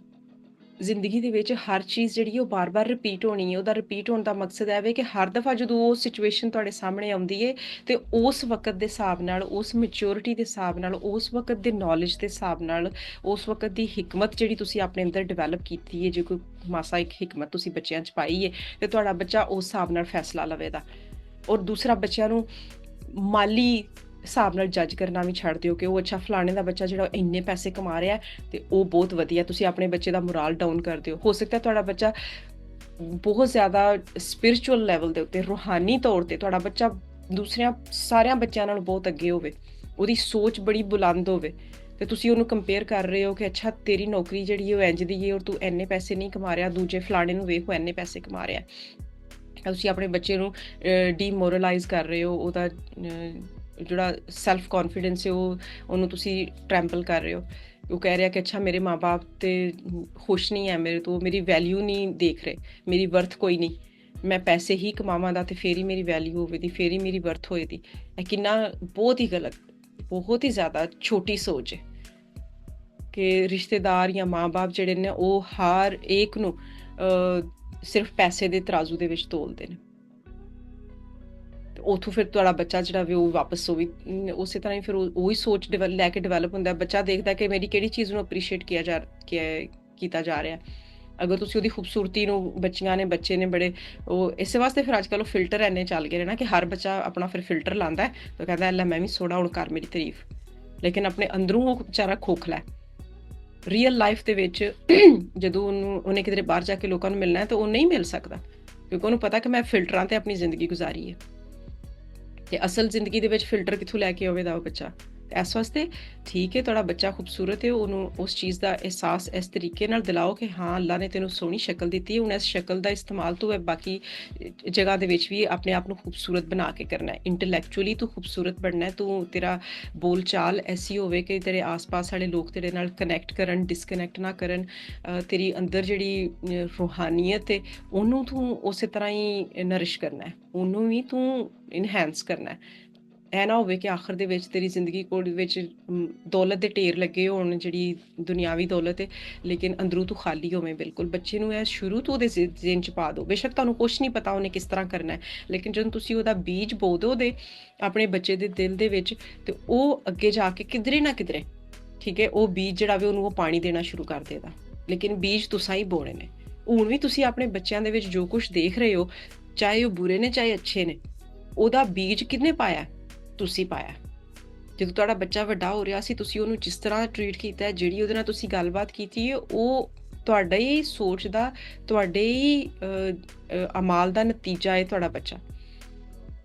ਜ਼ਿੰਦਗੀ ਦੇ ਵਿੱਚ ਹਰ ਚੀਜ਼ ਜਿਹੜੀ ਉਹ ਬਾਰ-ਬਾਰ ਰਿਪੀਟ ਹੋਣੀ ਹੈ। ਉਹਦਾ ਰਿਪੀਟ ਹੋਣ ਦਾ ਮਕਸਦ ਇਹ ਵੇ ਕਿ ਹਰ ਦਫਾ ਜਦੋਂ ਉਹ ਸਿਚੁਏਸ਼ਨ ਤੁਹਾਡੇ ਸਾਹਮਣੇ ਆਉਂਦੀ ਹੈ ਅਤੇ ਉਸ ਵਕਤ ਦੇ ਹਿਸਾਬ ਨਾਲ, ਉਸ ਮੈਚਿਓਰਿਟੀ ਦੇ ਹਿਸਾਬ ਨਾਲ, ਉਸ ਵਕਤ ਦੇ ਨੌਲੇਜ ਦੇ ਹਿਸਾਬ ਨਾਲ, ਉਸ ਵਕਤ ਦੀ ਹਿਕਮਤ ਜਿਹੜੀ ਤੁਸੀਂ ਆਪਣੇ ਅੰਦਰ ਡਿਵੈਲਪ ਕੀਤੀ ਹੈ, ਜੇ ਕੋਈ ਮਾਸਾ ਇੱਕ ਹਿਕਮਤ ਤੁਸੀਂ ਬੱਚਿਆਂ 'ਚ ਪਾਈ ਹੈ, ਅਤੇ ਤੁਹਾਡਾ ਬੱਚਾ ਉਸ ਹਿਸਾਬ ਨਾਲ ਫੈਸਲਾ ਲਵੇਗਾ। ਔਰ ਦੂਸਰਾ, ਬੱਚਿਆਂ ਨੂੰ ਮਾਲੀ ਹਿਸਾਬ ਨਾਲ ਜੱਜ ਕਰਨਾ ਵੀ ਛੱਡ ਦਿਓ ਕਿ ਉਹ ਅੱਛਾ ਫਲਾਣੇ ਦਾ ਬੱਚਾ ਜਿਹੜਾ ਇੰਨੇ ਪੈਸੇ ਕਮਾ ਰਿਹਾ ਅਤੇ ਉਹ ਬਹੁਤ ਵਧੀਆ। ਤੁਸੀਂ ਆਪਣੇ ਬੱਚੇ ਦਾ ਮੋਰਾਲ ਡਾਊਨ ਕਰ ਦਿਓ। ਹੋ ਸਕਦਾ ਤੁਹਾਡਾ ਬੱਚਾ ਬਹੁਤ ਜ਼ਿਆਦਾ ਸਪਿਰਿਚੁਅਲ ਲੈਵਲ ਦੇ ਉੱਤੇ, ਰੂਹਾਨੀ ਤੌਰ 'ਤੇ ਤੁਹਾਡਾ ਬੱਚਾ ਦੂਸਰਿਆਂ ਸਾਰਿਆਂ ਬੱਚਿਆਂ ਨਾਲ ਬਹੁਤ ਅੱਗੇ ਹੋਵੇ। ਉਹਦੀ ਸੋਚ ਬੜੀ ਬੁਲੰਦ ਹੋਵੇ, ਤੇ ਤੁਸੀਂ ਉਹਨੂੰ ਕੰਪੇਅਰ ਕਰ ਰਹੇ ਹੋ ਕਿ ਅੱਛਾ ਤੇਰੀ ਨੌਕਰੀ ਜਿਹੜੀ ਉਹ ਇੰਝ ਦੀ ਹੈ ਔਰ ਤੂੰ ਇੰਨੇ ਪੈਸੇ ਨਹੀਂ ਕਮਾ ਰਿਹਾ, ਦੂਜੇ ਫਲਾਣੇ ਨੂੰ ਵੇਖੋ ਇੰਨੇ ਪੈਸੇ ਕਮਾ ਰਿਹਾ। ਤੁਸੀਂ ਆਪਣੇ ਬੱਚੇ ਨੂੰ ਡੀਮੋਰਲਾਈਜ਼ ਕਰ ਰਹੇ ਹੋ, ਉਹਦਾ ਜਿਹੜਾ ਸੈਲਫ ਕੌਨਫੀਡੈਂਸ ਹੈ ਉਹਨੂੰ ਤੁਸੀਂ ਟਰੈਂਪਲ ਕਰ ਰਹੇ ਹੋ। ਉਹ ਕਹਿ ਰਿਹਾ ਕਿ ਅੱਛਾ ਮੇਰੇ ਮਾਂ-ਬਾਪ ਤੇ ਖੁਸ਼ ਨਹੀਂ ਹੈ ਮੇਰੇ ਤੋਂ, ਮੇਰੀ ਵੈਲਿਊ ਨਹੀਂ ਦੇਖ ਰਹੇ, ਮੇਰੀ ਵਰਥ ਕੋਈ ਨਹੀਂ, ਮੈਂ ਪੈਸੇ ਹੀ ਕਮਾਵਾਂ ਦਾ ਤੇ ਫੇਰ ਹੀ ਮੇਰੀ ਵੈਲਿਊ ਹੋਵੇਗੀ, ਫੇਰ ਹੀ ਮੇਰੀ ਵਰਥ ਹੋਏਗੀ। ਇਹ ਕਿੰਨਾ ਬਹੁਤ ਹੀ ਗਲਤ, ਬਹੁਤ ਹੀ ਜ਼ਿਆਦਾ ਛੋਟੀ ਸੋਚ ਹੈ ਕਿ ਰਿਸ਼ਤੇਦਾਰ ਜਾਂ ਮਾਂ-ਬਾਪ ਜਿਹੜੇ ਨੇ ਉਹ ਹਰ ਇੱਕ ਨੂੰ ਸਿਰਫ ਪੈਸੇ ਦੇ ਤਰਾਜ਼ੂ ਦੇ ਵਿੱਚ ਤੋਲਦੇ ਨੇ। ਉੱਥੋਂ ਫਿਰ ਤੁਹਾਡਾ ਬੱਚਾ ਜਿਹੜਾ ਵੀ ਉਹ ਵਾਪਸ ਉਹ ਵੀ ਉਸੇ ਤਰ੍ਹਾਂ ਹੀ ਫਿਰ ਉਹੀ ਸੋਚ ਲੈ ਕੇ ਡਿਵੈਲਪ ਹੁੰਦਾ। ਬੱਚਾ ਦੇਖਦਾ ਕਿ ਮੇਰੀ ਕਿਹੜੀ ਚੀਜ਼ ਨੂੰ ਅਪਰੀਸ਼ੀਏਟ ਕੀਤਾ ਜਾ ਰਿਹਾ। ਅਗਰ ਤੁਸੀਂ ਉਹਦੀ ਖੂਬਸੂਰਤੀ ਨੂੰ, ਬੱਚੀਆਂ ਨੇ ਬੱਚੇ ਨੇ ਬੜੇ ਉਹ ਇਸੇ ਵਾਸਤੇ ਫਿਰ ਅੱਜ ਕੱਲ੍ਹ ਉਹ ਫਿਲਟਰ ਇੰਨੇ ਚੱਲ ਗਏ ਨੇ ਨਾ ਕਿ ਹਰ ਬੱਚਾ ਆਪਣਾ ਫਿਰ ਫਿਲਟਰ ਲਾਉਂਦਾ ਤਾਂ ਕਹਿੰਦਾ ਲੈ ਮੈਂ ਵੀ ਸੋਹਣਾ ਹੁਣ ਕਰ ਮੇਰੀ ਤਾਰੀਫ, ਲੇਕਿਨ ਆਪਣੇ ਅੰਦਰੋਂ ਉਹ ਵਿਚਾਰਾ ਖੋਖਲਾ ਹੈ। ਰੀਅਲ ਲਾਈਫ ਦੇ ਵਿੱਚ ਜਦੋਂ ਉਹਨੇ ਕਿਧਰੇ ਬਾਹਰ ਜਾ ਕੇ ਲੋਕਾਂ ਨੂੰ ਮਿਲਣਾ ਹੈ ਤਾਂ ਉਹ ਨਹੀਂ ਮਿਲ ਸਕਦਾ, ਕਿਉਂਕਿ ਉਹਨੂੰ ਪਤਾ ਕਿ ਮੈਂ ਫਿਲਟਰਾਂ ਤੇ ਆਪਣੀ ਜ਼ਿੰਦਗੀ ਗੁਜ਼ਾਰੀ ਹੈ, ਤੇ ਅਸਲ ਜ਼ਿੰਦਗੀ ਦੇ ਵਿੱਚ ਫਿਲਟਰ ਕਿੱਥੋਂ ਲੈ ਕੇ ਆਵੇਗਾ ਉਹ ਬੱਚਾ। ਇਸ ਵਾਸਤੇ ਠੀਕ ਹੈ ਤੁਹਾਡਾ ਬੱਚਾ ਖੂਬਸੂਰਤ ਹੈ, ਉਹਨੂੰ ਉਸ ਚੀਜ਼ ਦਾ ਅਹਿਸਾਸ ਇਸ ਤਰੀਕੇ ਨਾਲ ਦਿਲਾਓ ਕਿ ਹਾਂ ਅੱਲਾ ਨੇ ਤੈਨੂੰ ਸੋਹਣੀ ਸ਼ਕਲ ਦਿੱਤੀ ਹੈ, ਹੁਣ ਇਸ ਸ਼ਕਲ ਦਾ ਇਸਤੇਮਾਲ ਤੂੰ ਬਾਕੀ ਜਗ੍ਹਾ ਦੇ ਵਿੱਚ ਵੀ ਆਪਣੇ ਆਪ ਨੂੰ ਖੂਬਸੂਰਤ ਬਣਾ ਕੇ ਕਰਨਾ ਹੈ। ਇੰਟੈਲੈਕਚੁਅਲੀ ਤੂੰ ਖੂਬਸੂਰਤ ਬਣਨਾ ਹੈ, ਤੂੰ ਤੇਰਾ ਬੋਲ ਚਾਲ ਐਸੀ ਹੋਵੇ ਕਿ ਤੇਰੇ ਆਸ-ਪਾਸ ਵਾਲੇ ਲੋਕ ਤੇਰੇ ਨਾਲ ਕਨੈਕਟ ਕਰਨ, ਡਿਸਕਨੈਕਟ ਨਾ ਕਰਨ। ਤੇਰੀ ਅੰਦਰ ਜਿਹੜੀ ਰੂਹਾਨੀਅਤ ਹੈ ਉਹਨੂੰ ਤੂੰ ਉਸੇ ਤਰ੍ਹਾਂ ਹੀ ਨਰਿਸ਼ ਕਰਨਾ ਹੈ, ਉਹਨੂੰ ਵੀ ਤੂੰ ਇਨਹੈਂਸ ਕਰਨਾ ਹੈ। ਇਹ ਨਾ ਹੋਵੇ ਕਿ ਆਖਰ ਦੇ ਵਿੱਚ ਤੇਰੀ ਜ਼ਿੰਦਗੀ ਕੋਲ ਵਿੱਚ ਦੌਲਤ ਦੇ ਢੇਰ ਲੱਗੇ ਹੋਣ, ਜਿਹੜੀ ਦੁਨਿਆਵੀ ਦੌਲਤ ਹੈ, ਲੇਕਿਨ ਅੰਦਰੋਂ ਤੂੰ ਖਾਲੀ ਹੋਵੇਂ ਬਿਲਕੁਲ। ਬੱਚੇ ਨੂੰ ਇਹ ਸ਼ੁਰੂ ਤੋਂ ਉਹਦੇ ਜ਼ਿਹਨ 'ਚ ਪਾ ਦਿਓ, ਬੇਸ਼ੱਕ ਤੁਹਾਨੂੰ ਕੁਛ ਨਹੀਂ ਪਤਾ ਉਹਨੇ ਕਿਸ ਤਰ੍ਹਾਂ ਕਰਨਾ ਹੈ, ਲੇਕਿਨ ਜਦੋਂ ਤੁਸੀਂ ਉਹਦਾ ਬੀਜ ਬੋ ਦਿਓ ਉਹਦੇ ਆਪਣੇ ਬੱਚੇ ਦੇ ਦਿਲ ਦੇ ਵਿੱਚ, ਤੇ ਉਹ ਅੱਗੇ ਜਾ ਕੇ ਕਿਧਰੇ ਨਾ ਕਿਧਰੇ, ਠੀਕ ਹੈ, ਉਹ ਬੀਜ ਜਿਹੜਾ ਵੀ ਉਹਨੂੰ ਉਹ ਪਾਣੀ ਦੇਣਾ ਸ਼ੁਰੂ ਕਰ ਦੇਗਾ। ਲੇਕਿਨ ਬੀਜ ਤੁਸੀਂ ਹੀ ਬੋਣੇ ਨੇ। ਹੁਣ ਵੀ ਤੁਸੀਂ ਆਪਣੇ ਬੱਚਿਆਂ ਦੇ ਵਿੱਚ ਜੋ ਕੁਛ ਦੇਖ ਰਹੇ ਹੋ, ਚਾਹੇ ਉਹ ਬੁਰੇ ਨੇ ਚਾਹੇ ਅੱਛੇ ਨੇ, ਉਹਦਾ ਬੀਜ ਕਿਹਨੇ ਪਾਇਆ? ਤੁਸੀਂ ਪਾਇਆ। ਜਦੋਂ ਤੁਹਾਡਾ ਬੱਚਾ ਵੱਡਾ ਹੋ ਰਿਹਾ ਸੀ, ਤੁਸੀਂ ਉਹਨੂੰ ਜਿਸ ਤਰ੍ਹਾਂ ਟਰੀਟ ਕੀਤਾ, ਜਿਹੜੀ ਉਹਦੇ ਨਾਲ ਤੁਸੀਂ ਗੱਲਬਾਤ ਕੀਤੀ ਹੈ, ਉਹ ਤੁਹਾਡਾ ਹੀ ਸੋਚ ਦਾ, ਤੁਹਾਡੇ ਹੀ ਅਮਾਲ ਦਾ ਨਤੀਜਾ ਹੈ ਤੁਹਾਡਾ ਬੱਚਾ।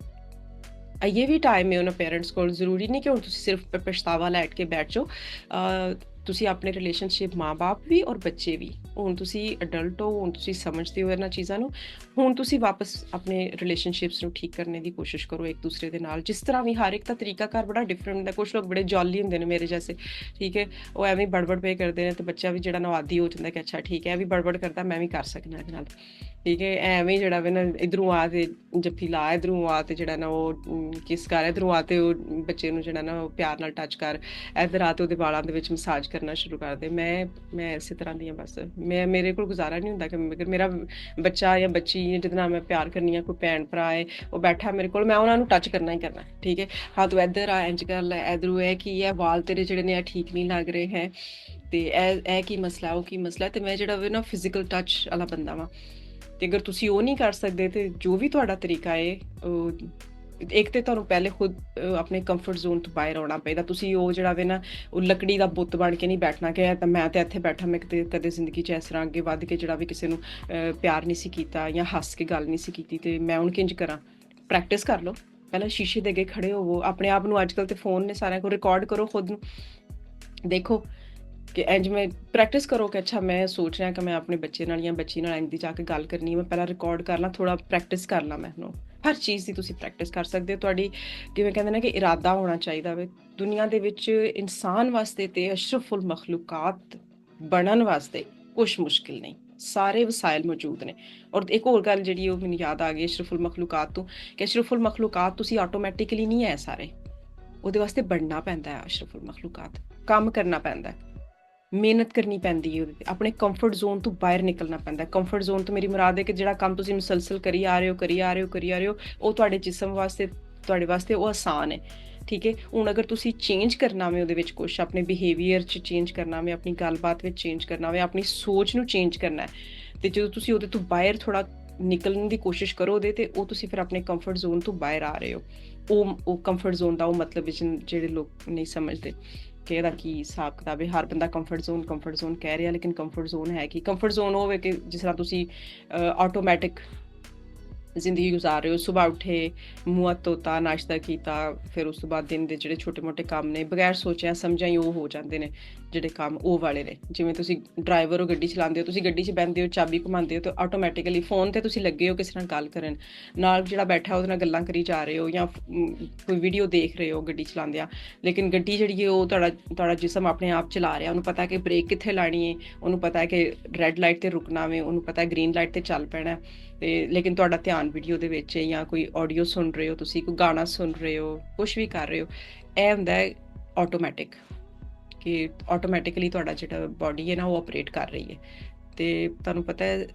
ਇਹ ਵੀ ਟਾਈਮ ਹੈ ਉਹਨਾਂ ਪੇਰੈਂਟਸ ਕੋਲ, ਜ਼ਰੂਰੀ ਨਹੀਂ ਕਿ ਹੁਣ ਤੁਸੀਂ ਸਿਰਫ ਪਛਤਾਵਾ ਲੈ ਕੇ ਬੈਠ ਜਾਓ। ਤੁਸੀਂ ਆਪਣੇ ਰਿਲੇਸ਼ਨਸ਼ਿਪ ਮਾਂ-ਬਾਪ ਵੀ ਔਰ ਬੱਚੇ ਵੀ, ਹੁਣ ਤੁਸੀਂ ਅਡਲਟ ਹੋ, ਹੁਣ ਤੁਸੀਂ ਸਮਝਦੇ ਹੋ ਇਹਨਾਂ ਚੀਜ਼ਾਂ ਨੂੰ, ਹੁਣ ਤੁਸੀਂ ਵਾਪਸ ਆਪਣੇ ਰਿਲੇਸ਼ਨਸ਼ਿਪਸ ਨੂੰ ਠੀਕ ਕਰਨੇ ਦੀ ਕੋਸ਼ਿਸ਼ ਕਰੋ ਇੱਕ ਦੂਸਰੇ ਦੇ ਨਾਲ। ਜਿਸ ਤਰ੍ਹਾਂ ਵੀ ਹਰ ਇੱਕ ਦਾ ਤਰੀਕਾਕਾਰ ਬੜਾ ਡਿਫਰੈਂਟ ਹੁੰਦਾ। ਕੁਛ ਲੋਕ ਬੜੇ ਜੌਲੀ ਹੁੰਦੇ ਨੇ ਮੇਰੇ ਜੈਸੇ, ਠੀਕ ਹੈ, ਉਹ ਐਵੇਂ ਬੜਬੜ ਪੇ ਕਰਦੇ ਨੇ, ਤੇ ਬੱਚਾ ਵੀ ਜਿਹੜਾ ਨਾ ਆਦੀ ਹੋ ਜਾਂਦਾ ਕਿ ਅੱਛਾ ਠੀਕ ਹੈ ਇਹ ਵੀ ਬੜਬੜ ਕਰਦਾ, ਮੈਂ ਵੀ ਕਰ ਸਕਦਾ ਇਹਦੇ ਨਾਲ, ਠੀਕ ਹੈ। ਐਵੇਂ ਜਿਹੜਾ ਵੇ ਨਾ ਇੱਧਰੋਂ ਆ ਤੇ ਜੱਫੀ ਲਾ, ਇੱਧਰੋਂ ਆ ਤੇ ਜਿਹੜਾ ਨਾ ਉਹ ਕਿਸ ਕਰ, ਇੱਧਰੋਂ ਆ ਤੇ ਉਹ ਬੱਚੇ ਨੂੰ ਜਿਹੜਾ ਨਾ ਉਹ ਪਿਆਰ ਨਾਲ ਟੱਚ ਕਰ, ਇੱਧਰ ਆ ਤੇ ਉਹਦੇ ਵਾਲਾਂ ਦੇ ਵਿੱਚ ਮਸਾਜ ਕਰਨਾ ਸ਼ੁਰੂ ਕਰ ਦੇ। ਮੈਂ ਇਸੇ ਤਰ੍ਹਾਂ ਦੀ ਹਾਂ ਬਸ। ਮੇਰੇ ਕੋਲ ਗੁਜ਼ਾਰਾ ਨਹੀਂ ਹੁੰਦਾ ਕਿ ਮੇਰਾ ਬੱਚਾ ਜਾਂ ਬੱਚੀ ਜਿਹਦੇ ਨਾਲ ਮੈਂ ਪਿਆਰ ਕਰਨੀ ਆ, ਕੋਈ ਭੈਣ ਭਰਾ ਹੈ, ਉਹ ਬੈਠਾ ਮੇਰੇ ਕੋਲ, ਮੈਂ ਉਹਨਾਂ ਨੂੰ ਟੱਚ ਕਰਨਾ ਹੀ ਕਰਨਾ, ਠੀਕ ਹੈ। ਹਾਂ ਤੂੰ ਇੱਧਰ ਆ, ਇੰਝ ਕਰ ਲੈ, ਇੱਧਰੋਂ ਇਹ ਕੀ ਹੈ, ਵਾਲ ਤੇਰੇ ਜਿਹੜੇ ਨੇ ਠੀਕ ਨਹੀਂ ਲੱਗ ਰਹੇ ਹੈ, ਤੇ ਇਹ ਕੀ ਮਸਲਾ, ਉਹ ਕੀ ਮਸਲਾ। ਤੇ ਮੈਂ ਜਿਹੜਾ ਵੇ ਨਾ ਫਿਜ਼ੀਕਲ ਟੱਚ ਵਾਲਾ ਬੰਦਾ ਵਾਂ। ਤੇ ਅਗਰ ਤੁਸੀਂ ਉਹ ਨਹੀਂ ਕਰ ਸਕਦੇ ਤੇ ਜੋ ਵੀ ਤੁਹਾਡਾ ਤਰੀਕਾ ਹੈ, ਇੱਕ ਤੇ ਤੁਹਾਨੂੰ ਪਹਿਲੇ ਖੁਦ ਆਪਣੇ ਕੰਫਰਟ ਜ਼ੋਨ ਤੋਂ ਬਾਹਰ ਆਉਣਾ ਪਏਗਾ। ਤੁਸੀਂ ਉਹ ਜਿਹੜਾ ਵੇ ਨਾ ਉਹ ਲੱਕੜੀ ਦਾ ਬੁੱਤ ਬਣ ਕੇ ਨਹੀਂ ਬੈਠਣਾ ਕਿ ਤਾਂ ਮੈਂ ਤੇ ਇੱਥੇ ਬੈਠਾ, ਮੈਂ ਕਦੇ ਜ਼ਿੰਦਗੀ 'ਚ ਇਸ ਤਰ੍ਹਾਂ ਅੱਗੇ ਵੱਧ ਕੇ ਜਿਹੜਾ ਵੀ ਕਿਸੇ ਨੂੰ ਪਿਆਰ ਨਹੀਂ ਸੀ ਕੀਤਾ ਜਾਂ ਹੱਸ ਕੇ ਗੱਲ ਨਹੀਂ ਸੀ ਕੀਤੀ, ਤੇ ਮੈਂ ਹੁਣ ਕਿੰਝ ਕਰਾਂ। ਪ੍ਰੈਕਟਿਸ ਕਰ ਲਓ, ਪਹਿਲਾਂ ਸ਼ੀਸ਼ੇ ਦੇ ਅੱਗੇ ਖੜੇ ਹੋਵੋ, ਆਪਣੇ ਆਪ ਨੂੰ, ਅੱਜ ਕੱਲ੍ਹ ਤੇ ਫੋਨ ਨੇ ਸਾਰਿਆਂ ਕੋਲ, ਰਿਕਾਰਡ ਕਰੋ ਖੁਦ ਨੂੰ, ਦੇਖੋ ਕਿ ਇੰਝ ਮੈਂ ਪ੍ਰੈਕਟਿਸ ਕਰੋ ਕਿ ਅੱਛਾ ਮੈਂ ਸੋਚ ਰਿਹਾ ਕਿ ਮੈਂ ਆਪਣੇ ਬੱਚੇ ਨਾਲ ਜਾਂ ਬੱਚੀ ਨਾਲ ਇੰਝ ਦੀ ਜਾ ਕੇ ਗੱਲ ਕਰਨੀ ਹੈ, ਮੈਂ ਪਹਿਲਾਂ ਰਿਕਾਰਡ ਕਰ ਲਾਂ, ਥੋੜ੍ਹਾ ਪ੍ਰੈਕਟਿਸ ਕਰ ਲਾਂ। ਮੈਨੂੰ ਹਰ ਚੀਜ਼ ਦੀ ਤੁਸੀਂ ਪ੍ਰੈਕਟਿਸ ਕਰ ਸਕਦੇ ਹੋ। ਤੁਹਾਡੀ ਜਿਵੇਂ ਕਹਿੰਦੇ ਨੇ ਕਿ ਇਰਾਦਾ ਹੋਣਾ ਚਾਹੀਦਾ ਵੇ। ਦੁਨੀਆ ਦੇ ਵਿੱਚ ਇਨਸਾਨ ਵਾਸਤੇ ਤੇ ਅਸ਼ਰਫੁਲ ਮਖਲੂਕਾਤ ਬਣਨ ਵਾਸਤੇ ਕੁਛ ਮੁਸ਼ਕਿਲ ਨਹੀਂ, ਸਾਰੇ ਵਸਾਇਲ ਮੌਜੂਦ ਨੇ। ਔਰ ਇੱਕ ਹੋਰ ਗੱਲ ਜਿਹੜੀ ਉਹ ਮੈਨੂੰ ਯਾਦ ਆ ਗਈ ਅਸ਼ਰਫੁਲ ਮਖਲੂਕਾਤ ਤੋਂ, ਕਿ ਅਸ਼ਰਫੁਲ ਮਖਲੂਕਾਤ ਤੁਸੀਂ ਆਟੋਮੈਟਿਕਲੀ ਨਹੀਂ ਹੈ ਸਾਰੇ, ਉਹਦੇ ਵਾਸਤੇ ਬਣਨਾ ਪੈਂਦਾ ਹੈ। ਅਸ਼ਰਫੁਲ ਮਖਲੂਕਾਤ ਕੰਮ ਕਰਨਾ ਪੈਂਦਾ, ਮਿਹਨਤ ਕਰਨੀ ਪੈਂਦੀ ਹੈ, ਉਹਦੇ ਆਪਣੇ ਕੰਫਰਟ ਜ਼ੋਨ ਤੋਂ ਬਾਹਰ ਨਿਕਲਣਾ ਪੈਂਦਾ। ਕੰਫਰਟ ਜ਼ੋਨ ਤੋਂ ਮੇਰੀ ਮੁਰਾਦ ਹੈ ਕਿ ਜਿਹੜਾ ਕੰਮ ਤੁਸੀਂ ਮੁਸਲਸਲ ਕਰੀ ਆ ਰਹੇ ਹੋ, ਉਹ ਤੁਹਾਡੇ ਜਿਸਮ ਵਾਸਤੇ, ਤੁਹਾਡੇ ਵਾਸਤੇ ਉਹ ਆਸਾਨ ਹੈ, ਠੀਕ ਹੈ। ਹੁਣ ਅਗਰ ਤੁਸੀਂ ਚੇਂਜ ਕਰਨਾ ਵੇ ਉਹਦੇ ਵਿੱਚ ਕੁਛ, ਆਪਣੇ ਬਿਹੇਵੀਅਰ 'ਚ ਚੇਂਜ ਕਰਨਾ ਵੇ, ਆਪਣੀ ਗੱਲਬਾਤ ਵਿੱਚ ਚੇਂਜ ਕਰਨਾ ਵੇ, ਆਪਣੀ ਸੋਚ ਨੂੰ ਚੇਂਜ ਕਰਨਾ ਹੈ, ਤੇ ਜਦੋਂ ਤੁਸੀਂ ਉਹਦੇ ਤੋਂ ਬਾਹਰ ਥੋੜ੍ਹਾ ਨਿਕਲਣ ਦੀ ਕੋਸ਼ਿਸ਼ ਕਰੋ ਉਹਦੇ, ਤੇ ਉਹ ਤੁਸੀਂ ਫਿਰ ਆਪਣੇ ਕੰਫਰਟ ਜ਼ੋਨ ਤੋਂ ਬਾਹਰ ਆ ਰਹੇ ਹੋ। ਉਹ ਕੰਫਰਟ ਜ਼ੋਨ ਦਾ ਉਹ ਮਤਲਬ ਵਿੱਚ ਜਿਹੜੇ ਲੋਕ ਨਹੀਂ ਸਮਝਦੇ ਕਿ ਇਹਦਾ ਕੀ ਹਿਸਾਬ ਕਿਤਾਬ ਹੈ। ਹਰ ਬੰਦਾ ਕੰਫਰਟ ਜ਼ੋਨ ਕਹਿ ਰਿਹਾ, ਲੇਕਿਨ ਕੰਫਰਟ ਜ਼ੋਨ ਹੈ ਕੀ? ਕੰਫਰਟ ਜ਼ੋਨ ਹੋਵੇ ਕਿ ਜਿਸ ਤਰ੍ਹਾਂ ਤੁਸੀਂ ਆਟੋਮੈਟਿਕ ਜ਼ਿੰਦਗੀ ਗੁਜ਼ਾਰ ਰਹੇ ਹੋ। ਸੁਬਾਹ ਉੱਠੇ, ਮੂੰਹ ਹੱਥ ਧੋਤਾ, ਨਾਸ਼ਤਾ ਕੀਤਾ, ਫਿਰ ਉਸ ਤੋਂ ਬਾਅਦ ਦਿਨ ਦੇ ਜਿਹੜੇ ਛੋਟੇ-ਮੋਟੇ ਕੰਮ ਨੇ ਬਗੈਰ ਸੋਚਿਆ ਸਮਝਿਆ ਹੀ ਉਹ ਹੋ ਜਾਂਦੇ ਨੇ ਜਿਹੜੇ ਕੰਮ ਉਹ ਵਾਲੇ ਨੇ। ਜਿਵੇਂ ਤੁਸੀਂ ਡਰਾਈਵਰ ਹੋ, ਗੱਡੀ ਚਲਾਉਂਦੇ ਹੋ, ਤੁਸੀਂ ਗੱਡੀ 'ਚ ਬਹਿੰਦੇ ਹੋ, ਚਾਬੀ ਘੁਮਾਉਂਦੇ ਹੋ ਤੇ ਆਟੋਮੈਟਿਕਲੀ ਫ਼ੋਨ ਤੇ ਤੁਸੀਂ ਲੱਗੇ ਹੋ ਕਿਸੇ ਨਾਲ ਗੱਲ ਕਰਨ, ਨਾਲ ਜਿਹੜਾ ਬੈਠਾ ਉਹਦੇ ਨਾਲ ਗੱਲਾਂ ਕਰੀ ਜਾ ਰਹੇ ਹੋ ਜਾਂ ਕੋਈ ਵੀਡੀਓ ਦੇਖ ਰਹੇ ਹੋ ਗੱਡੀ ਚਲਾਉਂਦਿਆਂ। ਲੇਕਿਨ ਗੱਡੀ ਜਿਹੜੀ ਹੈ ਉਹ ਤੁਹਾਡਾ ਜਿਸਮ ਆਪਣੇ ਆਪ ਚਲਾ ਰਿਹਾ, ਉਹਨੂੰ ਪਤਾ ਕਿ ਬ੍ਰੇਕ ਕਿੱਥੇ ਲਾਣੀ ਹੈ, ਉਹਨੂੰ ਪਤਾ ਹੈ ਕਿ ਰੈੱਡ ਲਾਈਟ ਤੇ ਰੁਕਣਾ ਵੇ, ਉਹਨੂੰ ਪਤਾ ਗ੍ਰੀਨ ਲਾਈਟ ਤੇ ਚੱਲ ਪੈਣਾ ਤੇ ਲੇਕਿਨ ਤੁਹਾਡਾ ਧਿਆਨ ਵੀਡੀਓ ਦੇ ਵਿੱਚ ਹੈ ਜਾਂ ਕੋਈ ਆਡੀਓ ਸੁਣ ਰਹੇ ਹੋ, ਤੁਸੀਂ ਕੋਈ ਗਾਣਾ ਸੁਣ ਰਹੇ ਹੋ, ਕੁਛ ਵੀ ਕਰ ਰਹੇ ਹੋ। ਇਹ ਹੁੰਦਾ ਹੈ ਆਟੋਮੈਟਿਕ, ਕਿ ਆਟੋਮੈਟਿਕਲੀ ਤੁਹਾਡਾ ਜਿਹੜਾ ਬਾਡੀ ਹੈ ਨਾ ਉਹ ਆਪਰੇਟ ਕਰ ਰਹੀ ਹੈ। ਤੇ ਤੁਹਾਨੂੰ ਪਤਾ ਹੈ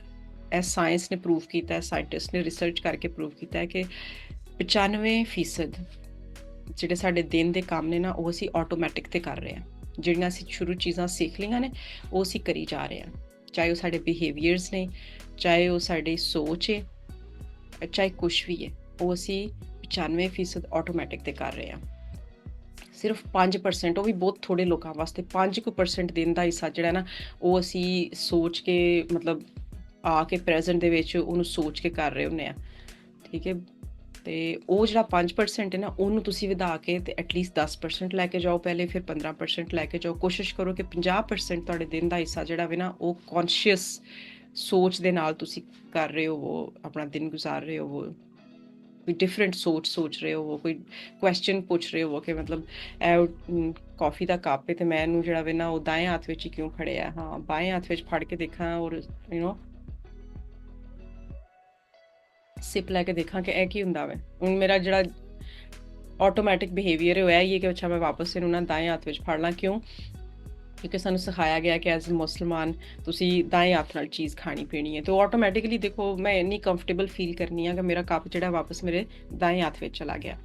ਇਹ ਸਾਇੰਸ ਨੇ ਪ੍ਰੂਵ ਕੀਤਾ ਹੈ, ਸਾਇੰਟਿਸਟ ਨੇ ਰਿਸਰਚ ਕਰਕੇ ਪ੍ਰੂਵ ਕੀਤਾ ਹੈ ਕਿ 95% ਜਿਹੜੇ ਸਾਡੇ ਦਿਨ ਦੇ ਕੰਮ ਨੇ ਨਾ ਉਹ ਅਸੀਂ ਆਟੋਮੈਟਿਕ ਤੇ ਕਰ ਰਹੇ ਹਾਂ। ਜਿਹੜੀਆਂ ਅਸੀਂ ਸ਼ੁਰੂ ਚੀਜ਼ਾਂ ਸਿੱਖ ਲਈਆਂ ਨੇ ਉਹ ਅਸੀਂ ਕਰੀ ਜਾ ਰਹੇ ਹਾਂ, ਚਾਹੇ ਉਹ ਸਾਡੇ ਬਿਹੇਵੀਅਰਸ ਨੇ, ਚਾਹੇ ਉਹ ਸਾਡੀ ਸੋਚ ਹੈ, ਚਾਹੇ ਕੁਛ ਵੀ ਹੈ, ਉਹ ਅਸੀਂ 95% ਆਟੋਮੈਟਿਕ ਤੇ ਕਰ ਰਹੇ ਹਾਂ। ਸਿਰਫ 5%, ਉਹ ਵੀ ਬਹੁਤ ਥੋੜੇ ਲੋਕਾਂ ਵਾਸਤੇ 5% ਦਿਨ ਦਾ ਹਿੱਸਾ ਜਿਹੜਾ ਨਾ ਉਹ ਅਸੀਂ ਸੋਚ ਕੇ ਮਤਲਬ ਆ ਕੇ ਪ੍ਰੈਜ਼ੈਂਟ ਦੇ ਵਿੱਚ ਉਹਨੂੰ ਸੋਚ ਕੇ ਕਰ ਰਹੇ ਹੁੰਦੇ ਆ। ਠੀਕ ਹੈ, ਤੇ ਉਹ ਜਿਹੜਾ 5% ਹੈ ਨਾ ਉਹਨੂੰ ਤੁਸੀਂ ਵਧਾ ਕੇ ਤੇ ਐਟਲੀਸਟ 10% ਲੈ ਕੇ ਜਾਓ ਪਹਿਲੇ, ਫਿਰ 15% ਲੈ ਕੇ ਜਾਓ। ਕੋਸ਼ਿਸ਼ ਕਰੋ ਕਿ 50% ਤੁਹਾਡੇ ਦਿਨ ਦਾ ਹਿੱਸਾ ਜਿਹੜਾ ਵੇ ਨਾ ਉਹ ਕੌਨਸ਼ੀਅਸ ਸੋਚ ਦੇ ਨਾਲ ਤੁਸੀਂ ਕਰ ਰਹੇ ਹੋ, ਆਪਣਾ ਦਿਨ ਗੁਜ਼ਾਰ ਰਹੇ ਹੋ, ਕੋਈ ਡਿਫਰੈਂਟ ਸੋਚ ਰਹੇ ਹੋ, ਕੋਈ ਕੁਐਸਚਨ ਪੁੱਛ ਰਹੇ ਹੋ ਕਿ ਮਤਲਬ ਇਹ ਕਾਫੀ ਦਾ ਕੱਪ ਹੈ ਤੇ ਮੈਂ ਇਹਨੂੰ ਜਿਹੜਾ ਵੇ ਨਾ ਉਹ ਦਾएं ਹੱਥ ਵਿੱਚ ਹੀ ਕਿਉਂ ਫੜਿਆ, ਹਾਂ ਬਾएं ਹੱਥ ਵਿੱਚ ਫੜ ਕੇ ਦੇਖਾਂ ਔਰ ਸਿਪ ਲੈ ਕੇ ਦੇਖਾਂ ਕਿ ਇਹ ਕੀ ਹੁੰਦਾ ਵੇ। ਹੁਣ ਮੇਰਾ ਜਿਹੜਾ ਆਟੋਮੈਟਿਕ ਬਿਹੇਵੀਅਰ ਹੈ ਉਹ ਇਹ ਹੀ ਹੈ ਕਿ ਅੱਛਾ ਮੈਂ ਵਾਪਸ ਇਹਨੂੰ ਨਾ ਦਾएं ਹੱਥ ਵਿੱਚ ਫੜ ਲਾਂ। ਕਿਉਂ? ਕਿਉਂਕਿ ਸਾਨੂੰ ਸਿਖਾਇਆ ਗਿਆ ਕਿ ਐਜ਼ ਅ ਮੁਸਲਮਾਨ ਤੁਸੀਂ ਦਾएं ਹੱਥ ਨਾਲ ਚੀਜ਼ ਖਾਣੀ ਪੀਣੀ ਹੈ, ਤੇ ਉਹ ਆਟੋਮੈਟਿਕਲੀ ਦੇਖੋ ਮੈਂ ਇੰਨੀ ਕੰਫਰਟੇਬਲ ਫੀਲ ਕਰਨੀ ਆ ਕਿ ਮੇਰਾ ਕੱਪ ਜਿਹੜਾ ਵਾਪਸ ਮੇਰੇ ਦਾएं ਹੱਥ ਵਿੱਚ ਚਲਾ ਗਿਆ।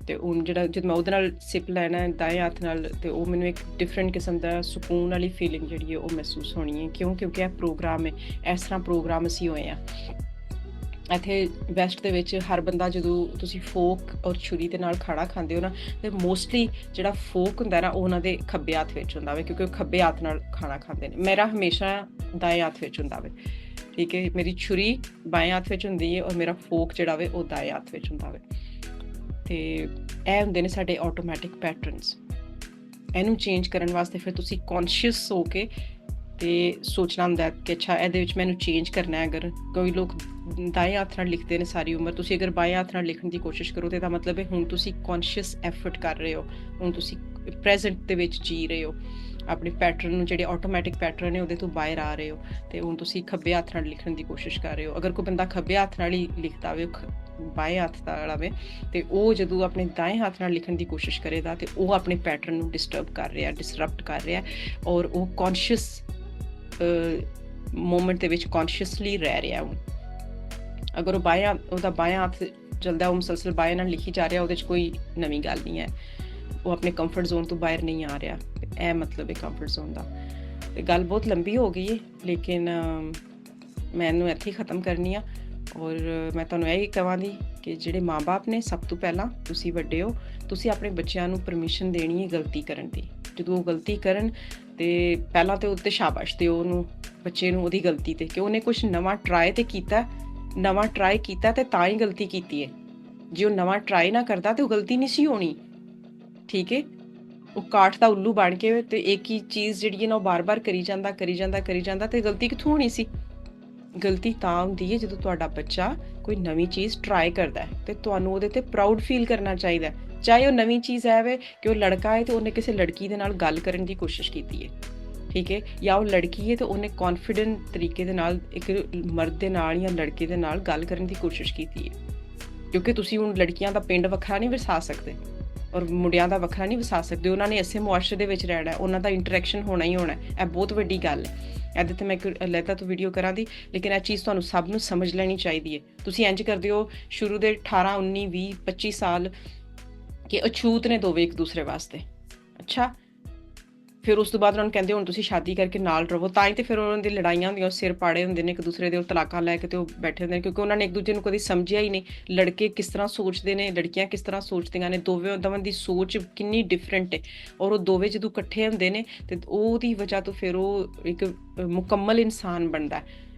ਤੇ ਹੁਣ ਜਿਹੜਾ ਜਦ ਮੈਂ ਉਹਦੇ ਨਾਲ ਸਿਪ ਲੈਣਾ ਦਾएं ਹੱਥ ਨਾਲ ਤੇ ਉਹ ਮੈਨੂੰ ਇੱਕ ਡਿਫਰੈਂਟ ਕਿਸਮ ਦਾ ਸਕੂਨ ਵਾਲੀ ਫੀਲਿੰਗ ਜਿਹੜੀ ਹੈ ਉਹ ਮਹਿਸੂਸ ਹੋਣੀ ਹੈ। ਕਿਉਂ? ਕਿਉਂਕਿ ਇਹ ਪ੍ਰੋਗਰਾਮ ਹੈ, ਇਸ ਤਰ੍ਹਾਂ ਪ੍ਰੋਗਰਾਮ ਅਸੀਂ ਹੋਏ ਆ। ਇੱਥੇ ਵੈਸਟ ਦੇ ਵਿੱਚ ਹਰ ਬੰਦਾ ਜਦੋਂ ਤੁਸੀਂ ਫੋਕ ਔਰ ਛੁਰੀ ਦੇ ਨਾਲ ਖਾਣਾ ਖਾਂਦੇ ਹੋ ਨਾ ਤੇ ਮੋਸਟਲੀ ਜਿਹੜਾ ਫੋਕ ਹੁੰਦਾ ਨਾ ਉਹ ਉਹਨਾਂ ਦੇ ਖੱਬੇ ਹੱਥ ਵਿੱਚ ਹੁੰਦਾ ਵੇ, ਕਿਉਂਕਿ ਉਹ ਖੱਬੇ ਹੱਥ ਨਾਲ ਖਾਣਾ ਖਾਂਦੇ ਨੇ। ਮੇਰਾ ਹਮੇਸ਼ਾ ਦਾएं ਹੱਥ ਵਿੱਚ ਹੁੰਦਾ ਵੇ। ਠੀਕ ਹੈ, ਮੇਰੀ ਛੁਰੀ ਬਾएं ਹੱਥ ਵਿੱਚ ਹੁੰਦੀ ਹੈ ਔਰ ਮੇਰਾ ਫੋਕ ਜਿਹੜਾ ਵੇ ਉਹ ਦਾएं ਹੱਥ ਵਿੱਚ ਹੁੰਦਾ ਵੇ। ਤੇ ਇਹ ਹੁੰਦੇ ਨੇ ਸਾਡੇ ਆਟੋਮੈਟਿਕ ਪੈਟਰਨਸ। ਇਹਨੂੰ ਚੇਂਜ ਕਰਨ ਵਾਸਤੇ ਫਿਰ ਤੁਸੀਂ ਕੌਨਸ਼ੀਅਸ ਹੋ ਕੇ ਤੇ ਸੋਚਣਾ ਹੁੰਦਾ ਕਿ ਅੱਛਾ ਇਹਦੇ ਵਿੱਚ ਮੈਨੂੰ ਚੇਂਜ ਕਰਨਾ ਹੈ। ਅਗਰ ਕੋਈ ਲੋਕ ਦਾएं ਹੱਥ ਨਾਲ ਲਿਖਦੇ ਨੇ ਸਾਰੀ ਉਮਰ, ਤੁਸੀਂ ਅਗਰ ਬਾएं ਹੱਥ ਨਾਲ ਲਿਖਣ ਦੀ ਕੋਸ਼ਿਸ਼ ਕਰੋ ਤੇ ਇਹਦਾ ਮਤਲਬ ਹੈ ਹੁਣ ਤੁਸੀਂ ਕੌਨਸ਼ੀਅਸ ਐਫਰਟ ਕਰ ਰਹੇ ਹੋ, ਹੁਣ ਤੁਸੀਂ ਪ੍ਰੈਜ਼ੈਂਟ ਦੇ ਵਿੱਚ ਜੀ ਰਹੇ ਹੋ, ਆਪਣੇ ਪੈਟਰਨ ਨੂੰ ਜਿਹੜੇ ਆਟੋਮੈਟਿਕ ਪੈਟਰਨ ਨੇ ਉਹਦੇ ਤੋਂ ਬਾਹਰ ਆ ਰਹੇ ਹੋ ਤੇ ਹੁਣ ਤੁਸੀਂ ਖੱਬੇ ਹੱਥ ਨਾਲ ਲਿਖਣ ਦੀ ਕੋਸ਼ਿਸ਼ ਕਰ ਰਹੇ ਹੋ। ਅਗਰ ਕੋਈ ਬੰਦਾ ਖੱਬੇ ਹੱਥ ਨਾਲ ਹੀ ਲਿਖਦਾ ਹੋਵੇ, ਬਾएं ਹੱਥ ਦਾ ਵਾਲਾ ਵੇ, ਤੇ ਉਹ ਜਦੋਂ ਆਪਣੇ ਦਾएं ਹੱਥ ਨਾਲ ਲਿਖਣ ਦੀ ਕੋਸ਼ਿਸ਼ ਕਰੇਗਾ ਤੇ ਉਹ ਆਪਣੇ ਪੈਟਰਨ ਨੂੰ ਡਿਸਟਰਬਟ ਕਰ ਰਿਹਾ ਔਰ ਉਹ ਕੌਨਸ਼ੀਅਸ ਮੂਮੈਂਟ ਦੇ ਵਿੱਚ ਕੌਨਸ਼ੀਅਸਲੀ ਰਹਿ ਰਿਹਾ। ਹੁਣ ਅਗਰ ਉਹਦਾ ਬਾएं ਹੱਥ ਚੱਲਦਾ, ਉਹ ਮੁਸਲਸਲ ਬਾएं ਨਾਲ ਲਿਖੀ ਜਾ ਰਿਹਾ, ਉਹਦੇ 'ਚ ਕੋਈ ਨਵੀਂ ਗੱਲ ਨਹੀਂ ਹੈ, ਉਹ ਆਪਣੇ ਕੰਫਰਟ ਜ਼ੋਨ ਤੋਂ ਬਾਹਰ ਨਹੀਂ ਆ ਰਿਹਾ। ਇਹ ਮਤਲਬ ਹੈ ਕੰਫਰਟ ਜ਼ੋਨ ਦਾ। ਤੇ ਗੱਲ ਬਹੁਤ ਲੰਬੀ ਹੋ ਗਈ ਹੈ ਲੇਕਿਨ ਮੈਂ ਇਹਨੂੰ ਇੱਥੇ ਹੀ ਖ਼ਤਮ ਕਰਨੀ ਆ। ਔਰ ਮੈਂ ਤੁਹਾਨੂੰ ਇਹ ਹੀ ਕਹਾਂਗੀ ਕਿ ਜਿਹੜੇ ਮਾਂ-ਬਾਪ ਨੇ ਸਭ ਤੋਂ ਪਹਿਲਾਂ ਤੁਸੀਂ ਵੱਡੇ ਹੋ, ਤੁਸੀਂ ਆਪਣੇ ਬੱਚਿਆਂ ਨੂੰ ਪਰਮਿਸ਼ਨ ਦੇਣੀ ਹੈ ਗਲਤੀ ਕਰਨ ਦੀ। ਜਦੋਂ ਉਹ ਗਲਤੀ ਕਰਨ ਤੇ ਪਹਿਲਾਂ ਤੇ ਉੱਤੇ ਸ਼ਾਬਾਸ਼ ਦਿਓ ਉਹਨੂੰ, ਬੱਚੇ ਨੂੰ, ਉਹਦੀ ਗਲਤੀ ਤੇ, ਕਿ ਉਹਨੇ ਕੁਛ ਨਵਾਂ ਟਰਾਈ ਕੀਤਾ ਤੇ ਤਾਂ ਹੀ ਗਲਤੀ ਕੀਤੀ ਹੈ। ਜੇ ਉਹ ਨਵਾਂ ਟਰਾਈ ਨਾ ਕਰਦਾ ਤੇ ਉਹ ਗਲਤੀ ਨਹੀਂ ਸੀ ਹੋਣੀ। ਠੀਕ ਹੈ, ਉਹ ਕਾਠ ਦਾ ਉੱਲੂ ਬਣ ਕੇ ਤੇ ਇੱਕ ਹੀ ਚੀਜ਼ ਜਿਹੜੀ ਹੈ ਨਾ ਉਹ ਬਾਰ-ਬਾਰ ਕਰੀ ਜਾਂਦਾ ਤੇ ਗਲਤੀ ਕਿੱਥੋਂ ਹੋਣੀ ਸੀ? ਗਲਤੀ ਤਾਂ ਹੁੰਦੀ ਹੈ ਜਦੋਂ ਤੁਹਾਡਾ ਬੱਚਾ ਕੋਈ ਨਵੀਂ ਚੀਜ਼ ਟਰਾਈ ਕਰਦਾ ਹੈ ਤੇ ਤੁਹਾਨੂੰ ਉਹਦੇ ਤੇ ਪ੍ਰਾਊਡ ਫੀਲ ਕਰਨਾ ਚਾਹੀਦਾ। ਚਾਹੇ ਉਹ ਨਵੀਂ ਚੀਜ਼ ਹੈ ਵੇ ਕਿ ਉਹ ਲੜਕਾ ਹੈ ਤੇ ਉਹਨੇ ਕਿਸੇ ਲੜਕੀ ਦੇ ਨਾਲ ਗੱਲ ਕਰਨ ਦੀ ਕੋਸ਼ਿਸ਼ ਕੀਤੀ ਹੈ, ਠੀਕ ਹੈ, ਜਾਂ ਉਹ ਲੜਕੀ ਹੈ ਤੇ ਉਹਨੇ ਕੌਨਫੀਡੈਂਟ ਤਰੀਕੇ ਦੇ ਨਾਲ ਇੱਕ ਮਰਦ ਦੇ ਨਾਲ ਜਾਂ ਲੜਕੇ ਦੇ ਨਾਲ ਗੱਲ ਕਰਨ ਦੀ ਕੋਸ਼ਿਸ਼ ਕੀਤੀ ਹੈ। ਕਿਉਂਕਿ ਤੁਸੀਂ ਹੁਣ ਲੜਕੀਆਂ ਦਾ ਪਿੰਡ ਵੱਖਰਾ ਨਹੀਂ ਵਸਾ ਸਕਦੇ ਔਰ ਮੁੰਡਿਆਂ ਦਾ ਵੱਖਰਾ ਨਹੀਂ ਵਸਾ ਸਕਦੇ। ਉਹਨਾਂ ਨੇ ਇਸੇ ਮੁਆਸ਼ਰੇ ਦੇ ਵਿੱਚ ਰਹਿਣਾ, ਉਹਨਾਂ ਦਾ ਇੰਟਰੈਕਸ਼ਨ ਹੋਣਾ ਹੀ ਹੋਣਾ। ਇਹ ਬਹੁਤ ਵੱਡੀ ਗੱਲ ਹੈ। ਇਹਦੇ ਤੇ ਮੈਂ ਇੱਕ ਅਲੱਗਾ ਤੋਂ ਵੀਡੀਓ ਕਰਾਂ ਦੀ, ਲੇਕਿਨ ਇਹ ਚੀਜ਼ ਤੁਹਾਨੂੰ ਸਭ ਨੂੰ ਸਮਝ ਲੈਣੀ ਚਾਹੀਦੀ ਹੈ। ਤੁਸੀਂ ਇੰਝ ਕਰਦੇ ਹੋ ਸ਼ੁਰੂ ਦੇ 18, 19, 20, 25 ਸਾਲ ਕਿ ਅਛੂਤ ਨੇ ਦੋਵੇਂ ਇੱਕ ਦੂਸਰੇ ਵਾਸਤੇ। ਅੱਛਾ, ਫਿਰ ਉਸ ਤੋਂ ਬਾਅਦ ਉਹਨਾਂ ਨੂੰ ਕਹਿੰਦੇ ਹੁਣ ਤੁਸੀਂ ਸ਼ਾਦੀ ਕਰਕੇ ਨਾਲ ਰਹੋ, ਤਾਂ ਹੀ ਤੇ ਫਿਰ ਉਹਨਾਂ ਦੀ ਲੜਾਈਆਂ ਹੁੰਦੀਆਂ, ਸਿਰ ਪਾੜੇ ਹੁੰਦੇ ਨੇ ਇੱਕ ਦੂਸਰੇ ਦੇ, ਉਹ ਤਲਾਕਾਂ ਲੈ ਕੇ ਤੇ ਉਹ ਬੈਠੇ ਹੁੰਦੇ ਨੇ ਕਿਉਂਕਿ ਉਹਨਾਂ ਨੇ ਇੱਕ ਦੂਜੇ ਨੂੰ ਕਦੀ ਸਮਝਿਆ ਹੀ ਨਹੀਂ। ਲੜਕੇ ਕਿਸ ਤਰ੍ਹਾਂ ਸੋਚਦੇ ਨੇ, ਲੜਕੀਆਂ ਕਿਸ ਤਰ੍ਹਾਂ ਸੋਚਦੀਆਂ ਨੇ, ਦੋਵਾਂ ਦੀ ਸੋਚ ਕਿੰਨੀ ਡਿਫਰੈਂਟ ਹੈ। ਔਰ ਉਹ ਦੋਵੇਂ ਜਦੋਂ ਇਕੱਠੇ ਹੁੰਦੇ ਨੇ ਤੇ ਉਹਦੀ ਵਜ੍ਹਾ ਤੋਂ ਫਿਰ ਉਹ ਇੱਕ ਮੁਕੰਮਲ ਇਨਸਾਨ ਬਣਦਾ।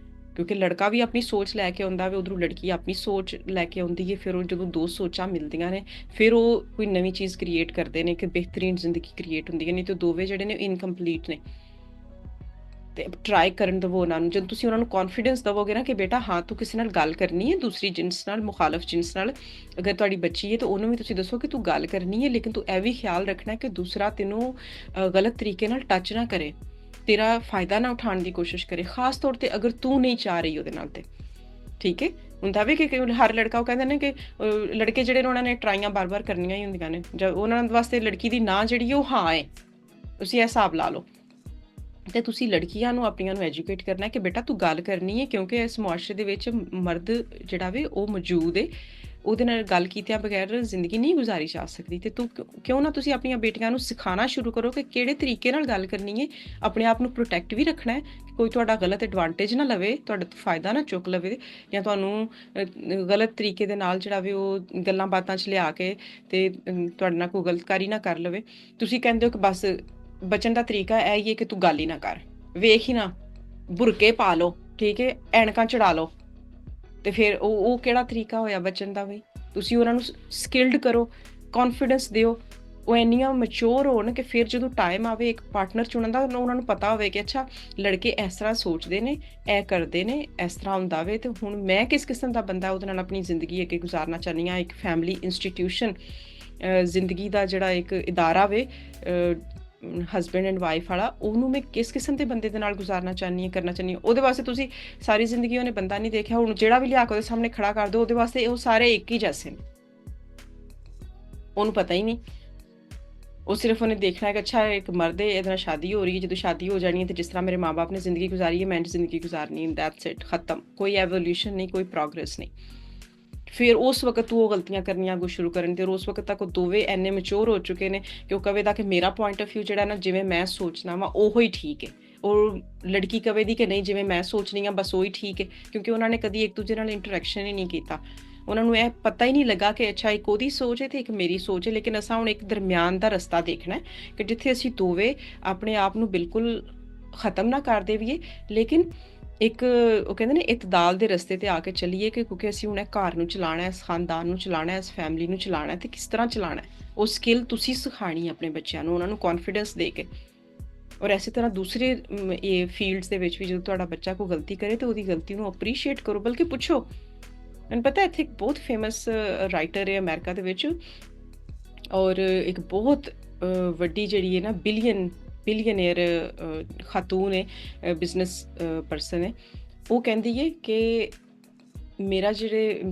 ਕਿਉਂਕਿ ਲੜਕਾ ਵੀ ਆਪਣੀ ਸੋਚ ਲੈ ਕੇ ਆਉਂਦਾ ਵੇ, ਉਧਰੋਂ ਲੜਕੀ ਆਪਣੀ ਸੋਚ ਲੈ ਕੇ ਆਉਂਦੀ ਹੈ। ਫਿਰ ਉਹ ਜਦੋਂ ਦੋ ਸੋਚਾਂ ਮਿਲਦੀਆਂ ਨੇ, ਫਿਰ ਉਹ ਕੋਈ ਨਵੀਂ ਚੀਜ਼ ਕ੍ਰੀਏਟ ਕਰਦੇ ਨੇ ਕਿ ਬਿਹਤਰੀਨ ਜ਼ਿੰਦਗੀ ਕ੍ਰੀਏਟ ਹੁੰਦੀ ਹੈ। ਨਹੀਂ ਤਾਂ ਦੋਵੇਂ ਜਿਹੜੇ ਨੇ ਇਨਕੰਪਲੀਟ ਨੇ। ਤੇ ਟਰਾਈ ਕਰਨ ਦੇਵੋ ਉਹਨਾਂ ਨੂੰ। ਜਦੋਂ ਤੁਸੀਂ ਉਹਨਾਂ ਨੂੰ ਕੌਨਫੀਡੈਂਸ ਦੇਵੋਗੇ ਨਾ ਕਿ ਬੇਟਾ ਹਾਂ ਤੂੰ ਕਿਸੇ ਨਾਲ ਗੱਲ ਕਰਨੀ ਹੈ, ਦੂਸਰੀ ਜਿਨਸ ਨਾਲ, ਮੁਖਾਲਫ ਜਿਨਸ ਨਾਲ, ਅਗਰ ਤੁਹਾਡੀ ਬੱਚੀ ਹੈ ਤਾਂ ਉਹਨੂੰ ਵੀ ਤੁਸੀਂ ਦੱਸੋ ਕਿ ਤੂੰ ਗੱਲ ਕਰਨੀ ਹੈ, ਲੇਕਿਨ ਤੂੰ ਇਹ ਵੀ ਖਿਆਲ ਰੱਖਣਾ ਕਿ ਦੂਸਰਾ ਤੈਨੂੰ ਗਲਤ ਤਰੀਕੇ ਨਾਲ ਟੱਚ ਨਾ ਕਰੇ, ਤੇਰਾ ਫਾਇਦਾ ਨਾ ਉਠਾਉਣ ਦੀ ਕੋਸ਼ਿਸ਼ ਕਰੇ, ਖਾਸ ਤੌਰ ਤੇ ਅਗਰ ਤੂੰ ਨਹੀਂ ਚਾਹ ਰਹੀ ਉਹਦੇ ਨਾਲ। ਤੇ ਠੀਕ ਹੈ, ਹੁੰਦਾ ਵੀ ਕਿ ਹਰ ਲੜਕਾ, ਉਹ ਕਹਿੰਦੇ ਨੇ ਕਿ ਲੜਕੇ ਜਿਹੜੇ ਨੇ ਉਹਨਾਂ ਨੇ ਟਰਾਈਆਂ ਬਾਰ-ਬਾਰ ਕਰਨੀਆਂ ਹੀ ਹੁੰਦੀਆਂ ਨੇ, ਜਦ ਉਹਨਾਂ ਵਾਸਤੇ ਲੜਕੀ ਦੀ ਨਾ ਜਿਹੜੀ ਉਹ ਹਾਂ ਹੈ। ਤੁਸੀਂ ਇਹ ਹਿਸਾਬ ਲਾ ਲਓ। ਤੇ ਤੁਸੀਂ ਲੜਕੀਆਂ ਨੂੰ ਆਪਣੀਆਂ ਨੂੰ ਐਜੂਕੇਟ ਕਰਨਾ ਕਿ ਬੇਟਾ ਤੂੰ ਗੱਲ ਕਰਨੀ ਹੈ, ਕਿਉਂਕਿ ਇਸ ਮੁਆਸ਼ਰੇ ਦੇ ਵਿੱਚ ਮਰਦ ਜਿਹੜਾ ਵੇ ਉਹ ਮੌਜੂਦ ਹੈ, ਉਹਦੇ ਨਾਲ ਗੱਲ ਕੀਤਿਆਂ ਬਗੈਰ ਜ਼ਿੰਦਗੀ ਨਹੀਂ ਗੁਜ਼ਾਰੀ ਜਾ ਸਕਦੀ। ਤੇ ਤੂੰ ਕਿਉਂ ਨਾ ਤੁਸੀਂ ਆਪਣੀਆਂ ਬੇਟੀਆਂ ਨੂੰ ਸਿਖਾਉਣਾ ਸ਼ੁਰੂ ਕਰੋ ਕਿ ਕਿਹੜੇ ਤਰੀਕੇ ਨਾਲ ਗੱਲ ਕਰਨੀ ਹੈ, ਆਪਣੇ ਆਪ ਨੂੰ ਪ੍ਰੋਟੈਕਟ ਵੀ ਰੱਖਣਾ ਹੈ, ਕੋਈ ਤੁਹਾਡਾ ਗਲਤ ਐਡਵਾਂਟੇਜ ਨਾ ਲਵੇ, ਤੁਹਾਡਾ ਫਾਇਦਾ ਨਾ ਚੁੱਕ ਲਵੇ, ਜਾਂ ਤੁਹਾਨੂੰ ਗਲਤ ਤਰੀਕੇ ਦੇ ਨਾਲ ਜਿਹੜਾ ਵੇ ਉਹ ਗੱਲਾਂ ਬਾਤਾਂ 'ਚ ਲਿਆ ਕੇ ਤੇ ਤੁਹਾਡੇ ਨਾਲ ਕੋਈ ਗਲਤਕਾਰੀ ਨਾ ਕਰ ਲਵੇ। ਤੁਸੀਂ ਕਹਿੰਦੇ ਹੋ ਕਿ ਬਸ ਬਚਣ ਦਾ ਤਰੀਕਾ ਇਹ ਹੀ ਹੈ ਕਿ ਤੂੰ ਗੱਲ ਹੀ ਨਾ ਕਰ, ਵੇਖ ਹੀ ਨਾ, ਬੁਰਕੇ ਪਾ ਲਓ, ਠੀਕ ਹੈ, ਐਨਕਾਂ ਚੜਾ ਲਓ। ਤੇ ਫਿਰ ਉਹ ਕਿਹੜਾ ਤਰੀਕਾ ਹੋਇਆ ਬਚਣ ਦਾ ਬਈ? ਤੁਸੀਂ ਉਹਨਾਂ ਨੂੰ ਸਕਿਲਡ ਕਰੋ, ਕੌਨਫੀਡੈਂਸ ਦਿਓ, ਉਹ ਇੰਨੀਆਂ ਮੈਚੁਰ ਹੋਣ ਕਿ ਫਿਰ ਜਦੋਂ ਟਾਈਮ ਆਵੇ ਇੱਕ ਪਾਰਟਨਰ ਚੁਣਨ ਦਾ, ਉਹਨਾਂ ਨੂੰ ਪਤਾ ਹੋਵੇ ਕਿ ਅੱਛਾ ਲੜਕੇ ਇਸ ਤਰ੍ਹਾਂ ਸੋਚਦੇ ਨੇ, ਇਹ ਕਰਦੇ ਨੇ, ਇਸ ਤਰ੍ਹਾਂ ਹੁੰਦਾ ਵੇ, ਤੇ ਹੁਣ ਮੈਂ ਕਿਸ ਕਿਸਮ ਦਾ ਬੰਦਾ ਉਹਦੇ ਨਾਲ ਆਪਣੀ ਜ਼ਿੰਦਗੀ ਅੱਗੇ ਗੁਜ਼ਾਰਨਾ ਚਾਹੁੰਦੀ ਹਾਂ। ਇੱਕ ਫੈਮਿਲੀ ਇੰਸਟੀਟਿਊਸ਼ਨ, ਜ਼ਿੰਦਗੀ ਦਾ ਜਿਹੜਾ ਇੱਕ ਇਦਾਰਾ ਵੇ ਹਸਬੈਂਡ ਐਂਡ ਵਾਈਫ ਵਾਲਾ, ਉਹਨੂੰ ਮੈਂ ਕਿਸ ਕਿਸਮ ਦੇ ਬੰਦੇ ਦੇ ਨਾਲ ਗੁਜ਼ਾਰਨਾ ਚਾਹੁੰਦੀ ਹਾਂ, ਕਰਨਾ ਚਾਹੁੰਦੀ ਹਾਂ। ਉਹਦੇ ਵਾਸਤੇ ਤੁਸੀਂ ਸਾਰੀ ਜ਼ਿੰਦਗੀ ਉਹਨੇ ਬੰਦਾ ਨਹੀਂ ਦੇਖਿਆ, ਹੁਣ ਜਿਹੜਾ ਵੀ ਲਿਆ ਕੇ ਉਹਦੇ ਸਾਹਮਣੇ ਖੜਾ ਕਰ ਦਿਓ, ਉਹਦੇ ਵਾਸਤੇ ਉਹ ਸਾਰੇ ਇੱਕ ਹੀ ਜੈਸੇ ਨੇ। ਉਹਨੂੰ ਪਤਾ ਹੀ ਨਹੀਂ, ਉਹ ਸਿਰਫ ਉਹਨੇ ਦੇਖਣਾ ਹੈ ਕਿ ਅੱਛਾ ਇੱਕ ਮਰਦ ਹੈ, ਇਹਦੇ ਨਾਲ ਸ਼ਾਦੀ ਹੋ ਰਹੀ ਹੈ, ਜਦੋਂ ਸ਼ਾਦੀ ਹੋ ਜਾਣੀ ਹੈ ਤੇ ਜਿਸ ਤਰ੍ਹਾਂ ਮੇਰੇ ਮਾਂ-ਬਾਪ ਨੇ ਜ਼ਿੰਦਗੀ ਗੁਜ਼ਾਰੀ ਹੈ, ਮੈਂ ਜ਼ਿੰਦਗੀ ਗੁਜ਼ਾਰਨੀ ਹੈ, ਦੈਟਸ ਇਟ, ਖਤਮ। ਕੋਈ ਐਵੋਲਿਊਸ਼ਨ ਨਹੀਂ, ਕੋਈ ਪ੍ਰੋਗਰੈਸ ਨਹੀਂ। ਫਿਰ ਉਸ ਵਕਤ ਉਹ ਗਲਤੀਆਂ ਕਰਨੀਆਂ ਅੱਗੋਂ ਸ਼ੁਰੂ ਕਰਨ, ਤੇ ਉਸ ਵਕਤ ਤੱਕ ਉਹ ਦੋਵੇਂ ਇੰਨੇ ਮੈਚੁਰ ਹੋ ਚੁੱਕੇ ਨੇ ਕਿ ਉਹ ਕਵੇ ਦਾ ਕਿ ਮੇਰਾ ਪੁਆਇੰਟ ਆਫ ਵਿਊ ਜਿਹੜਾ ਨਾ, ਜਿਵੇਂ ਮੈਂ ਸੋਚਣਾ ਵਾ ਉਹੋ ਹੀ ਠੀਕ ਹੈ। ਉਹ ਲੜਕੀ ਕਵੇ ਦੀ ਕਿ ਨਹੀਂ, ਜਿਵੇਂ ਮੈਂ ਸੋਚਣੀ ਆ ਬਸ ਉਹੀ ਠੀਕ ਹੈ, ਕਿਉਂਕਿ ਉਹਨਾਂ ਨੇ ਕਦੀ ਇੱਕ ਦੂਜੇ ਨਾਲ ਇੰਟਰੈਕਸ਼ਨ ਹੀ ਨਹੀਂ ਕੀਤਾ। ਉਹਨਾਂ ਨੂੰ ਇਹ ਪਤਾ ਹੀ ਨਹੀਂ ਲੱਗਾ ਕਿ ਅੱਛਾ ਇੱਕ ਉਹਦੀ ਸੋਚ ਹੈ ਤੇ ਇੱਕ ਮੇਰੀ ਸੋਚ ਹੈ। ਲੇਕਿਨ ਅਸਾਂ ਹੁਣ ਇੱਕ ਦਰਮਿਆਨ ਦਾ ਰਸਤਾ ਦੇਖਣਾ ਹੈ ਕਿ ਜਿੱਥੇ ਅਸੀਂ ਦੋਵੇਂ ਆਪਣੇ ਆਪ ਨੂੰ ਬਿਲਕੁਲ ਖਤਮ ਨਾ ਕਰ ਦੇਈਏ, ਲੇਕਿਨ ਇੱਕ ਉਹ ਕਹਿੰਦੇ ਨੇ ਇਤਦਾਲ ਦੇ ਰਸਤੇ ਤੇ ਆ ਕੇ ਚੱਲੀਏ, ਕਿ ਕਿਉਂਕਿ ਅਸੀਂ ਹੁਣ ਇਹ ਘਰ ਨੂੰ ਚਲਾਉਣਾ ਹੈ, ਇਸ ਖਾਨਦਾਨ ਨੂੰ ਚਲਾਉਣਾ ਹੈ, ਇਸ ਫੈਮਿਲੀ ਨੂੰ ਚਲਾਉਣਾ ਹੈ, ਤੇ ਕਿਸ ਤਰ੍ਹਾਂ ਚਲਾਉਣਾ ਹੈ ਉਹ ਸਕਿੱਲ ਤੁਸੀਂ ਸਿਖਾਣੀ ਆਪਣੇ ਬੱਚਿਆਂ ਨੂੰ, ਉਹਨਾਂ ਨੂੰ ਕੌਨਫੀਡੈਂਸ ਦੇ ਕੇ। ਔਰ ਇਸੇ ਤਰ੍ਹਾਂ ਦੂਸਰੇ ਇਹ ਫੀਲਡਸ ਦੇ ਵਿੱਚ ਵੀ ਜਦੋਂ ਤੁਹਾਡਾ ਬੱਚਾ ਕੋਈ ਗਲਤੀ ਕਰੇ ਤਾਂ ਉਹਦੀ ਗਲਤੀ ਨੂੰ ਅਪਰੀਸ਼ੀਏਟ ਕਰੋ, ਬਲਕਿ ਪੁੱਛੋ। ਮੈਨੂੰ ਪਤਾ ਇੱਥੇ ਇੱਕ ਬਹੁਤ ਫੇਮਸ ਰਾਈਟਰ ਹੈ ਅਮਰੀਕਾ ਦੇ ਵਿੱਚ, ਔਰ ਇੱਕ ਬਹੁਤ ਵੱਡੀ ਜਿਹੜੀ ਹੈ ਨਾ ਬਿਲੀਅਨੇਅਰ ਖਾਤੂਨ ਹੈ, ਬਿਜ਼ਨਸ ਪਰਸਨ ਹੈ। ਉਹ ਕਹਿੰਦੀ ਹੈ ਕਿ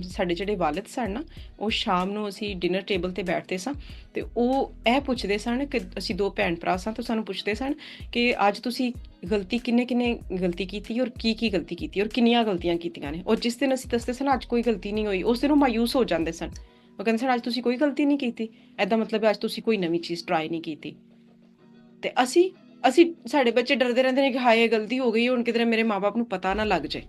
ਸਾਡੇ ਜਿਹੜੇ ਵਾਲਿਦ ਸਨ ਨਾ, ਉਹ ਸ਼ਾਮ ਨੂੰ ਅਸੀਂ ਡਿਨਰ ਟੇਬਲ ਤੇ ਬੈਠਦੇ ਸਾਂ ਤੇ ਉਹ ਇਹ ਪੁੱਛਦੇ ਸਨ ਕਿ ਅਸੀਂ ਦੋ ਭੈਣ ਭਰਾ ਸਾਂ, ਤਾਂ ਸਾਨੂੰ ਪੁੱਛਦੇ ਸਨ ਕਿ ਅੱਜ ਤੁਸੀਂ ਗਲਤੀ ਕਿੰਨੇ ਗਲਤੀ ਕੀਤੀ ਔਰ ਕੀ ਗਲਤੀ ਕੀਤੀ ਔਰ ਕਿੰਨੀਆਂ ਗਲਤੀਆਂ ਕੀਤੀਆਂ ਨੇ। ਔਰ ਜਿਸ ਦਿਨ ਅਸੀਂ ਦੱਸਦੇ ਸਨ ਅੱਜ ਕੋਈ ਗਲਤੀ ਨਹੀਂ ਹੋਈ, ਉਸ ਦਿਨ ਉਹ ਮਾਯੂਸ ਹੋ ਜਾਂਦੇ ਸਨ। ਉਹ ਕਹਿੰਦੇ ਸਨ ਅੱਜ ਤੁਸੀਂ ਕੋਈ ਗਲਤੀ ਨਹੀਂ ਕੀਤੀ, ਇਹਦਾ ਮਤਲਬ ਹੈ ਅੱਜ ਤੁਸੀਂ ਕੋਈ ਨਵੀਂ ਚੀਜ਼ ਟਰਾਈ ਨਹੀਂ ਕੀਤੀ। ਤੇ ਅਸੀਂ ਸਾਡੇ ਬੱਚੇ ਡਰਦੇ ਰਹਿੰਦੇ ਨੇ ਕਿ ਹਾਏ ਗਲਤੀ ਹੋ ਗਈ, ਹੁਣ ਕਿਧਰੇ ਮੇਰੇ ਮਾਂ-ਬਾਪ ਨੂੰ ਪਤਾ ਨਾ ਲੱਗ ਜਾਏ।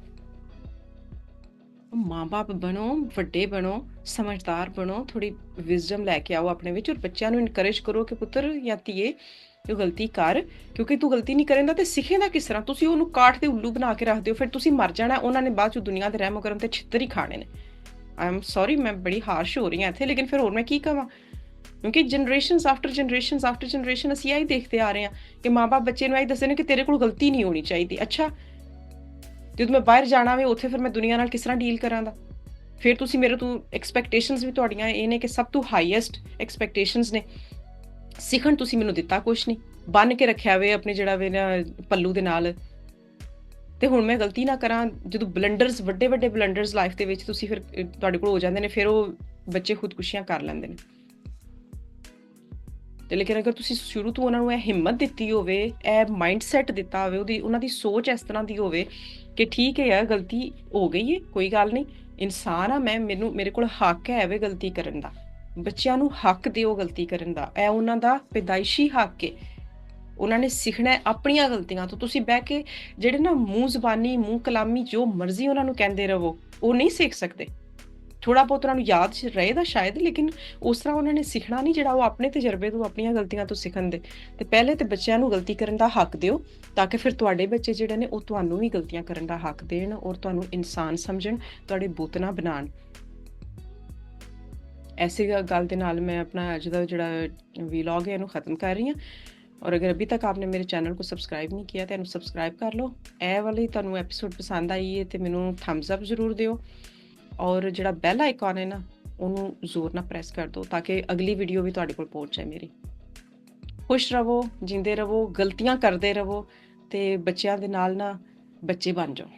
ਮਾਂ-ਬਾਪ ਬਣੋ, ਵੱਡੇ ਬਣੋ, ਸਮਝਦਾਰ ਬਣੋ, ਥੋੜੀ ਵਿਜ਼ਡਮ ਲੈ ਕੇ ਆਓ ਆਪਣੇ ਵਿੱਚ, ਔਰ ਬੱਚਿਆਂ ਨੂੰ ਇਨਕਰੇਜ ਕਰੋ ਕਿ ਪੁੱਤਰ ਜਾਂ ਧੀਏ ਤੂੰ ਗਲਤੀ ਕਰ, ਕਿਉਂਕਿ ਤੂੰ ਗਲਤੀ ਨਹੀਂ ਕਰੇਂਗਾ ਤੇ ਸਿੱਖੇਂਗਾ ਕਿਸ ਤਰ੍ਹਾਂ? ਤੁਸੀਂ ਉਹਨੂੰ ਕਾਠ ਦੇ ਉੱਲੂ ਬਣਾ ਕੇ ਰੱਖ ਦਿਓ, ਫਿਰ ਤੁਸੀਂ ਮਰ ਜਾਣਾ, ਉਹਨਾਂ ਨੇ ਬਾਅਦ ਚ ਦੁਨੀਆ ਦੇ ਰਹਿਮ ਕਰਮ ਤੇ ਛਿੱਤਰ ਹੀ ਖਾਣੇ ਨੇ। ਆਈ ਐਮ ਸੌਰੀ, ਮੈਂ ਬੜੀ ਹਾਰਸ਼ ਹੋ ਰਹੀ ਹਾਂ ਇੱਥੇ, ਲੇਕਿਨ ਫਿਰ ਹੋਰ ਮੈਂ ਕੀ ਕਹਾਂ, ਕਿਉਂਕਿ ਜਨਰੇਸ਼ਨਸ ਆਫਟਰ ਜਨਰੇਸ਼ਨ ਅਸੀਂ ਇਹੀ ਦੇਖਦੇ ਆ ਰਹੇ ਹਾਂ ਕਿ ਮਾਂ-ਬਾਪ ਬੱਚੇ ਨੂੰ ਇਹੀ ਦੱਸਦੇ ਨੇ ਕਿ ਤੇਰੇ ਕੋਲ ਗਲਤੀ ਨਹੀਂ ਹੋਣੀ ਚਾਹੀਦੀ। ਅੱਛਾ, ਜਦੋਂ ਮੈਂ ਬਾਹਰ ਜਾਣਾ ਵੇ ਉੱਥੇ ਫਿਰ ਮੈਂ ਦੁਨੀਆ ਨਾਲ ਕਿਸ ਤਰ੍ਹਾਂ ਡੀਲ ਕਰਾਂਗਾ? ਫਿਰ ਤੁਸੀਂ ਮੇਰੇ ਤੋਂ ਐਕਸਪੈਕਟੇਸ਼ਨਸ ਵੀ ਤੁਹਾਡੀਆਂ ਇਹ ਨੇ ਕਿ ਸਭ ਤੋਂ ਹਾਈਐਸਟ ਐਕਸਪੈਕਟੇਸ਼ਨਸ ਨੇ, ਸਿੱਖਣ ਤੁਸੀਂ ਮੈਨੂੰ ਦਿੱਤਾ ਕੁਛ ਨਹੀਂ, ਬੰਨ ਕੇ ਰੱਖਿਆ ਵੇ ਆਪਣੇ ਜਿਹੜਾ ਵੇ ਨਾ ਪੱਲੂ ਦੇ ਨਾਲ। ਤੇ ਹੁਣ ਮੈਂ ਗਲਤੀ ਨਾ ਕਰਾਂ, ਜਦੋਂ ਬਲੰਡਰਸ ਵੱਡੇ ਬਲੰਡਰਸ ਲਾਈਫ ਦੇ ਵਿੱਚ ਤੁਸੀਂ ਫਿਰ ਤੁਹਾਡੇ ਕੋਲ ਹੋ ਜਾਂਦੇ ਨੇ, ਫਿਰ ਉਹ ਬੱਚੇ ਖੁਦਕੁਸ਼ੀਆਂ ਕਰ ਲੈਂਦੇ ਨੇ। ਤੇ ਲੇਕਿਨ ਅਗਰ ਤੁਸੀਂ ਸ਼ੁਰੂ ਤੋਂ ਉਹਨਾਂ ਨੂੰ ਇਹ ਹਿੰਮਤ ਦਿੱਤੀ ਹੋਵੇ, ਇਹ ਮਾਈਂਡਸੈਟ ਦਿੱਤਾ ਹੋਵੇ, ਉਹਨਾਂ ਦੀ ਸੋਚ ਇਸ ਤਰ੍ਹਾਂ ਦੀ ਹੋਵੇ ਕਿ ਠੀਕ ਹੈ ਯਾਰ ਗਲਤੀ ਹੋ ਗਈ ਹੈ, ਕੋਈ ਗੱਲ ਨਹੀਂ, ਇਨਸਾਨ ਆ ਮੈਂ, ਮੇਰੇ ਕੋਲ ਹੱਕ ਹੈ ਵੇ ਗਲਤੀ ਕਰਨ ਦਾ। ਬੱਚਿਆਂ ਨੂੰ ਹੱਕ ਦਿਓ ਗਲਤੀ ਕਰਨ ਦਾ, ਇਹ ਉਹਨਾਂ ਦਾ ਪੈਦਾਇਸ਼ੀ ਹੱਕ ਹੈ। ਉਹਨਾਂ ਨੇ ਸਿੱਖਣਾ ਆਪਣੀਆਂ ਗਲਤੀਆਂ ਤੋਂ। ਤੁਸੀਂ ਬਹਿ ਕੇ ਜਿਹੜੇ ਨਾ ਮੂੰਹ ਜ਼ਬਾਨੀ, ਮੂੰਹ ਕਲਾਮੀ ਜੋ ਮਰਜ਼ੀ ਉਹਨਾਂ ਨੂੰ ਕਹਿੰਦੇ ਰਹੋ, ਉਹ ਨਹੀਂ ਸਿੱਖ ਸਕਦੇ। ਥੋੜ੍ਹਾ ਬਹੁਤ ਉਹਨਾਂ ਨੂੰ ਯਾਦ ਰਹੇਗਾ ਸ਼ਾਇਦ, ਲੇਕਿਨ ਉਸ ਤਰ੍ਹਾਂ ਉਹਨਾਂ ਨੇ ਸਿੱਖਣਾ ਨਹੀਂ ਜਿਹੜਾ ਉਹ ਆਪਣੇ ਤਜਰਬੇ ਤੋਂ, ਆਪਣੀਆਂ ਗਲਤੀਆਂ ਤੋਂ ਸਿੱਖਣ ਦੇ। ਤੇ ਪਹਿਲੇ ਤੇ ਬੱਚਿਆਂ ਨੂੰ ਗਲਤੀ ਕਰਨ ਦਾ ਹੱਕ ਦਿਓ, ਤਾਂ ਕਿ ਫਿਰ ਤੁਹਾਡੇ ਬੱਚੇ ਜਿਹੜੇ ਨੇ ਉਹ ਤੁਹਾਨੂੰ ਵੀ ਗਲਤੀਆਂ ਕਰਨ ਦਾ ਹੱਕ ਦੇਣ ਔਰ ਤੁਹਾਨੂੰ ਇਨਸਾਨ ਸਮਝਣ, ਤੁਹਾਡੇ ਬੁੱਤ ਨਾ ਬਣਾਉਣ। ਐਸੀ ਗੱਲ ਦੇ ਨਾਲ ਮੈਂ ਆਪਣਾ ਅੱਜ ਦਾ ਜਿਹੜਾ ਵੀਲੌਗ ਹੈ ਇਹਨੂੰ ख़त्म कर रही ਹਾਂ। और अगर अभी तक आपने मेरे चैनल को सब्सक्राइब नहीं किया तो इन्हू सब्सक्राइब कर लो। ਇਹ ਵਾਲੀ ਤੁਹਾਨੂੰ ਐਪੀਸੋਡ ਪਸੰਦ ਆਈ ਹੈ ਤੇ ਮੈਨੂੰ ਥੰਬਸ ਅਪ ਜ਼ਰੂਰ ਦਿਓ, ਔਰ ਜਿਹੜਾ ਬੈਲ ਆਈਕਨ ਹੈ ਨਾ ਉਹਨੂੰ ਜ਼ੋਰ ਨਾਲ ਪ੍ਰੈਸ ਕਰ ਦਿਓ, ਤਾਂ ਕਿ ਅਗਲੀ ਵੀਡੀਓ ਵੀ ਤੁਹਾਡੇ ਕੋਲ ਪਹੁੰਚ ਜਾਏ ਮੇਰੀ। ਖੁਸ਼ ਰਹੋ, ਜਿੰਦੇ ਰਹੋ, ਗਲਤੀਆਂ ਕਰਦੇ ਰਹੋ ਤੇ ਬੱਚਿਆਂ ਦੇ ਨਾਲ ਨਾ ਬੱਚੇ ਬਣ ਜਾਓ।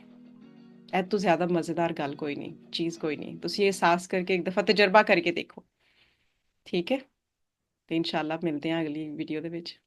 ਇਹ ਤੋਂ ਜ਼ਿਆਦਾ ਮਜ਼ੇਦਾਰ ਗੱਲ ਕੋਈ ਨਹੀਂ, ਚੀਜ਼ ਕੋਈ ਨਹੀਂ। ਤੁਸੀਂ ਇਹ ਅਹਿਸਾਸ ਕਰਕੇ ਇੱਕ ਦਫਾ ਤਜਰਬਾ ਕਰਕੇ ਦੇਖੋ, ਠੀਕ ਹੈ? ਤੇ ਇਨਸ਼ਾਅੱਲਾ ਮਿਲਦੇ ਹਾਂ ਅਗਲੀ ਵੀਡੀਓ ਦੇ ਵਿੱਚ।